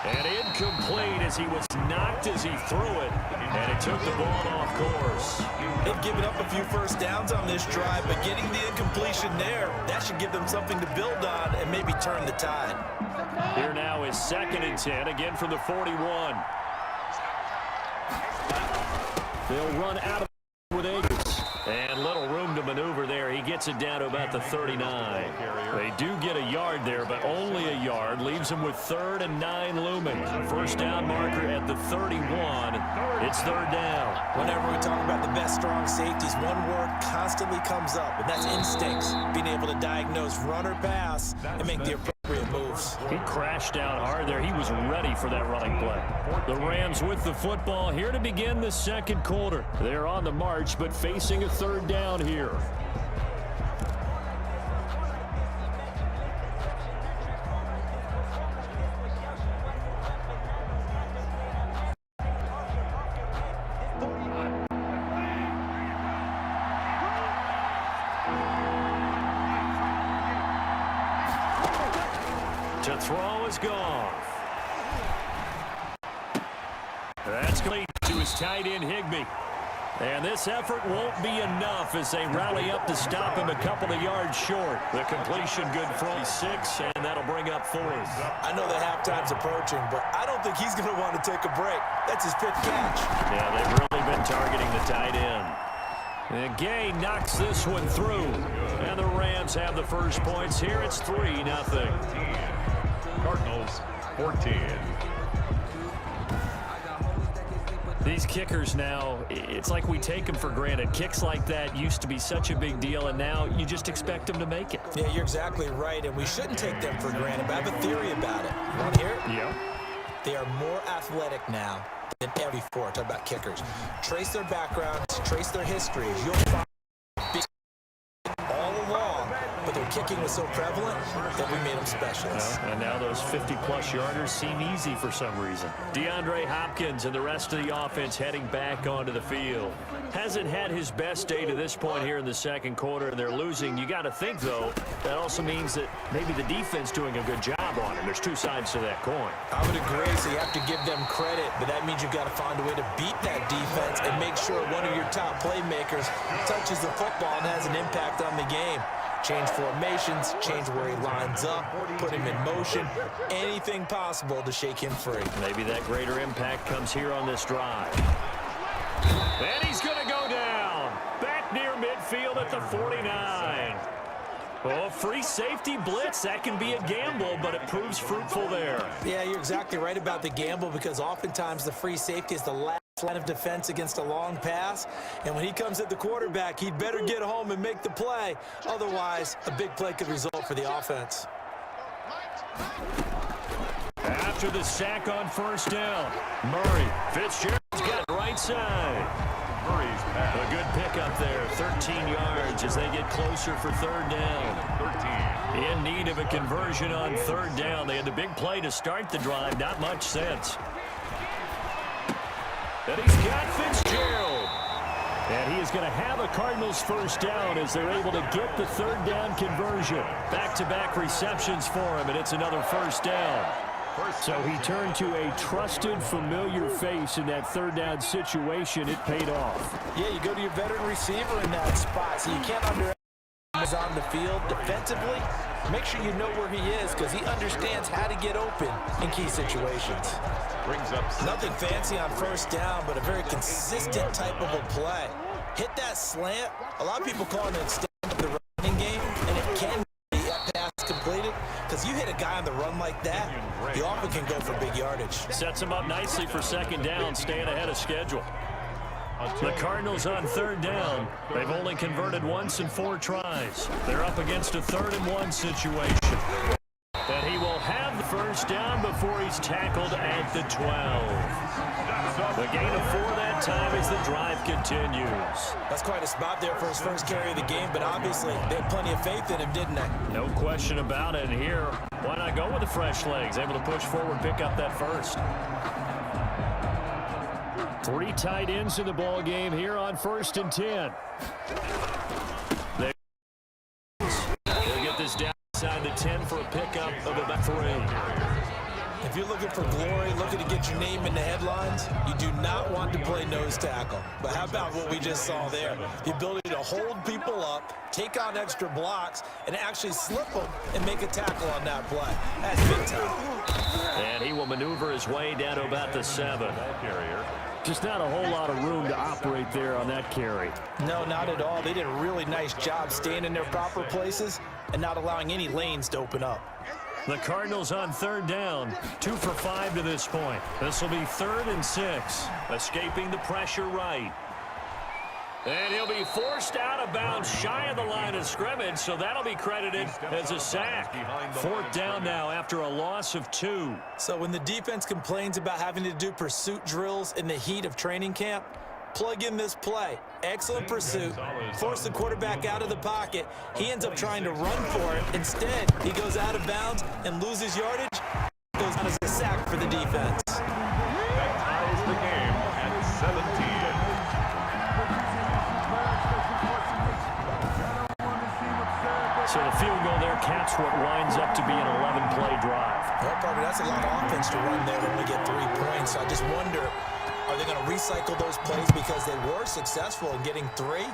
And incomplete as he was knocked as he threw it. And it took the ball off course. They've given up a few first downs on this drive, but getting the incompletion there, that should give them something to build on and maybe turn the tide. Here now is 2nd and 10, again from the 41. They'll run out of with Akers. And little room to maneuver there. He gets it down to about the 39. They do get a yard there, but only a yard. Leaves them with 3rd and 9 looming. First down marker at the 31. It's 3rd down. Whenever we talk about the best strong safeties, one word constantly comes up, and that's instincts. Being able to diagnose run or pass and make the appropriate moves. He crashed out hard there. He was ready for that running play. The Rams with the football here to begin the 2nd quarter. They're on the march, but facing a 3rd down here. To throw is Goff. That's complete to his tight end, Higbee. And this effort won't be enough as they rally up to stop him a couple of yards short. The completion good for 6, and that'll bring up 4th. I know the halftime's approaching, but I don't think he's going to want to take a break. That's his 5th catch. Yeah, they've really been targeting the tight end. And Gay knocks this one through. And the Rams have the first points here. It's 3-0. Cardinals 14. These kickers now, it's like we take them for granted. Kicks like that used to be such a big deal, and now you just expect them to make it. Yeah, you're exactly right, and we shouldn't take them for granted, but I have a theory about it. You want to hear it? Yeah. They are more athletic now than ever before. Talk about kickers. Trace their backgrounds, trace their histories. You'll find all along, but their kicking was so prevalent that we made them specialists. And now those 50-plus yarders seem easy for some reason. DeAndre Hopkins and the rest of the offense heading back onto the field. Hasn't had his best day to this point here in the 2nd quarter, and they're losing. You got to think, though, that also means that maybe the defense doing a good job on him. There's 2 sides to that coin. I would agree, so you have to give them credit, but that means you've got to find a way to beat that defense and make sure one of your top playmakers touches the football and has an impact on the game. Change formations, change where he lines up, put him in motion, anything possible to shake him free. Maybe that greater impact comes here on this drive. And he's going to go down. Back near midfield at the 49. Oh, free safety blitz. That can be a gamble, but it proves fruitful there. Yeah, you're exactly right about the gamble because oftentimes the free safety is the last line of defense against a long pass. And when he comes at the quarterback, he'd better get home and make the play. Otherwise, a big play could result for the offense. After the sack on first down, Murray. Fitzgerald's got it right side. Murray's pass. A good pickup there, 13 yards as they get closer for 3rd down. 13. In need of a conversion on 3rd down. They had the big play to start the drive, not much sense. And he's got Fitzgerald. And he is going to have a Cardinals first down as they're able to get the third down conversion. Back-to-back receptions for him, and it's another first down. So he turned to a trusted, familiar face in that third down situation. It paid off. Yeah, you go to your veteran receiver in that spot, so you can't underestimate him on the field defensively. Make sure you know where he is because he understands how to get open in key situations. Brings up Nothing fancy on first down, but a very consistent type of a play. Hit that slant. A lot of people call it an extension of the running game, and it can be a pass completed because you hit a guy on the run like that, you often can go for big yardage. Sets him up nicely for second down, staying ahead of schedule. The Cardinals on third down. They've only converted once in 4 tries. They're up against a 3rd-and-1 situation. And he will have the first down before he's tackled at the 12. The gain of 4 that time as the drive continues. That's quite a spot there for his first carry of the game, but obviously they had plenty of faith in him, didn't they? No question about it. And here, why not go with the fresh legs? Able to push forward, pick up that first. 3 tight ends in the ball game here on 1st and 10. They'll get this down inside the 10 for a pickup of about 3. If you're looking for glory, looking to get your name in the headlines, you do not want to play nose tackle. But how about what we just saw there? The ability to hold people up, take on extra blocks, and actually slip them and make a tackle on that play. That's big time. And he will maneuver his way down to about the 7. Just not a whole lot of room to operate there on that carry. No, not at all. They did a really nice job staying in their proper places and not allowing any lanes to open up. The Cardinals on 3rd down, 2 for 5 to this point. This will be 3rd and 6. Escaping the pressure right. And he'll be forced out of bounds shy of the line of scrimmage, so that'll be credited as a sack. 4th down now after a loss of 2. So when the defense complains about having to do pursuit drills in the heat of training camp, plug in this play. Excellent pursuit. Force the quarterback out of the pocket. He ends up trying to run for it. Instead, he goes out of bounds and loses yardage. Goes down as a sack for the defense. that ties the game at 17. So the field goal there caps what winds up to be an 11-play drive. Well, partner, that's a lot of offense to run there to only get 3 points. So I just wonder, are they going to recycle those plays because they were successful in getting 3?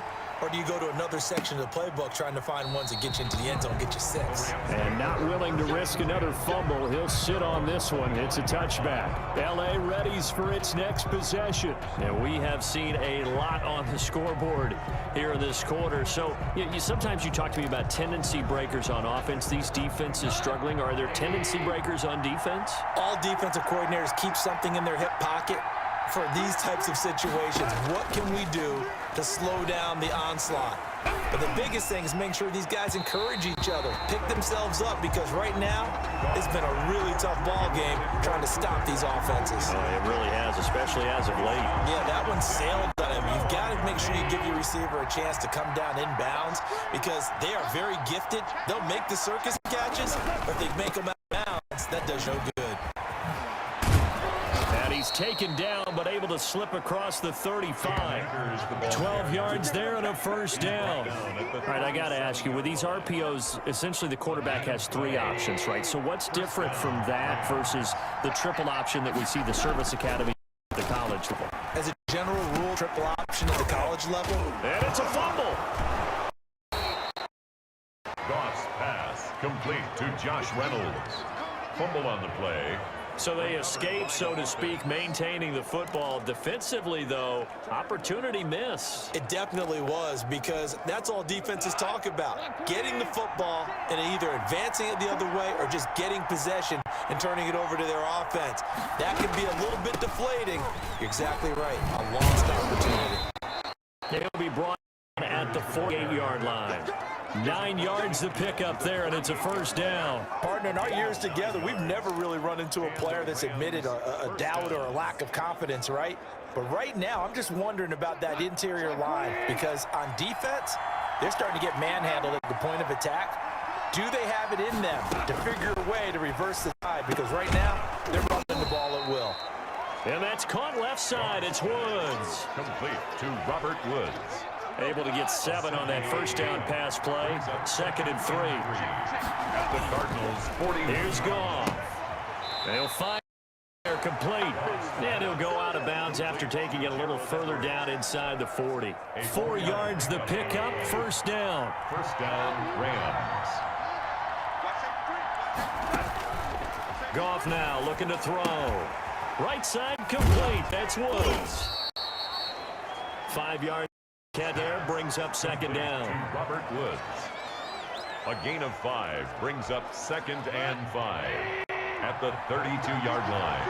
Or do you go to another section of the playbook trying to find ones that get you into the end zone, get you 6? And not willing to risk another fumble. He'll sit on this one. It's a touchback. L.A. readies for its next possession. And we have seen a lot on the scoreboard here in this quarter. So sometimes you talk to me about tendency breakers on offense. These defenses struggling. Are there tendency breakers on defense? All defensive coordinators keep something in their hip pocket for these types of situations. What can we do to slow down the onslaught? But the biggest thing is making sure these guys encourage each other, pick themselves up, because right now it's been a really tough ball game trying to stop these offenses. Oh, it really has, especially as of late. Yeah, that one sailed on him. You've got to make sure you give your receiver a chance to come down inbounds because they are very gifted. They'll make the circus catches, but if they make them out of bounds, that does no good. And he's taken down, but able to slip across the 35. 12 yards there and a first down. All right, I got to ask you, with these RPOs, essentially the quarterback has 3 options, right? So what's different from that versus the triple option that we see the service academy at the college level? As a general rule, triple option at the college level. And it's a fumble. Goff's pass complete to Josh Reynolds. Fumble on the play. So they escape, so to speak, maintaining the football. Defensively, though, opportunity miss. It definitely was, because that's all defenses talk about. Getting the football and either advancing it the other way or just getting possession and turning it over to their offense. That can be a little bit deflating. You're exactly right. A lost opportunity. He'll be brought at the 48-yard line. 9 yards to pick up there, and it's a first down. Partner, in our years together, we've never really run into a player that's admitted a doubt or a lack of confidence, right? But right now, I'm just wondering about that interior line, because on defense, they're starting to get manhandled at the point of attack. Do they have it in them to figure a way to reverse the tide? Because right now, they're running the ball at will. And that's caught left side. It's Woods. Complete to Robert Woods. Able to get 7 on that first down pass play. 2nd and 3. At the Cardinals, 40. Here's Goff. They'll find they're complete. And he'll go out of bounds after taking it a little further down inside the 40. 4 yards the pickup, first down. First down, Rams. Goff now looking to throw. Right side complete. That's Woods. 5 yards. Cat there brings up 2nd down. Robert Woods. A gain of 5 brings up 2nd and 5 at the 32-yard line.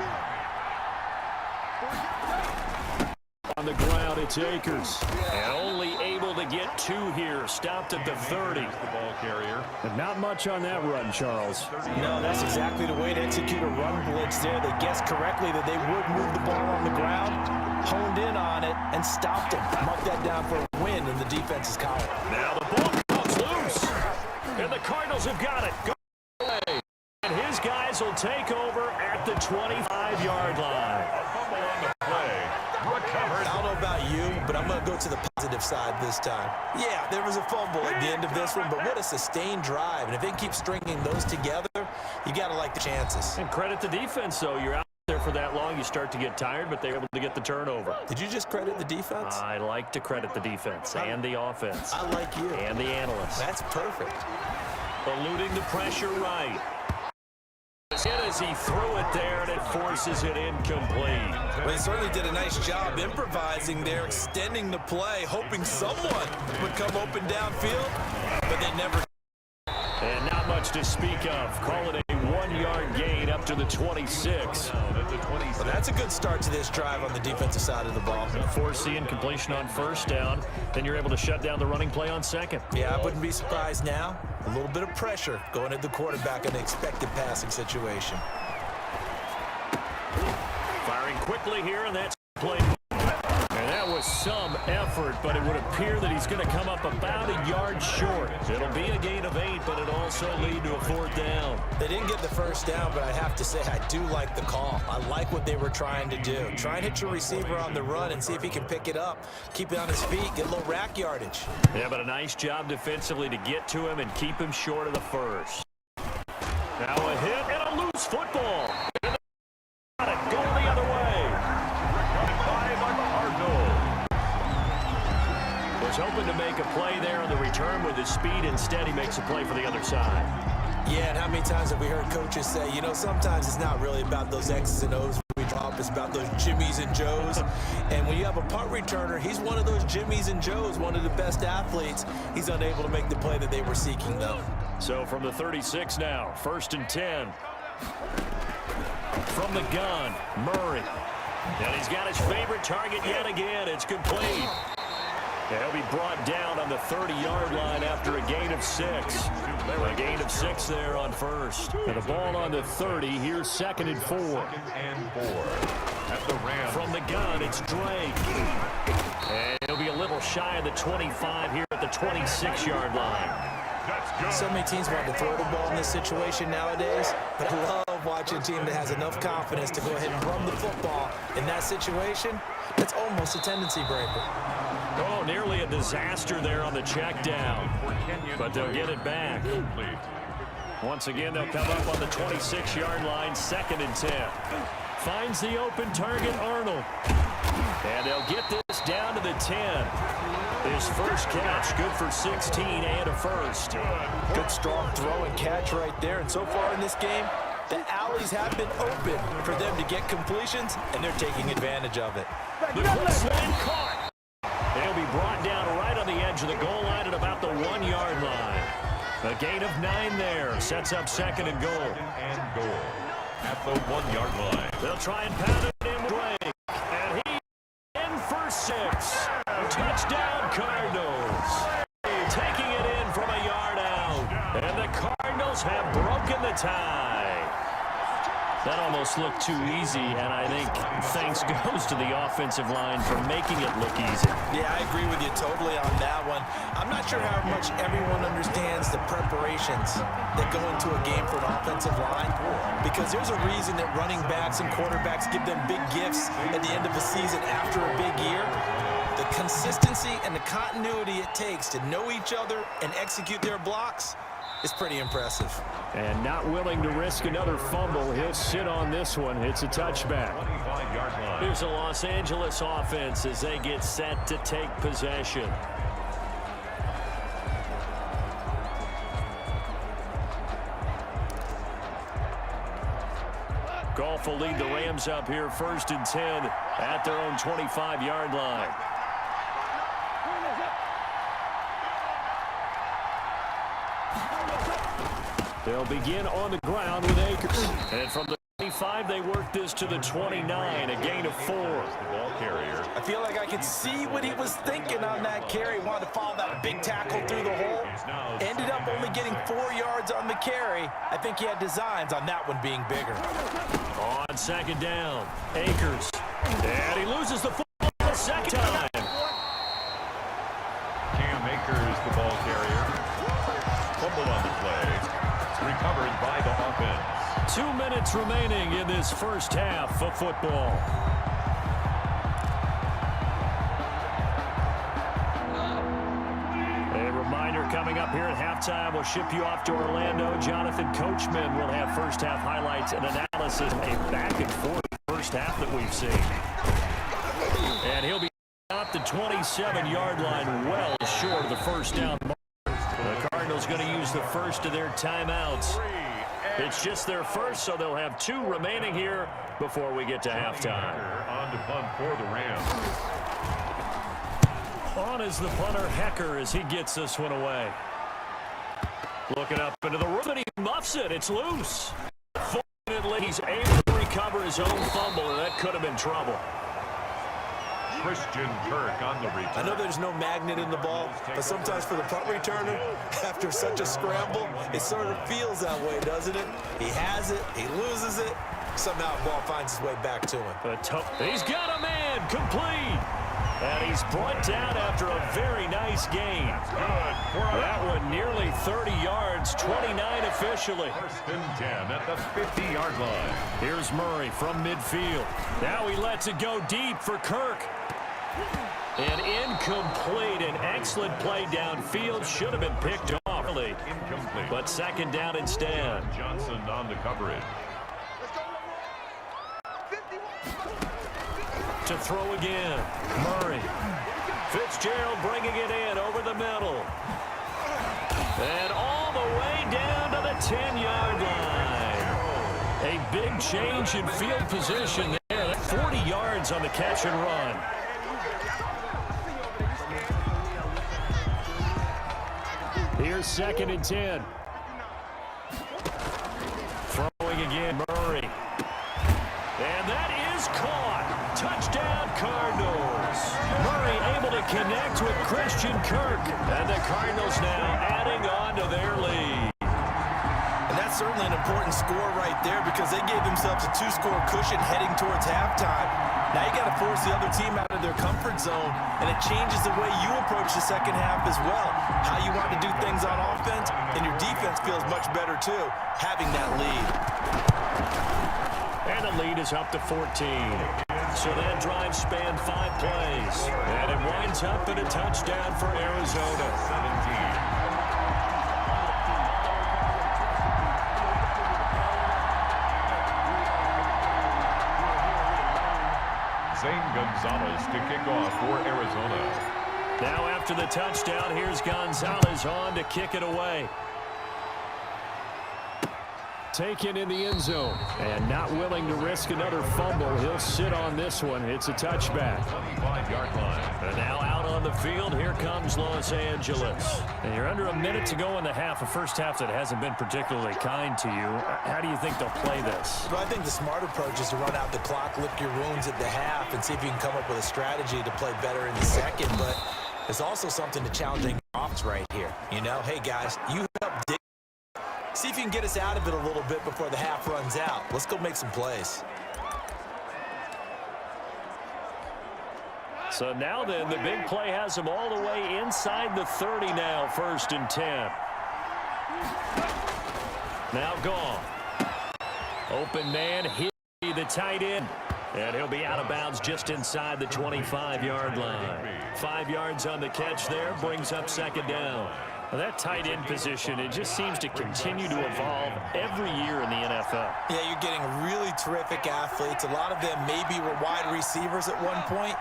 On the ground, it's Akers. And only able to get 2 here. Stopped at the 30. The ball carrier. And not much on that run, Charles. No, that's exactly the way to execute a run blitz there. They guessed correctly that they would move the ball on the ground, honed in on it, and stopped him. Mark that down for a win in the defense's column. Now the ball comes loose. And the Cardinals have got it. Go away. And his guys will take over at the 25-yard line. A fumble on the play. Recovered. I don't know about you, but I'm going to go to the positive side this time. Yeah, there was a fumble at the end of this one, but what a sustained drive. And if they keep stringing those together, you got to like the chances. And credit the defense, though. You're out there for that long, you start to get tired, but they're able to get the turnover. Did you just credit the defense? I like to credit the defense and the offense. I like you. And the analysts. That's perfect. Eluding the pressure right. As he threw it there, and it forces it incomplete. Well, they certainly did a nice job improvising there, extending the play, hoping someone would come open downfield, but they never. And not much to speak of. Call it a 1-yard gain up to the 26. Well, that's a good start to this drive on the defensive side of the ball. Force the incompletion on first down. Then you're able to shut down the running play on second. Yeah, I wouldn't be surprised now. A little bit of pressure going at the quarterback in an expected passing situation. Firing quickly here, and that's play. And that was some effort, but it would appear that he's going to come up about a yard short. It'll be a gain of 8, but it'll also lead to a 4th down. They didn't get the first down, but I have to say I do like the call. I like what they were trying to do. Try and hit your receiver on the run and see if he can pick it up, keep it on his feet, get a little rack yardage. Yeah, but a nice job defensively to get to him and keep him short of the first. Now a hit and a loose football. Got it, going the other way. Was hoping to make a play there on the return with his speed. Instead, he makes a play for the other side. Yeah, and how many times have we heard coaches say, you know, sometimes it's not really about those X's and O's we drop. It's about those Jimmies and Joes. And when you have a punt returner, he's one of those Jimmies and Joes, one of the best athletes. He's unable to make the play that they were seeking, though. So from the 36 now, 1st and 10. From the gun, Murray. And he's got his favorite target yet again. It's complete. He'll be brought down on the 30-yard line after a gain of 6. A gain of 6 there on first. And the ball on the 30. Here's 2nd and 4. 2nd and 4 at the Rams. From the gun, it's Drake. And he'll be a little shy of the 25 here at the 26-yard line. So many teams want to throw the ball in this situation nowadays, but I love watching a team that has enough confidence to go ahead and run the football. In that situation, it's almost a tendency breaker. Oh, nearly a disaster there on the check down, but they'll get it back. Once again, they'll come up on the 26-yard line, 2nd and 10. Finds the open target, Arnold. And they'll get this down to the 10. His first catch, good for 16 and a first. Good strong throw and catch right there. And so far in this game, the alleys have been open for them to get completions, and they're taking advantage of it. The quick slant caught. They'll be brought down right on the edge of the goal line at about the 1-yard line. A gain of 9 there. Sets up 2nd and goal. And goal at the 1-yard line. They'll try and pound it in with Drake. And he in for 6. Touchdown Cardinals. Taking it in from a yard out. And the Cardinals have broken the tie. That almost looked too easy, and I think thanks goes to the offensive line for making it look easy. Yeah, I agree with you totally on that one. I'm not sure how much everyone understands the preparations that go into a game for an offensive line, because there's a reason that running backs and quarterbacks give them big gifts at the end of the season after a big year. The consistency and the continuity it takes to know each other and execute their blocks is pretty impressive. And not willing to risk another fumble. He'll sit on this one. It's a touchback. Here's the Los Angeles offense as they get set to take possession. Goff will lead the Rams up here 1st and 10 at their own 25-yard line. They'll begin on the ground with Akers. And from the 25, they work this to the 29, a gain of 4. The ball carrier. I feel like I could see what he was thinking on that carry. Wanted to follow that big tackle through the hole. Ended up only getting 4 yards on the carry. I think he had designs on that one being bigger. On 2nd down, Akers. And he loses the football the second time. Cam Akers, the ball carrier. Fumble on the play. Recovered by the offense. 2 minutes remaining in this first half of football. A reminder coming up here at halftime. We'll ship you off to Orlando. Jonathan Coachman will have first half highlights and analysis. A back and forth first half that we've seen. And he'll be out the 27-yard line, well short of the first down mark. The Cardinals going to use the first of their timeouts. It's just their first, so they'll have 2 remaining here before we get to halftime. On to punt for the Rams. On is the punter, Hecker, as he gets this one away. Looking up into the room, and he muffs it. It's loose. Fortunately, he's able to recover his own fumble, and that could have been trouble. Christian Kirk on the return. I know there's no magnet in the ball, but sometimes for the punt returner, after such a scramble, it sort of feels that way, doesn't it? He has it, he loses it, somehow the ball finds its way back to him. He's got a man, complete. And he's brought down after a very nice gain. That one nearly 30 yards, 29 officially. 1st and 10 at the 50-yard line. Here's Murray from midfield. Now he lets it go deep for Kirk. And incomplete. An excellent play downfield. Should have been picked off. Incomplete. But 2nd down instead. Johnson on the coverage. To throw again. Murray. Fitzgerald bringing it in over the middle. And all the way down to the 10-yard line. A big change in field position there. 40 yards on the catch and run. Here's 2nd and 10. Throwing again, Murray. And that is caught. Touchdown, Cardinals. Murray able to connect with Christian Kirk. And the Cardinals now adding on to their lead. And that's certainly an important score right there because they gave themselves a 2-score cushion heading towards halftime. Now you got to force the other team out of their comfort zone, and it changes the way you approach the second half as well. How you want to do things on offense, and your defense feels much better too, having that lead. And the lead is up to 14. So that drive spanned 5 plays. And it winds up in a touchdown for Arizona. 17. Zane Gonzalez to kick off for Arizona. Now after the touchdown, here's Gonzalez on to kick it away. Taken in the end zone. And not willing to risk another fumble. He'll sit on this one. It's a touchback. 25-yard line. And now out on the field, here comes Los Angeles. And you're under a minute to go in the half, a first half that hasn't been particularly kind to you. How do you think they'll play this? Well, I think the smart approach is to run out the clock, lick your wounds at the half, and see if you can come up with a strategy to play better in the second. But there's also something to challenging offs right here. You know, hey, guys, you help dig. See if you can get us out of it a little bit before the half runs out. Let's go make some plays. So now then, the big play has them all the way inside the 30 now, 1st and 10. Now gone. Open man, hit the tight end. And he'll be out of bounds just inside the 25-yard line. 5 yards on the catch there, brings up second down. Well, that tight end position, it just seems to continue to evolve every year in the NFL. Yeah, you're getting really terrific athletes. A lot of them maybe were wide receivers at one point.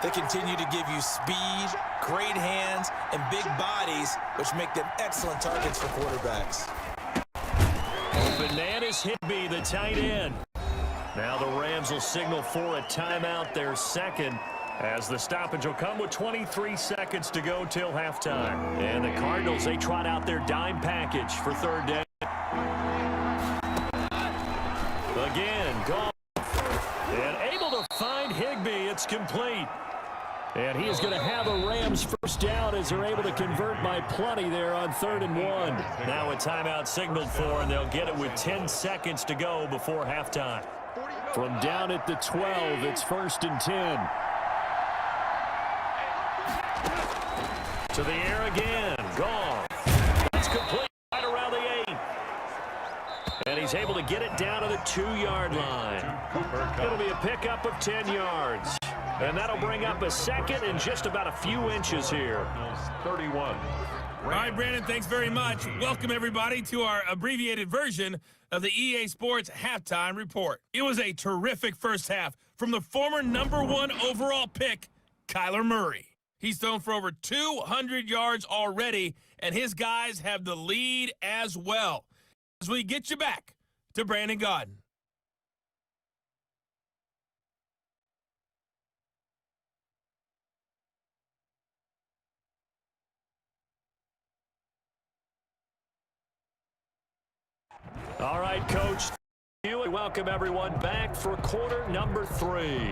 They continue to give you speed, great hands, and big bodies, which make them excellent targets for quarterbacks. Bananas Higbee, the tight end. Now the Rams will signal for a timeout, their second, as the stoppage will come with 23 seconds to go till halftime. And the Cardinals, they trot out their dime package for third down. Again, Goff. And able to find Higbee. It's complete. And he is going to have a Rams first down as they're able to convert by plenty there on 3rd and 1. Now a timeout signaled for, and they'll get it with 10 seconds to go before halftime. From down at the 12, it's 1st and 10. To the air again. Gone. That's complete right around the 8. And he's able to get it down to the 2-yard line. It'll be a pickup of 10 yards. And that'll bring up a second and just about a few inches here. 31. All right, Brandon, thanks very much. Welcome, everybody, to our abbreviated version of the EA Sports Halftime Report. It was a terrific first half from the former #1 overall pick, Kyler Murray. He's thrown for over 200 yards already, and his guys have the lead as well. As we get you back to Brandon Gaudin. All right, Coach. Thank you, and welcome everyone back for quarter number 3.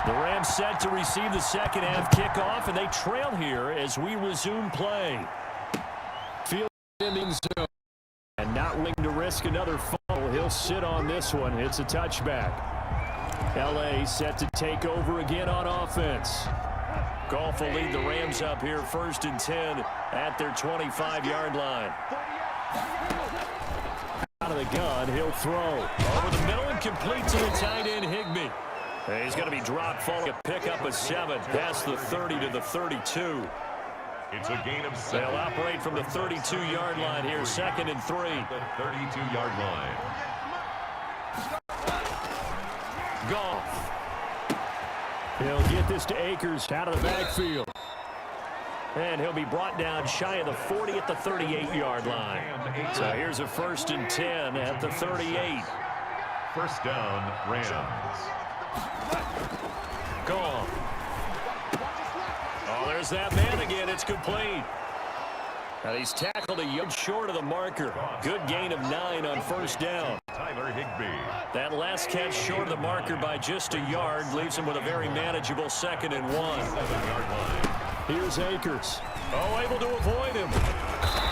The Rams set to receive the second half kickoff, and they trail here as we resume play. Field in the end zone. And not willing to risk another fumble. He'll sit on this one. It's a touchback. L.A. set to take over again on offense. Goff will lead the Rams up here 1st and 10 at their 25-yard line. Out of the gun, he'll throw. Over the middle and complete to the tight end, Higbee. He's going to be dropped, following a pickup of 7 past the 30 to the 32. It's a gain of 7. They'll operate from the 32-yard line here, 2nd and 3. The 32-yard line. Goff. He'll get this to Akers out of the backfield. And he'll be brought down shy of the 40 at the 38-yard line. So here's a 1st and 10 at the 38. First down, Rams. Goff. Oh, there's that man again. It's complete. And he's tackled a yard short of the marker. Good gain of 9 on first down. Tyler Higbee. That last catch short of the marker by just a yard leaves him with a very manageable 2nd and 1. 7-yard line. Here's Akers. Oh, able to avoid him.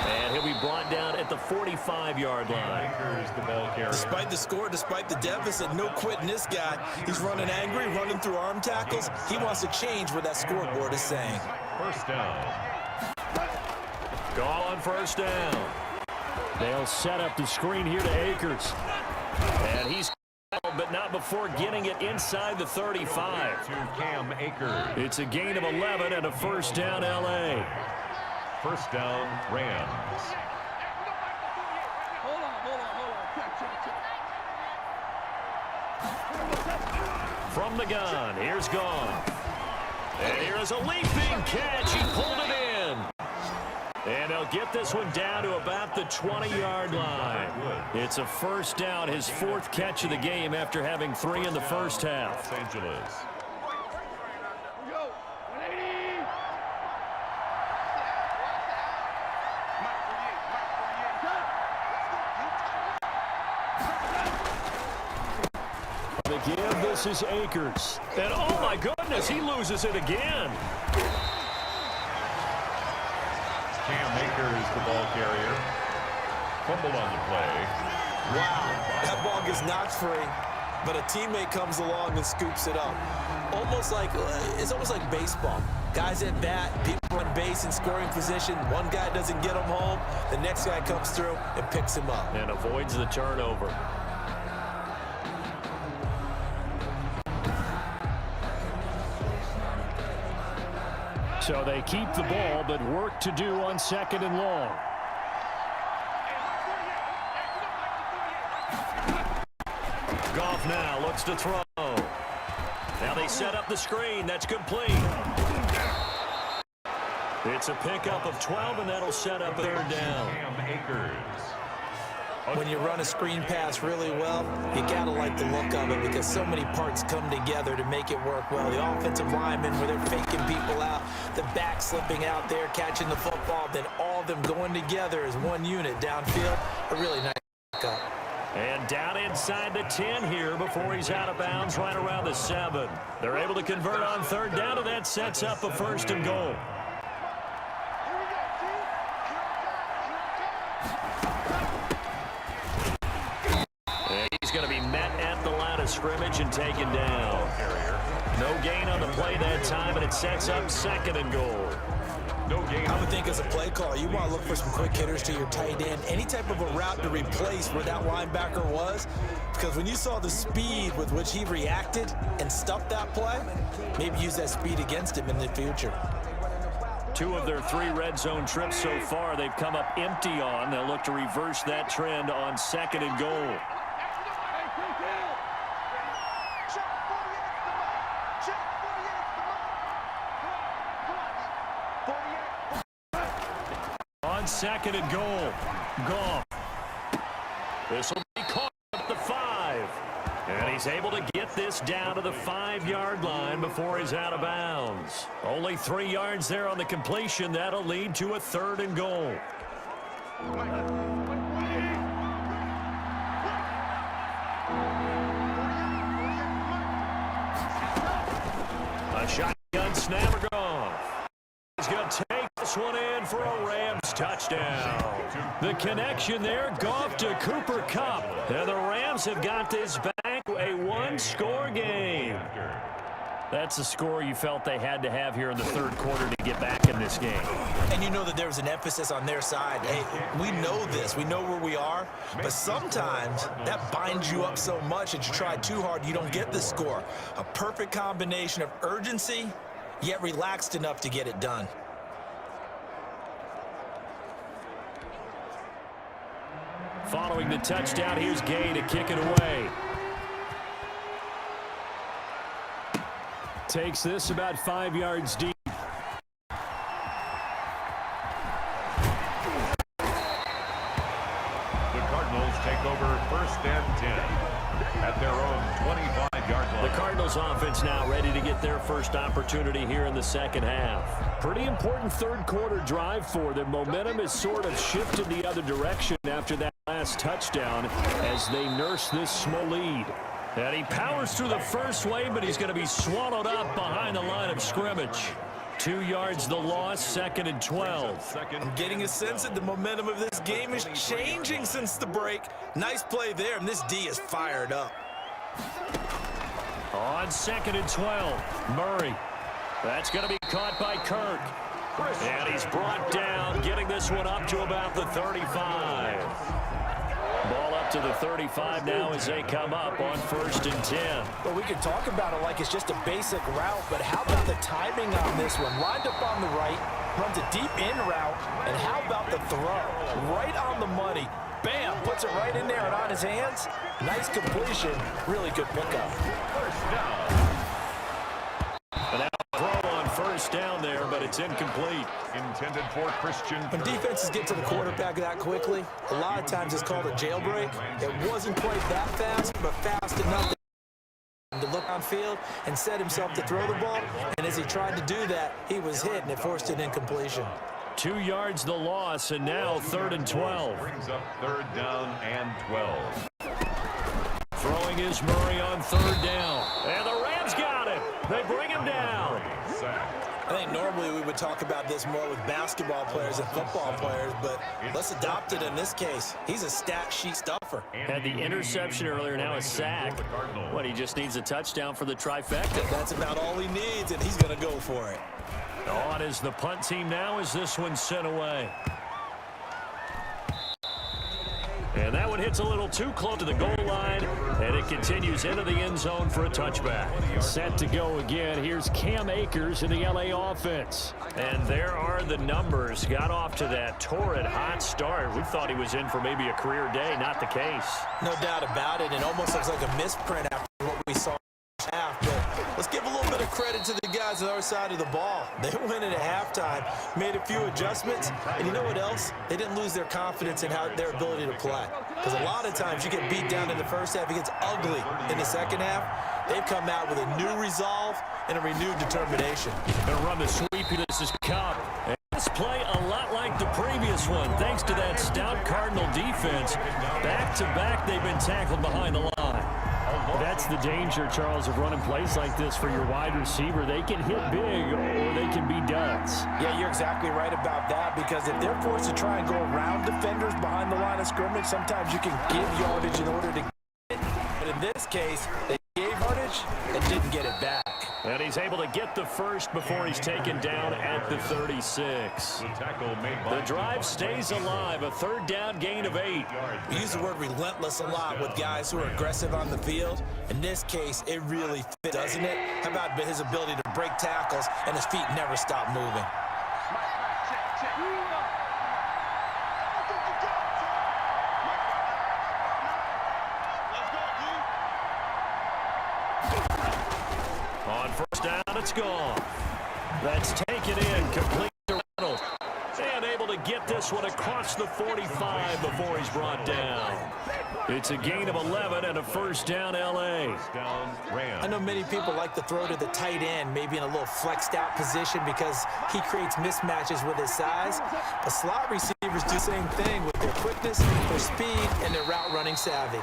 And he'll be brought down at the 45-yard line. Akers, the ball carrier. Despite the score, despite the deficit, no quitting this guy. He's running angry, running through arm tackles. He wants to change what that scoreboard is saying. First down. Call on first down. They'll set up the screen here to Akers. And he's but not before getting it inside the 35. To Cam Akers. It's a gain of 11 and a first down, L.A. First down, Rams. From the gun, here's Goff. And here's a leaping catch. He pulled it in. And they'll get this one down to about the 20-yard line. It's a first down, his 4th catch of the game after having 3 in the first half. Los Angeles. Again, this is Akers. And oh my goodness, he loses it again. Cam Akers, the ball carrier. Fumbled on the play. Wow, that ball gets knocked free. but a teammate comes along and scoops it up. It's almost like baseball. Guys at bat, people on base in scoring position. One guy doesn't get him home. The next guy comes through and picks him up. And avoids the turnover. So they keep the ball, but work to do on 2nd and long. Goff now looks to throw. Now they set up the screen. That's complete. It's a pickup of 12, and that'll set up 3rd down. When you run a screen pass really well, you gotta like the look of it because so many parts come together to make it work well. The offensive linemen, where they're faking people out, the back slipping out there, catching the football, then all of them going together as one unit downfield. A really nice pickup. And down inside the 10 here before he's out of bounds right around the 7. They're able to convert on 3rd down, and that sets up a 1st and goal. And he's going to be met at the line of scrimmage and taken down. No gain on the play that time, and it sets up 2nd and goal. I would think as a play caller, you want to look for some quick hitters to your tight end. Any type of a route to replace where that linebacker was. Because when you saw the speed with which he reacted and stuffed that play, maybe use that speed against him in the future. 2 of their 3 red zone trips so far they've come up empty on. They'll look to reverse that trend on 2nd and goal. On 2nd and goal, Goff. This will be caught at the 5. And he's able to get this down to the 5-yard line before he's out of bounds. Only 3 yards there on the completion. That'll lead to a 3rd and goal. A shotgun snapper Goff. He's going to take this one in for a Rams touchdown. The connection there, Goff to Cooper Kupp. And the Rams have got this back, a 1-score game. That's the score you felt they had to have here in the 3rd quarter to get back in this game. And you know that there was an emphasis on their side. Hey, we know this. We know where we are. But sometimes that binds you up so much that you try too hard, you don't get the score. A perfect combination of urgency, yet relaxed enough to get it done. Following the touchdown, here's Gay to kick it away. Takes this about 5 yards deep. The Cardinals take over 1st and 10 at their own 25-yard line. The Cardinals offense now ready to get their first opportunity here in the 2nd half. Pretty important 3rd quarter drive for them. Momentum has sort of shifted the other direction after that last touchdown as they nurse this small lead. And he powers through the first wave, but he's going to be swallowed up behind the line of scrimmage. 2 yards the loss, 2nd and 12. I'm getting a sense that the momentum of this game is changing since the break. Nice play there, and this D is fired up. On 2nd and 12, Murray. That's going to be caught by Kirk. And he's brought down, getting this one up to about the 35. Ball up to the 35 now as they come up on 1st and 10. Well, we could talk about it like it's just a basic route, but how about the timing on this one? Lined up on the right, runs a deep in route, and how about the throw? Right on the money. Bam, puts it right in there and on his hands. Nice completion, really good pickup. First down. And that throw on 1st down there, but it's incomplete. Intended for Christian. When defenses get to the quarterback that quickly, a lot of times it's called a jailbreak. It wasn't quite that fast, but fast enough to look downfield and set himself to throw the ball. And as he tried to do that, he was hit, and it forced an incompletion. 2 yards the loss, and now 3rd and 12. Brings up 3rd down and 12. Throwing is Murray on 3rd down. And the Rams got it. They bring him down. I think normally we would talk about this more with basketball players and football players, but let's adopt it in this case. He's a stat sheet stuffer. Had the interception earlier, now a sack. What, he just needs a touchdown for the trifecta. That's about all he needs, and he's going to go for it. On is the punt team now as this one's sent away. And that one hits a little too close to the goal line, and it continues into the end zone for a touchback. Set to go again. Here's Cam Akers in the LA offense. And there are the numbers. Got off to that torrid hot start. We thought he was in for maybe a career day. Not the case. No doubt about it. It almost looks like a misprint after what we saw in the half. But let's give a little bit of credit to the guys on our side of the ball. They went in at halftime, made a few adjustments, and you know what else? They didn't lose their confidence in their ability to play. Because a lot of times you get beat down in the first half, it gets ugly in the second half. They've come out with a new resolve and a renewed determination. They'll run the sweep. This is Cobb. And this play a lot like the previous one, thanks to that stout Cardinal defense. Back-to-back, they've been tackled behind the line. That's the danger, Charles, of running plays like this for your wide receiver. They can hit big or they can be duds. Yeah, you're exactly right about that, because if they're forced to try and go around defenders behind the line of scrimmage, sometimes you can give yardage in order to get it. But in this case, they gave yardage and didn't get it back. And he's able to get the first before he's taken down at the 36. The drive stays alive, a third down gain of 8. We use the word relentless a lot with guys who are aggressive on the field. In this case, it really fits, doesn't it? How about his ability to break tackles and his feet never stop moving? On first down, it's gone. That's taken in, complete to Reynolds. And able to get this one across the 45 before he's brought down. It's a gain of 11 and a first down, L.A. I know many people like to throw to the tight end, maybe in a little flexed out position because he creates mismatches with his size. But slot receivers do the same thing with their quickness, their speed, and their route running savvy.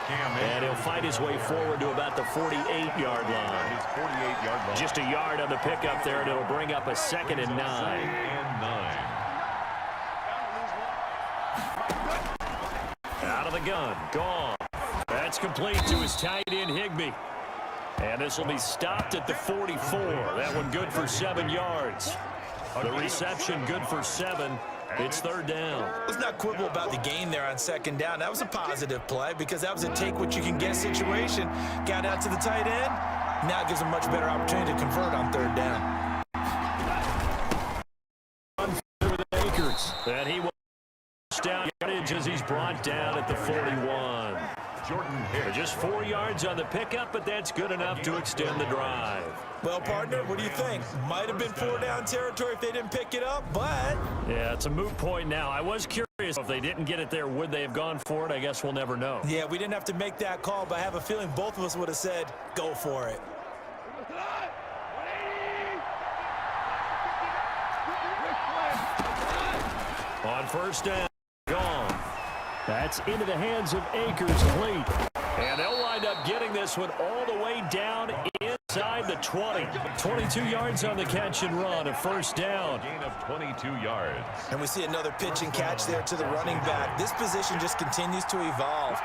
And he'll fight his way forward to about the 48-yard line. Just a yard on the pickup there, and it'll bring up a 2nd and 9. Out of the gun, gone. That's complete to his tight end, Higbee. And this will be stopped at the 44. That one good for 7 yards. The reception good for 7. It's third down. Let's not quibble about the gain there on second down. That was a positive play because that was a take-what-you-can-get situation. Got out to the tight end. Now it gives him a much better opportunity to convert on third down. With Akers. And he will down yardage as he's brought down at the 41. Just 4 yards on the pickup, but that's good enough to extend the drive. Well, partner, what do you think? Might have been 4-down territory if they didn't pick it up, but... Yeah, it's a moot point now. I was curious if they didn't get it there, would they have gone for it? I guess we'll never know. Yeah, we didn't have to make that call, but I have a feeling both of us would have said, go for it. On first down, gone. That's into the hands of Akers late. And they'll wind up getting this one all the way down inside the 20. 22 yards on the catch and run, a first down. Gain of 22 yards. And we see another pitch and catch there to the running back. This position just continues to evolve.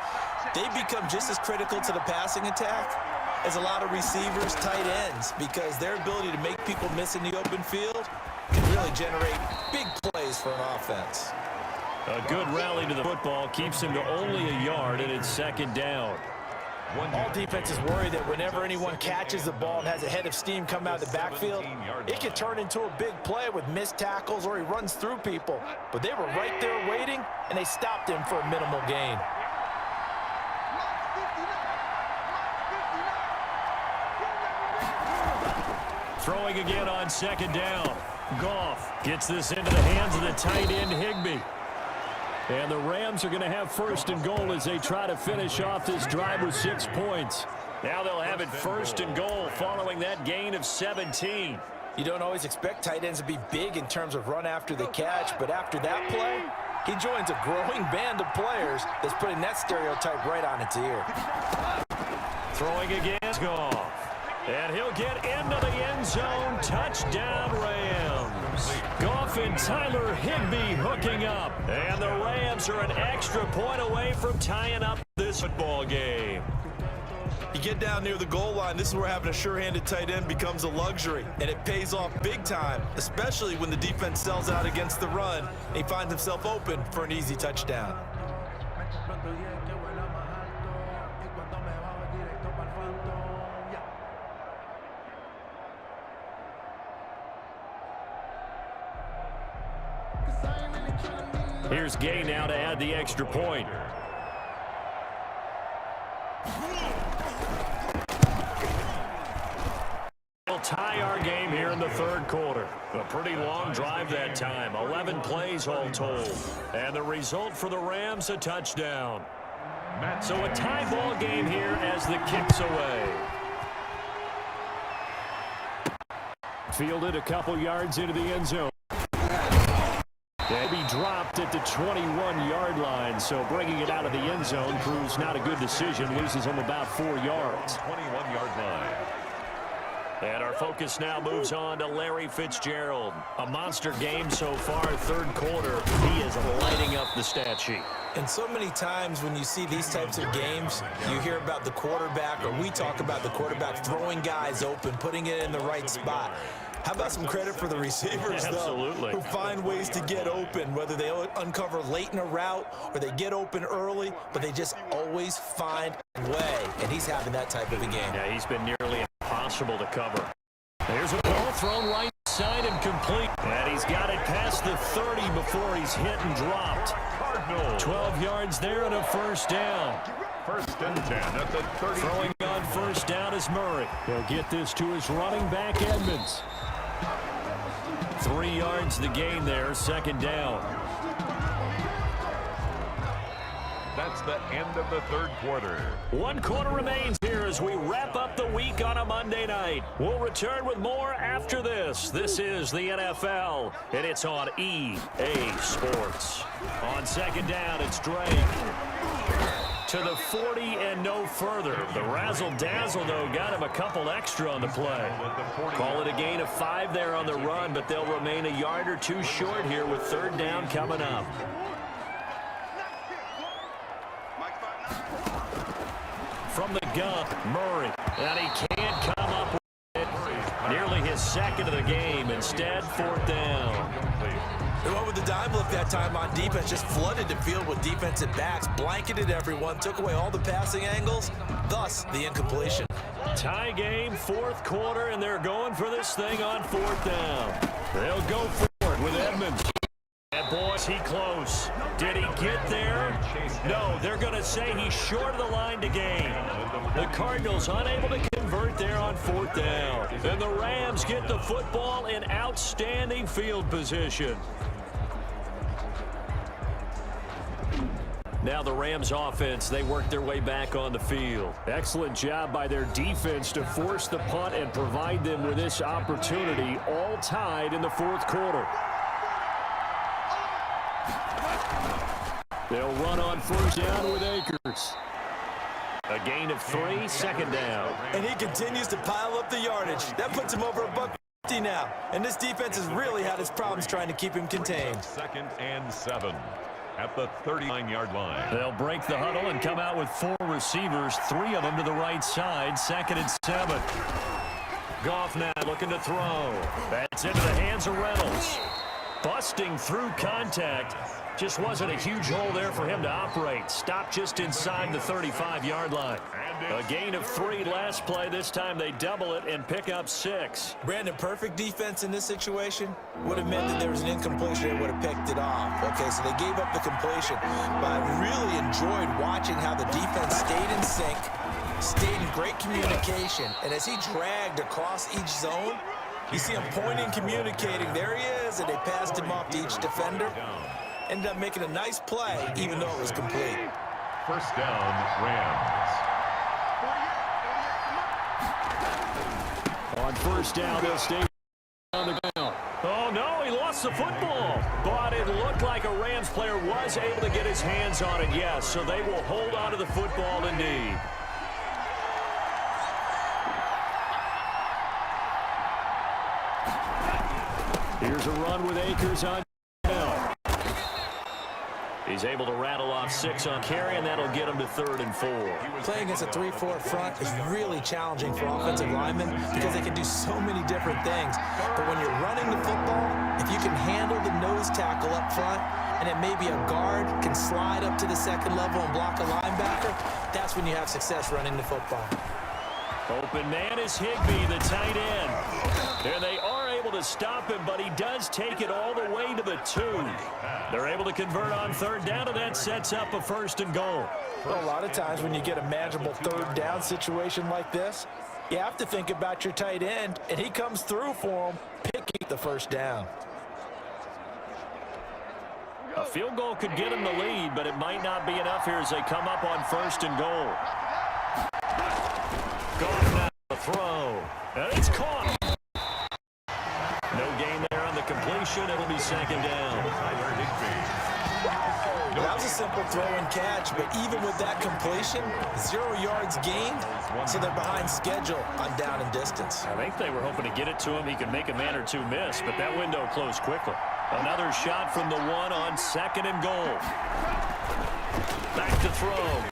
They become just as critical to the passing attack as a lot of receivers, tight ends, because their ability to make people miss in the open field can really generate big plays for an offense. A good rally to the football keeps him to only a yard, and it's second down. All defenses worry that whenever anyone catches the ball and has a head of steam come out of the backfield, it can turn into a big play with missed tackles or he runs through people. But they were right there waiting, and they stopped him for a minimal gain. Throwing again on second down. Goff gets this into the hands of the tight end, Higbee. And the Rams are going to have first and goal as they try to finish off this drive with 6 points. Now they'll have it first and goal following that gain of 17. You don't always expect tight ends to be big in terms of run after the catch, but after that play, he joins a growing band of players that's putting that stereotype right on its ear. Throwing again, Goff. And he'll get into the end zone. Touchdown, Rams. Goff and Tyler Higbee hooking up. And the Rams are an extra point away from tying up this football game. You get down near the goal line, this is where having a sure-handed tight end becomes a luxury, and it pays off big time, especially when the defense sells out against the run, and he finds himself open for an easy touchdown. Here's Gay now to add the extra point. We'll tie our game here in the third quarter. A pretty long drive that time, 11 plays all told. And the result for the Rams, a touchdown. So a tie ball game here as the kick's away. Fielded a couple yards into the end zone. He dropped at the 21-yard line, so bringing it out of the end zone proves not a good decision. Loses him about 4 yards. 21-yard line. And our focus now moves on to Larry Fitzgerald. A monster game so far, third quarter. He is lighting up the stat sheet. And so many times when you see these types of games, you hear about the quarterback, or we talk about the quarterback throwing guys open, putting it in the right spot. How about some credit for the receivers, though, who find ways to get open, whether they uncover late in a route or they get open early, but they just always find a way, and he's having that type of a game. Yeah, he's been nearly impossible to cover. There's a ball thrown right side and complete, and he's got it past the 30 before he's hit and dropped. Cardinals. 12 yards there and a first down. First and 10 at the 30. Throwing on first down is Murray. He'll get this to his running back, Edmonds. 3 yards the gain there, second down. That's the end of the third quarter. 1 quarter remains here as we wrap up the week on a Monday night. We'll return with more after this. This is the NFL, and it's on EA Sports. On second down, it's Drake. To the 40 and no further. The razzle-dazzle, though, got him a couple extra on the play. Call it a gain of 5 there on the run, but they'll remain a yard or 2 short here with third down coming up. From the gun, Murray, and he can't come up with it. Nearly his second of the game. Instead, fourth down. They went with the dime look that time on defense, just flooded the field with defensive backs, blanketed everyone, took away all the passing angles, thus the incompletion. Tie game, fourth quarter, and they're going for this thing on fourth down. They'll go for it with Edmonds. And boys, he close. Did he get there? No, they're going to say he's short of the line to gain. The Cardinals unable to convert there on fourth down. And the Rams get the football in outstanding field position. Now the Rams offense, they work their way back on the field. Excellent job by their defense to force the punt and provide them with this opportunity, all tied in the fourth quarter. They'll run on first down with Akers. A gain of 3, second down. And he continues to pile up the yardage. That puts him over $150 now. And this defense has really had its problems trying to keep him contained. Second and 7 at the 39-yard line. They'll break the huddle and come out with 4 receivers, 3 of them to the right side, second and 7. Goff now looking to throw. That's into the hands of Reynolds. Busting through contact. Just wasn't a huge hole there for him to operate. Stopped just inside the 35-yard line. A gain of 3 last play. This time they double it and pick up 6. Brandon, perfect defense in this situation would have meant that there was an incompletion. They would have picked it off. Okay, so they gave up the completion. But I really enjoyed watching how the defense stayed in sync, stayed in great communication. And as he dragged across each zone, you see him pointing, communicating. There he is, and they passed him off to each defender. Ended up making a nice play, even though it was complete. First down, Rams. On first down, they'll stay on the ground. Oh, no, he lost the football. But it looked like a Rams player was able to get his hands on it, yes. So they will hold on to the football indeed. Here's a run with Akers on down. He's able to rattle off 6 on carry, and that'll get him to 3rd and 4. Playing against a 3-4 front is really challenging for offensive linemen because they can do so many different things. But when you're running the football, if you can handle the nose tackle up front, and then maybe a guard can slide up to the 2nd level and block a linebacker, that's when you have success running the football. Open man is Higbee, the tight end. And they are able to stop him, but he does take it all the way to the 2. They're able to convert on 3rd down, and that sets up a 1st and goal. Well, a lot of times when you get a manageable 3rd down situation like this, you have to think about your tight end, and he comes through for him, picking the 1st down. A field goal could get him the lead, but it might not be enough here as they come up on 1st and goal. Goff now the throw, and it's caught. No gain there on the completion. It'll be 2nd down. That was a simple throw and catch, but even with that completion, 0 yards gained, so they're behind schedule on down and distance. I think they were hoping to get it to him. He could make a man or 2 miss, but that window closed quickly. Another shot from the 1 on 2nd and goal. Back to throw.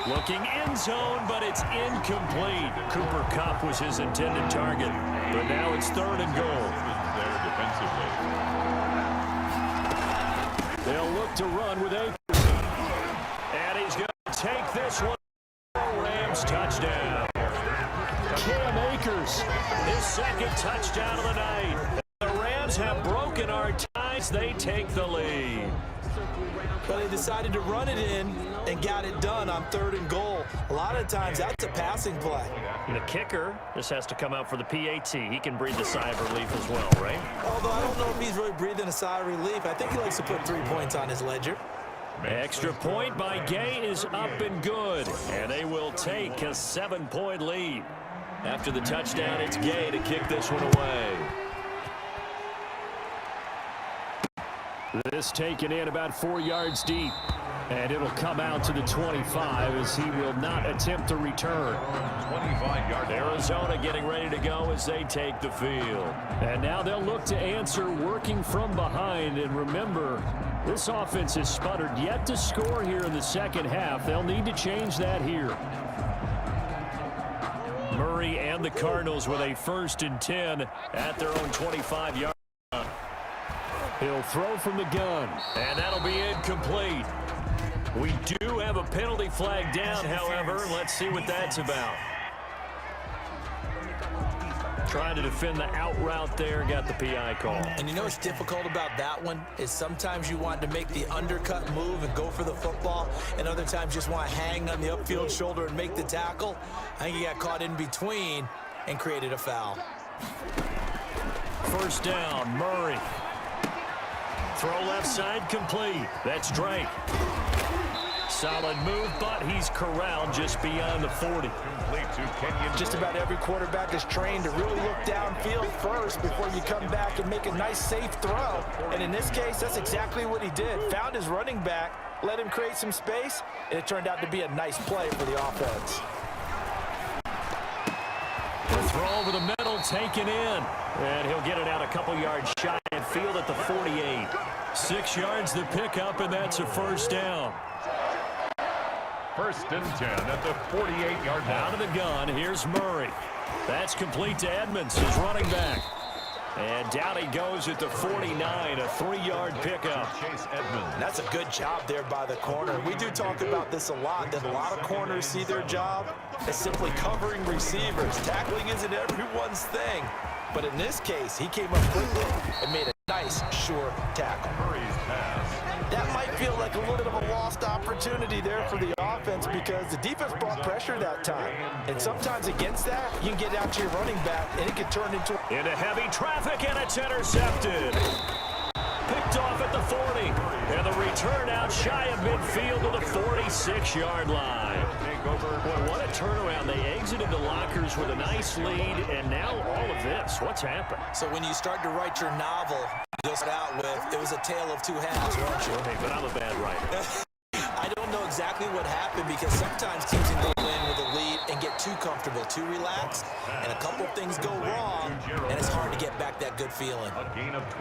Looking end zone, but it's incomplete. Cooper Kupp was his intended target, but now it's 3rd and goal. They'll look to run with Akers. And he's going to take this one. Rams touchdown. Cam Akers, his 2nd touchdown of the night. The Rams have broken our ties. They take the lead. But they decided to run it in and got it done on 3rd and goal. A lot of times that's a passing play. The kicker, this has to come out for the PAT. He can breathe a sigh of relief as well, right? Although I don't know if he's really breathing a sigh of relief. I think he likes to put 3 points on his ledger. Extra point by Gay is up and good. And they will take a 7-point lead. After the touchdown, it's Gay to kick this one away. This taken in about 4 yards deep. And it'll come out to the 25 as he will not attempt to return. 25-yard. Arizona getting ready to go as they take the field. And now they'll look to answer working from behind. And remember, this offense has sputtered yet to score here in the 2nd half. They'll need to change that here. Murray and the Cardinals with a 1st and 10 at their own 25-yard. He'll throw from the gun, and that'll be incomplete. We do have a penalty flag down, however. Let's see what that's about. Trying to defend the out route there, got the PI call. And you know what's difficult about that one is sometimes you want to make the undercut move and go for the football, and other times you just want to hang on the upfield shoulder and make the tackle. I think he got caught in between and created a foul. 1st down, Murray. Throw left side complete. That's Drake. Solid move, but he's corralled just beyond the 40. Just about every quarterback is trained to really look downfield first before you come back and make a nice, safe throw. And in this case, that's exactly what he did. Found his running back, let him create some space, and it turned out to be a nice play for the offense. The throw over the middle, taken in. And he'll get it out a couple yards shy and field at the 48. 6 yards the pickup, and that's a 1st down. 1st and 10 at the 48-yard line. Out of the gun, here's Murray. That's complete to Edmonds, his running back. And down he goes at the 49, a 3-yard pickup. Chase Edmonds. That's a good job there by the corner. We do talk about this a lot, that a lot of corners see their job as simply covering receivers. Tackling isn't everyone's thing. But in this case, he came up quickly and made a nice, sure tackle. Murray's pass. That might feel like a little bit of a lost opportunity there for the offense because the defense brought pressure that time. And sometimes against that, you can get out to your running back, and it can turn into heavy traffic, and it's intercepted. Picked off at the 40. And the return out shy of midfield to the 46-yard line. Boy, what a turnaround. They exited the lockers with a nice lead, and now all of this. What's happened? So when you start to write your novel, you start out with, it was a tale of 2 halves, weren't you? Hey, but I'm a bad writer. I don't know exactly what happened because sometimes teams can go in with a lead and and get too comfortable, too relaxed, and a couple things go wrong, and it's hard to get back that good feeling.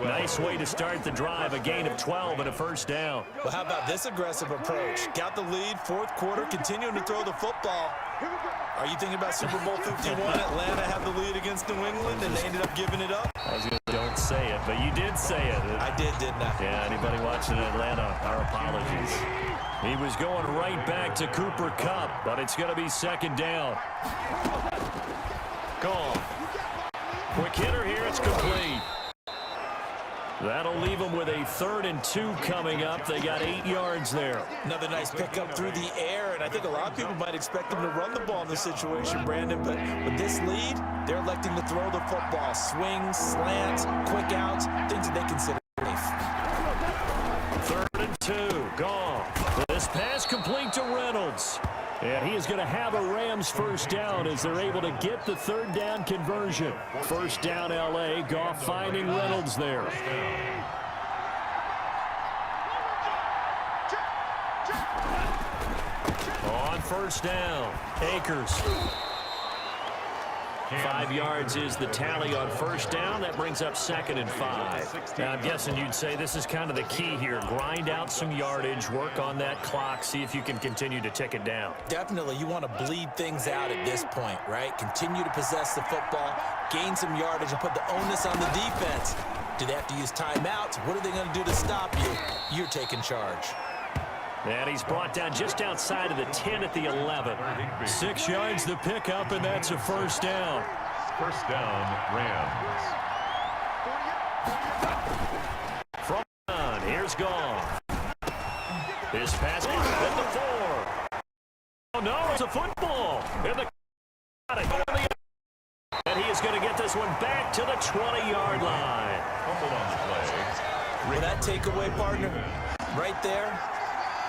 Nice way to start the drive, a gain of 12 and a first down. Well, how about this aggressive approach? Got the lead, fourth quarter, continuing to throw the football. Are you thinking about Super Bowl 51? Atlanta had the lead against New England, and they ended up giving it up? I was going to don't say it, but you did say it. I did, didn't I? Yeah, anybody watching Atlanta, our apologies. He was going right back to Cooper Kupp, but it's going to be second down. Gone. Quick hitter here, it's complete. That'll leave them with a 3rd and 2 coming up. They got 8 yards there. Another nice pickup through the air, and I think a lot of people might expect them to run the ball in this situation, Brandon, but with this lead, they're electing to throw the football. Swings, slants, quick outs, things that they consider safe. 3rd and 2, gone. This pass complete to Reynolds. And he is going to have a Rams first down as they're able to get the 3rd down conversion. First down, L.A. Goff finding Reynolds there. On first down, Akers. 5 yards is the tally on first down. That brings up 2nd and 5. Now, I'm guessing you'd say this is kind of the key here. Grind out some yardage, work on that clock, see if you can continue to tick it down. Definitely, you want to bleed things out at this point, right? Continue to possess the football, gain some yardage, and put the onus on the defense. Do they have to use timeouts? What are they going to do to stop you? You're taking charge. And he's brought down just outside of the 10 at the 11. 6 yards the pickup, and that's a first down. First down, Rams. From on, here's Goff. This pass at the 4. Oh, no, it's a football. And he is going to get this one back to the 20-yard line. Fumbled on the play. Well, that takeaway, partner, right there,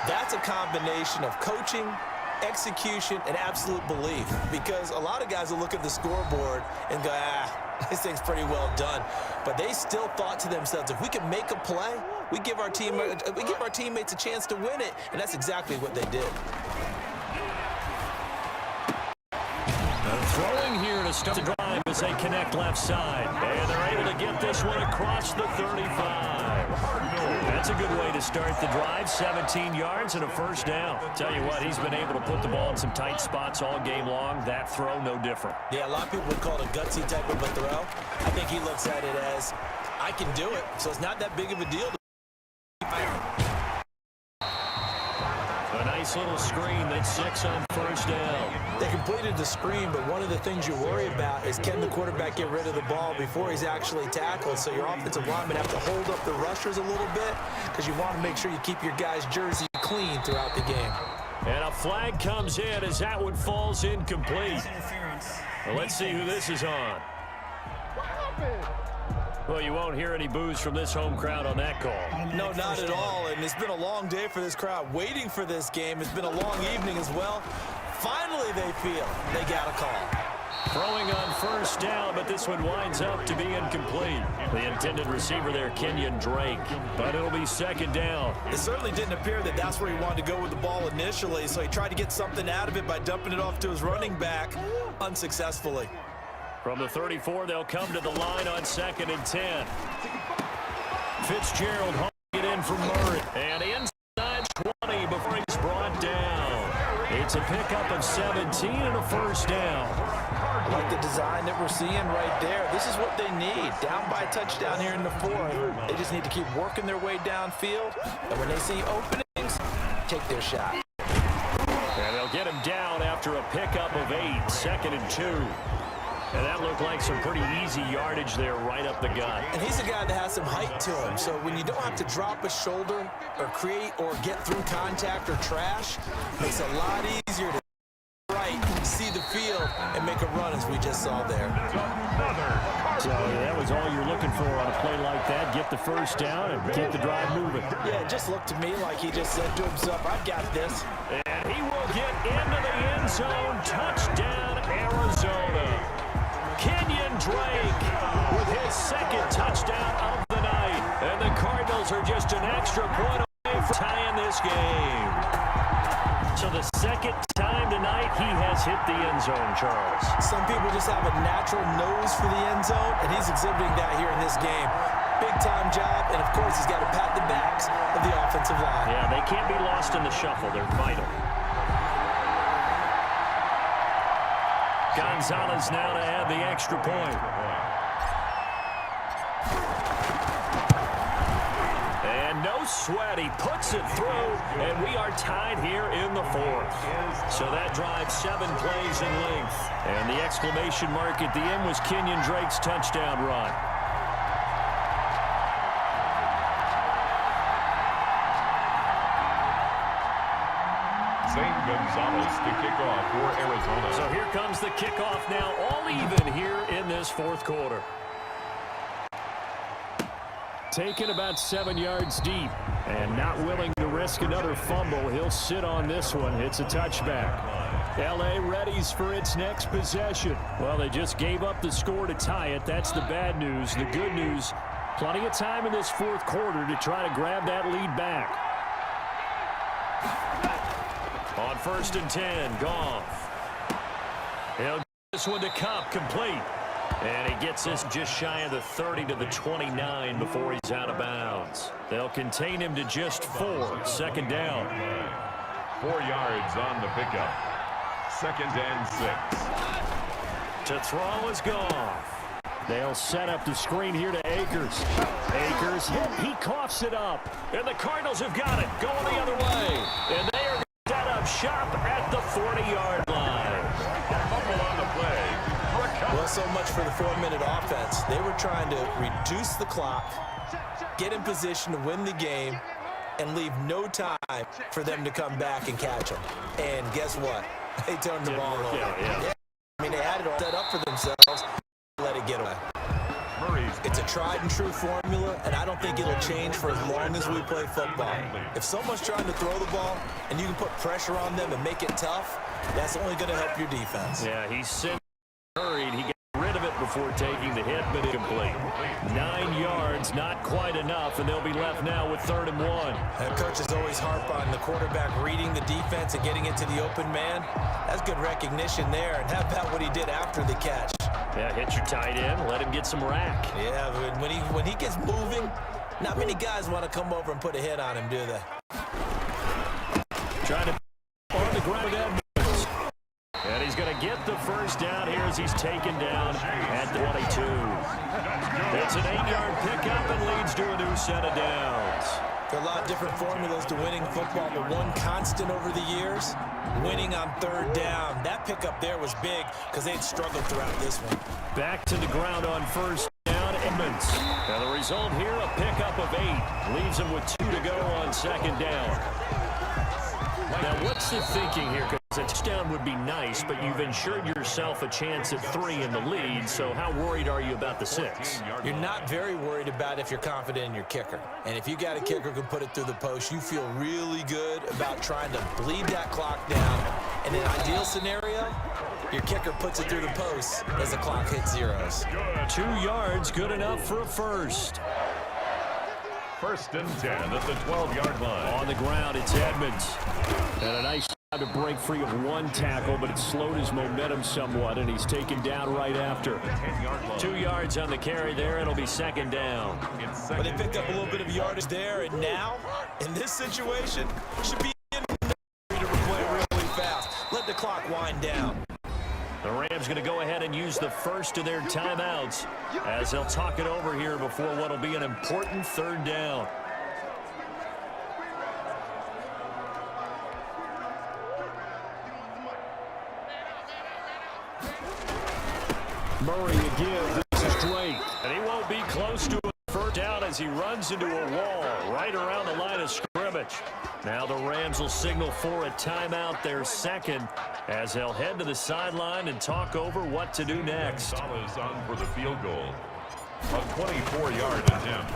that's a combination of coaching, execution, and absolute belief. Because a lot of guys will look at the scoreboard and go, this thing's pretty well done. But they still thought to themselves, if we can make a play, we give our teammates a chance to win it. And that's exactly what they did. Throwing here to start the drive as they connect left side. And they're able to get this one across the 35. That's a good way to start the drive. 17 yards and a first down. Tell you what, he's been able to put the ball in some tight spots all game long. That throw, no different. Yeah, a lot of people would call it a gutsy type of a throw. I think he looks at it as, I can do it, so it's not that big of a deal. A nice little screen. That's 6 on first down. They completed the screen, but one of the things you worry about is can the quarterback get rid of the ball before he's actually tackled? So your offensive linemen have to hold up the rushers a little bit because you want to make sure you keep your guys' jersey clean throughout the game. And a flag comes in as that one falls incomplete. Well, let's see who this is on. Well, you won't hear any boos from this home crowd on that call. No, not at all, and it's been a long day for this crowd waiting for this game. It's been a long evening as well. Finally, they feel they got a call. Throwing on first down, but this one winds up to be incomplete. The intended receiver there, Kenyon Drake, but it'll be second down. It certainly didn't appear that that's where he wanted to go with the ball initially, so he tried to get something out of it by dumping it off to his running back unsuccessfully. From the 34, they'll come to the line on 2nd and 10. Fitzgerald hauling it in from Murray. And inside 20 before he's brought down. It's a pickup of 17 and a first down. Like the design that we're seeing right there. This is what they need. Down by a touchdown here in the 4th. They just need to keep working their way downfield. And when they see openings, take their shot. And they'll get him down after a pickup of 8. 2nd and 2. And that looked like some pretty easy yardage there right up the gut. And he's a guy that has some height to him. So when you don't have to drop a shoulder or create or get through contact or trash, makes it a lot easier to see the field and make a run as we just saw there. So that was all you're looking for on a play like that. Get the first down and keep the drive moving. Yeah, it just looked to me like he just said to himself, I've got this. And he will get into the end zone. Touchdown, Arizona. Kenyon Drake with his 2nd touchdown of the night. And the Cardinals are just an extra point away from tying this game. So the 2nd time him tonight. He has hit the end zone, Charles. Some people just have a natural nose for the end zone, and he's exhibiting that here in this game. Big-time job, and of course he's got to pat the backs of the offensive line. Yeah, they can't be lost in the shuffle. They're vital. Gonzalez now to add the extra point. And no sweat. He puts it through, and we are tied here in the fourth. So that drives 7 plays in length. And the exclamation mark at the end was Kenyon Drake's touchdown run. Zane Gonzalez to kick off for Arizona. So here comes the kickoff now, all even here in this fourth quarter. Taken about 7 yards deep and not willing to risk another fumble. He'll sit on this one. It's a touchback. L.A. readies for its next possession. Well, they just gave up the score to tie it. That's the bad news. The good news, plenty of time in this fourth quarter to try to grab that lead back. On 1st and 10, Goff. He'll get this one to Cup, complete. And he gets this just shy of the 30 to the 29 before he's out of bounds. They'll contain him to just 4. 2nd down. 4 yards on the pickup. 2nd and 6. To throw is Goff. They'll set up the screen here to Akers. Akers hit. He coughs it up. And the Cardinals have got it. Going the other way. And they are set up shop at the 40-yard line. Fumble on the play. Well, so much for the 4-minute offense. They were trying to reduce the clock, get in position to win the game, and leave no time for them to come back and catch them. And guess what? They turned the ball over. Yeah. I mean, they had it all set up for themselves. Let it get away. It's a tried-and-true formula, and I don't think it'll change for as long as we play football. If someone's trying to throw the ball and you can put pressure on them and make it tough, that's only going to help your defense. Yeah, he's sitting hurried. He got rid of it before taking the hit, but incomplete. 9 yards, not quite enough, and they'll be left now with 3rd and 1. That coach is always harp on the quarterback reading the defense and getting into the open man. That's good recognition there, and how about what he did after the catch? Yeah, hit your tight end, let him get some rack. Yeah, when he gets moving, not many guys want to come over and put a hit on him, do they? Trying to on the ground Edmonds. And he's going to get the 1st down here as he's taken down at the 22. It's an 8-yard pickup and leads to a new set of downs. There are a lot of different formulas to winning football, but one constant over the years, winning on 3rd down. That pickup there was big because they'd struggled throughout this one. Back to the ground on 1st down, Edmonds. Now the result here, a pickup of 8. Leaves him with 2 to go on 2nd down. Now what's the thinking here? Because a touchdown would be nice, but you've ensured yourself a chance at 3 in the lead, so how worried are you about the 6? You're not very worried about if you're confident in your kicker. And if you got a kicker who can put it through the post, you feel really good about trying to bleed that clock down. In an ideal scenario, your kicker puts it through the post as the clock hits zeros. 2 yards, good enough for a 1st. 1st and 10 at the 12-yard line. On the ground, it's Edmonds. And a nice job to break free of 1 tackle, but it slowed his momentum somewhat, and he's taken down right after. 2 yards on the carry there. It'll be 2nd down. But they picked up a little bit of yardage there, and now, in this situation, should be in to play really fast. Let the clock wind down. The Rams going to go ahead and use the 1st of their timeouts as they'll talk it over here before what will be an important 3rd down. Murray again. This is Drake. And he won't be close to a 1st down as he runs into a wall right around the line of scrimmage. Now the Rams will signal for a timeout, their 2nd, as they'll head to the sideline and talk over what to do next. Gonzalez on for the field goal. A 24-yard attempt.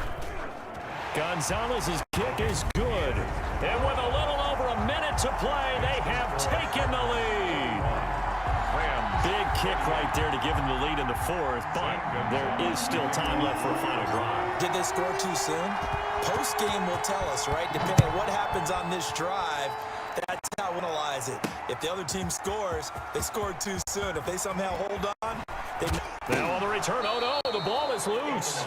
Gonzalez's kick is good. And with a little over a minute to play, they have taken the lead. Big kick right there to give them the lead in the 4th, but there is still time left for a final drive. Did they score too soon? Post-game will tell us, right? Depending on what happens on this drive, that's how we'll analyze realize it. If the other team scores, they scored too soon. If they somehow hold on, they... Now on the return, oh no, the ball is loose.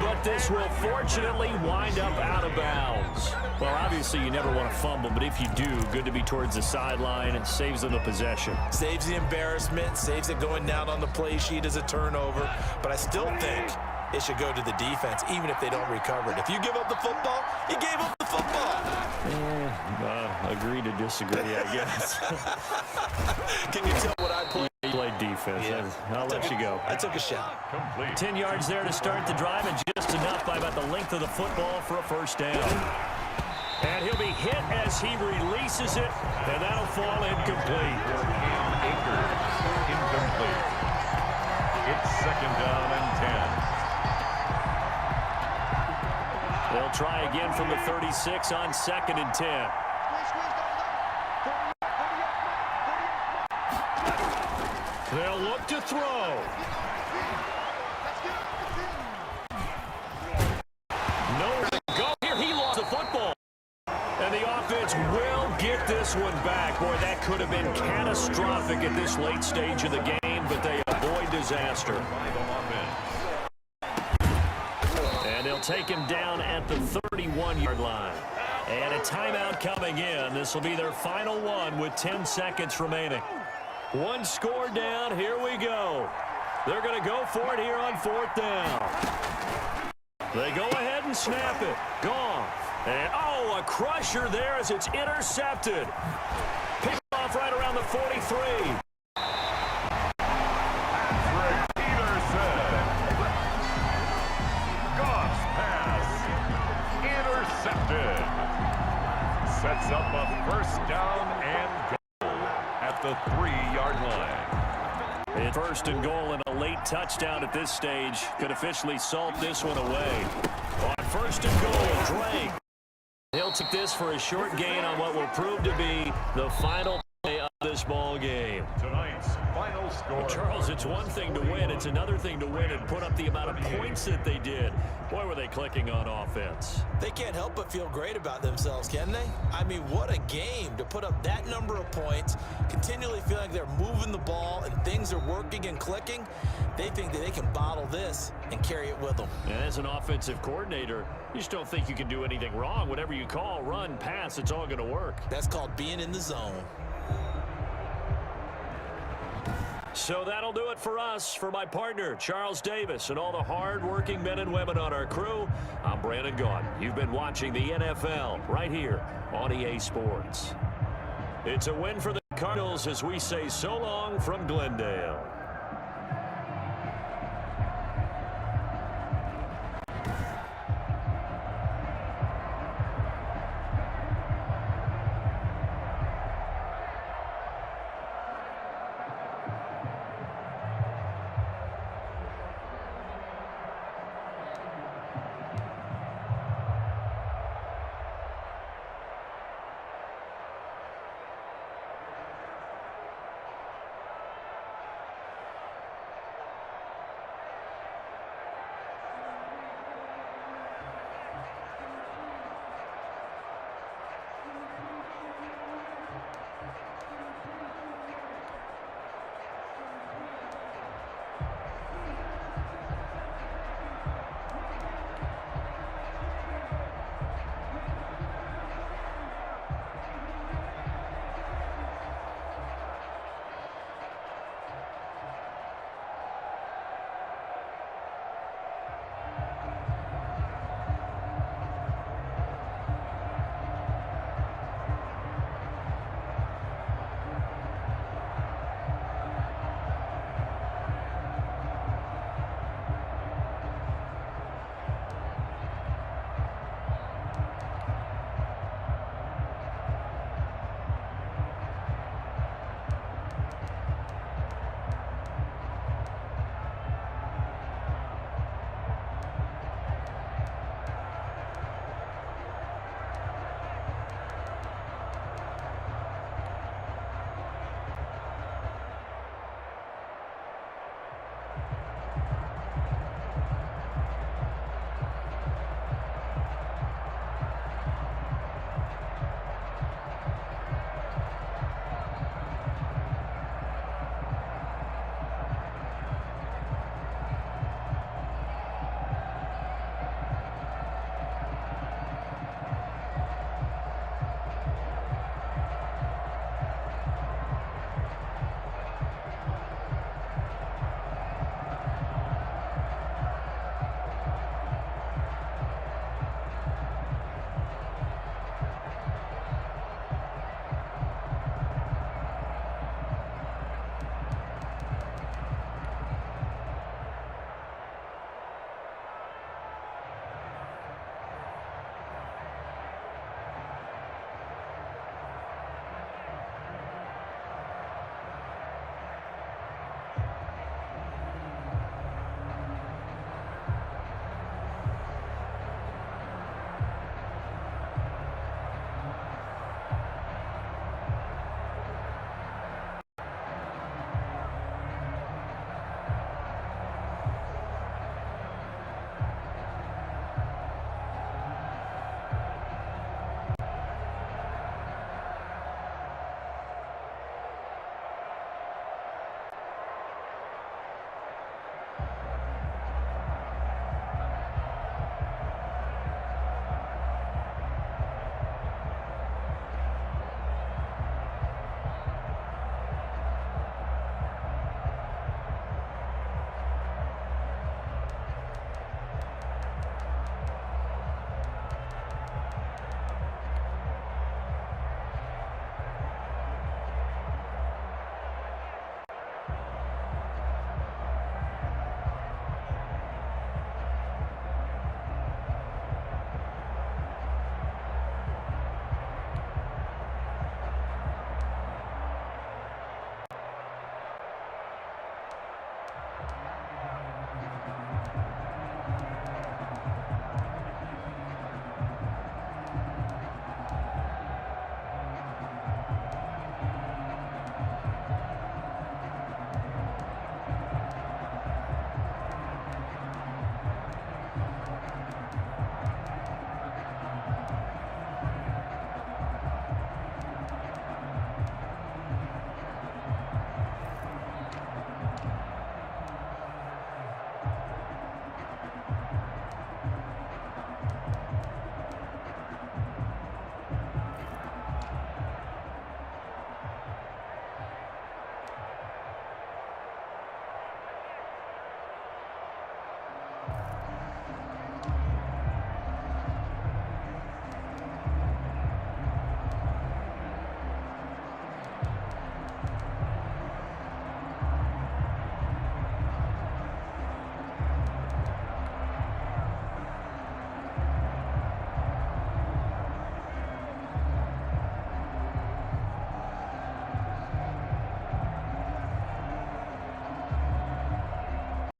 But this will fortunately wind up out of bounds. Well, obviously you never want to fumble, but if you do, good to be towards the sideline and saves them the possession. Saves the embarrassment, saves it going down on the play sheet as a turnover. But I still think it should go to the defense, even if they don't recover it. If you give up the football, you gave up the football. Agree to disagree, I guess. Can you tell what I played? You played defense. Yeah. I'll let you go. I took a shot. Complete. 10 yards there to start the drive, and just enough by about the length of the football for a first down. And he'll be hit as he releases it, and that'll fall incomplete. Incomplete. It's second down and 10. They'll try again from the 36 on second and 10. They'll look to throw. Nowhere to go here. He lost the football. And the offense will get this one back. Boy, that could have been catastrophic at this late stage of the game, but they avoid disaster. And they'll take him down at the 31-yard line. And a timeout coming in. This will be their final one with 10 seconds remaining. One score down. Here we go. They're going to go for it here on fourth down. They go ahead and snap it. Gone. And, oh, a crusher there as it's intercepted. Picked off right around the 43. Sets up a first down and goal at the 3-yard line. And first and goal and a late touchdown at this stage could officially salt this one away. On first and goal, Drake. He'll take this for a short gain on what will prove to be the final play of this ball game. Tonight's final score. Well, Charles, it's one thing to win. It's another thing to win and put up the amount of points that they did. Boy, were they clicking on offense. They can't help but feel great about themselves, can they? I mean, what a game to put up that number of points, continually feeling like they're moving the ball and things are working and clicking. They think that they can bottle this and carry it with them. And as an offensive coordinator, you just don't think you can do anything wrong. Whatever you call, run, pass, it's all going to work. That's called being in the zone. So that'll do it for us. For my partner, Charles Davis, and all the hard-working men and women on our crew, I'm Brandon Gaudin. You've been watching the NFL right here on EA Sports. It's a win for the Cardinals as we say so long from Glendale.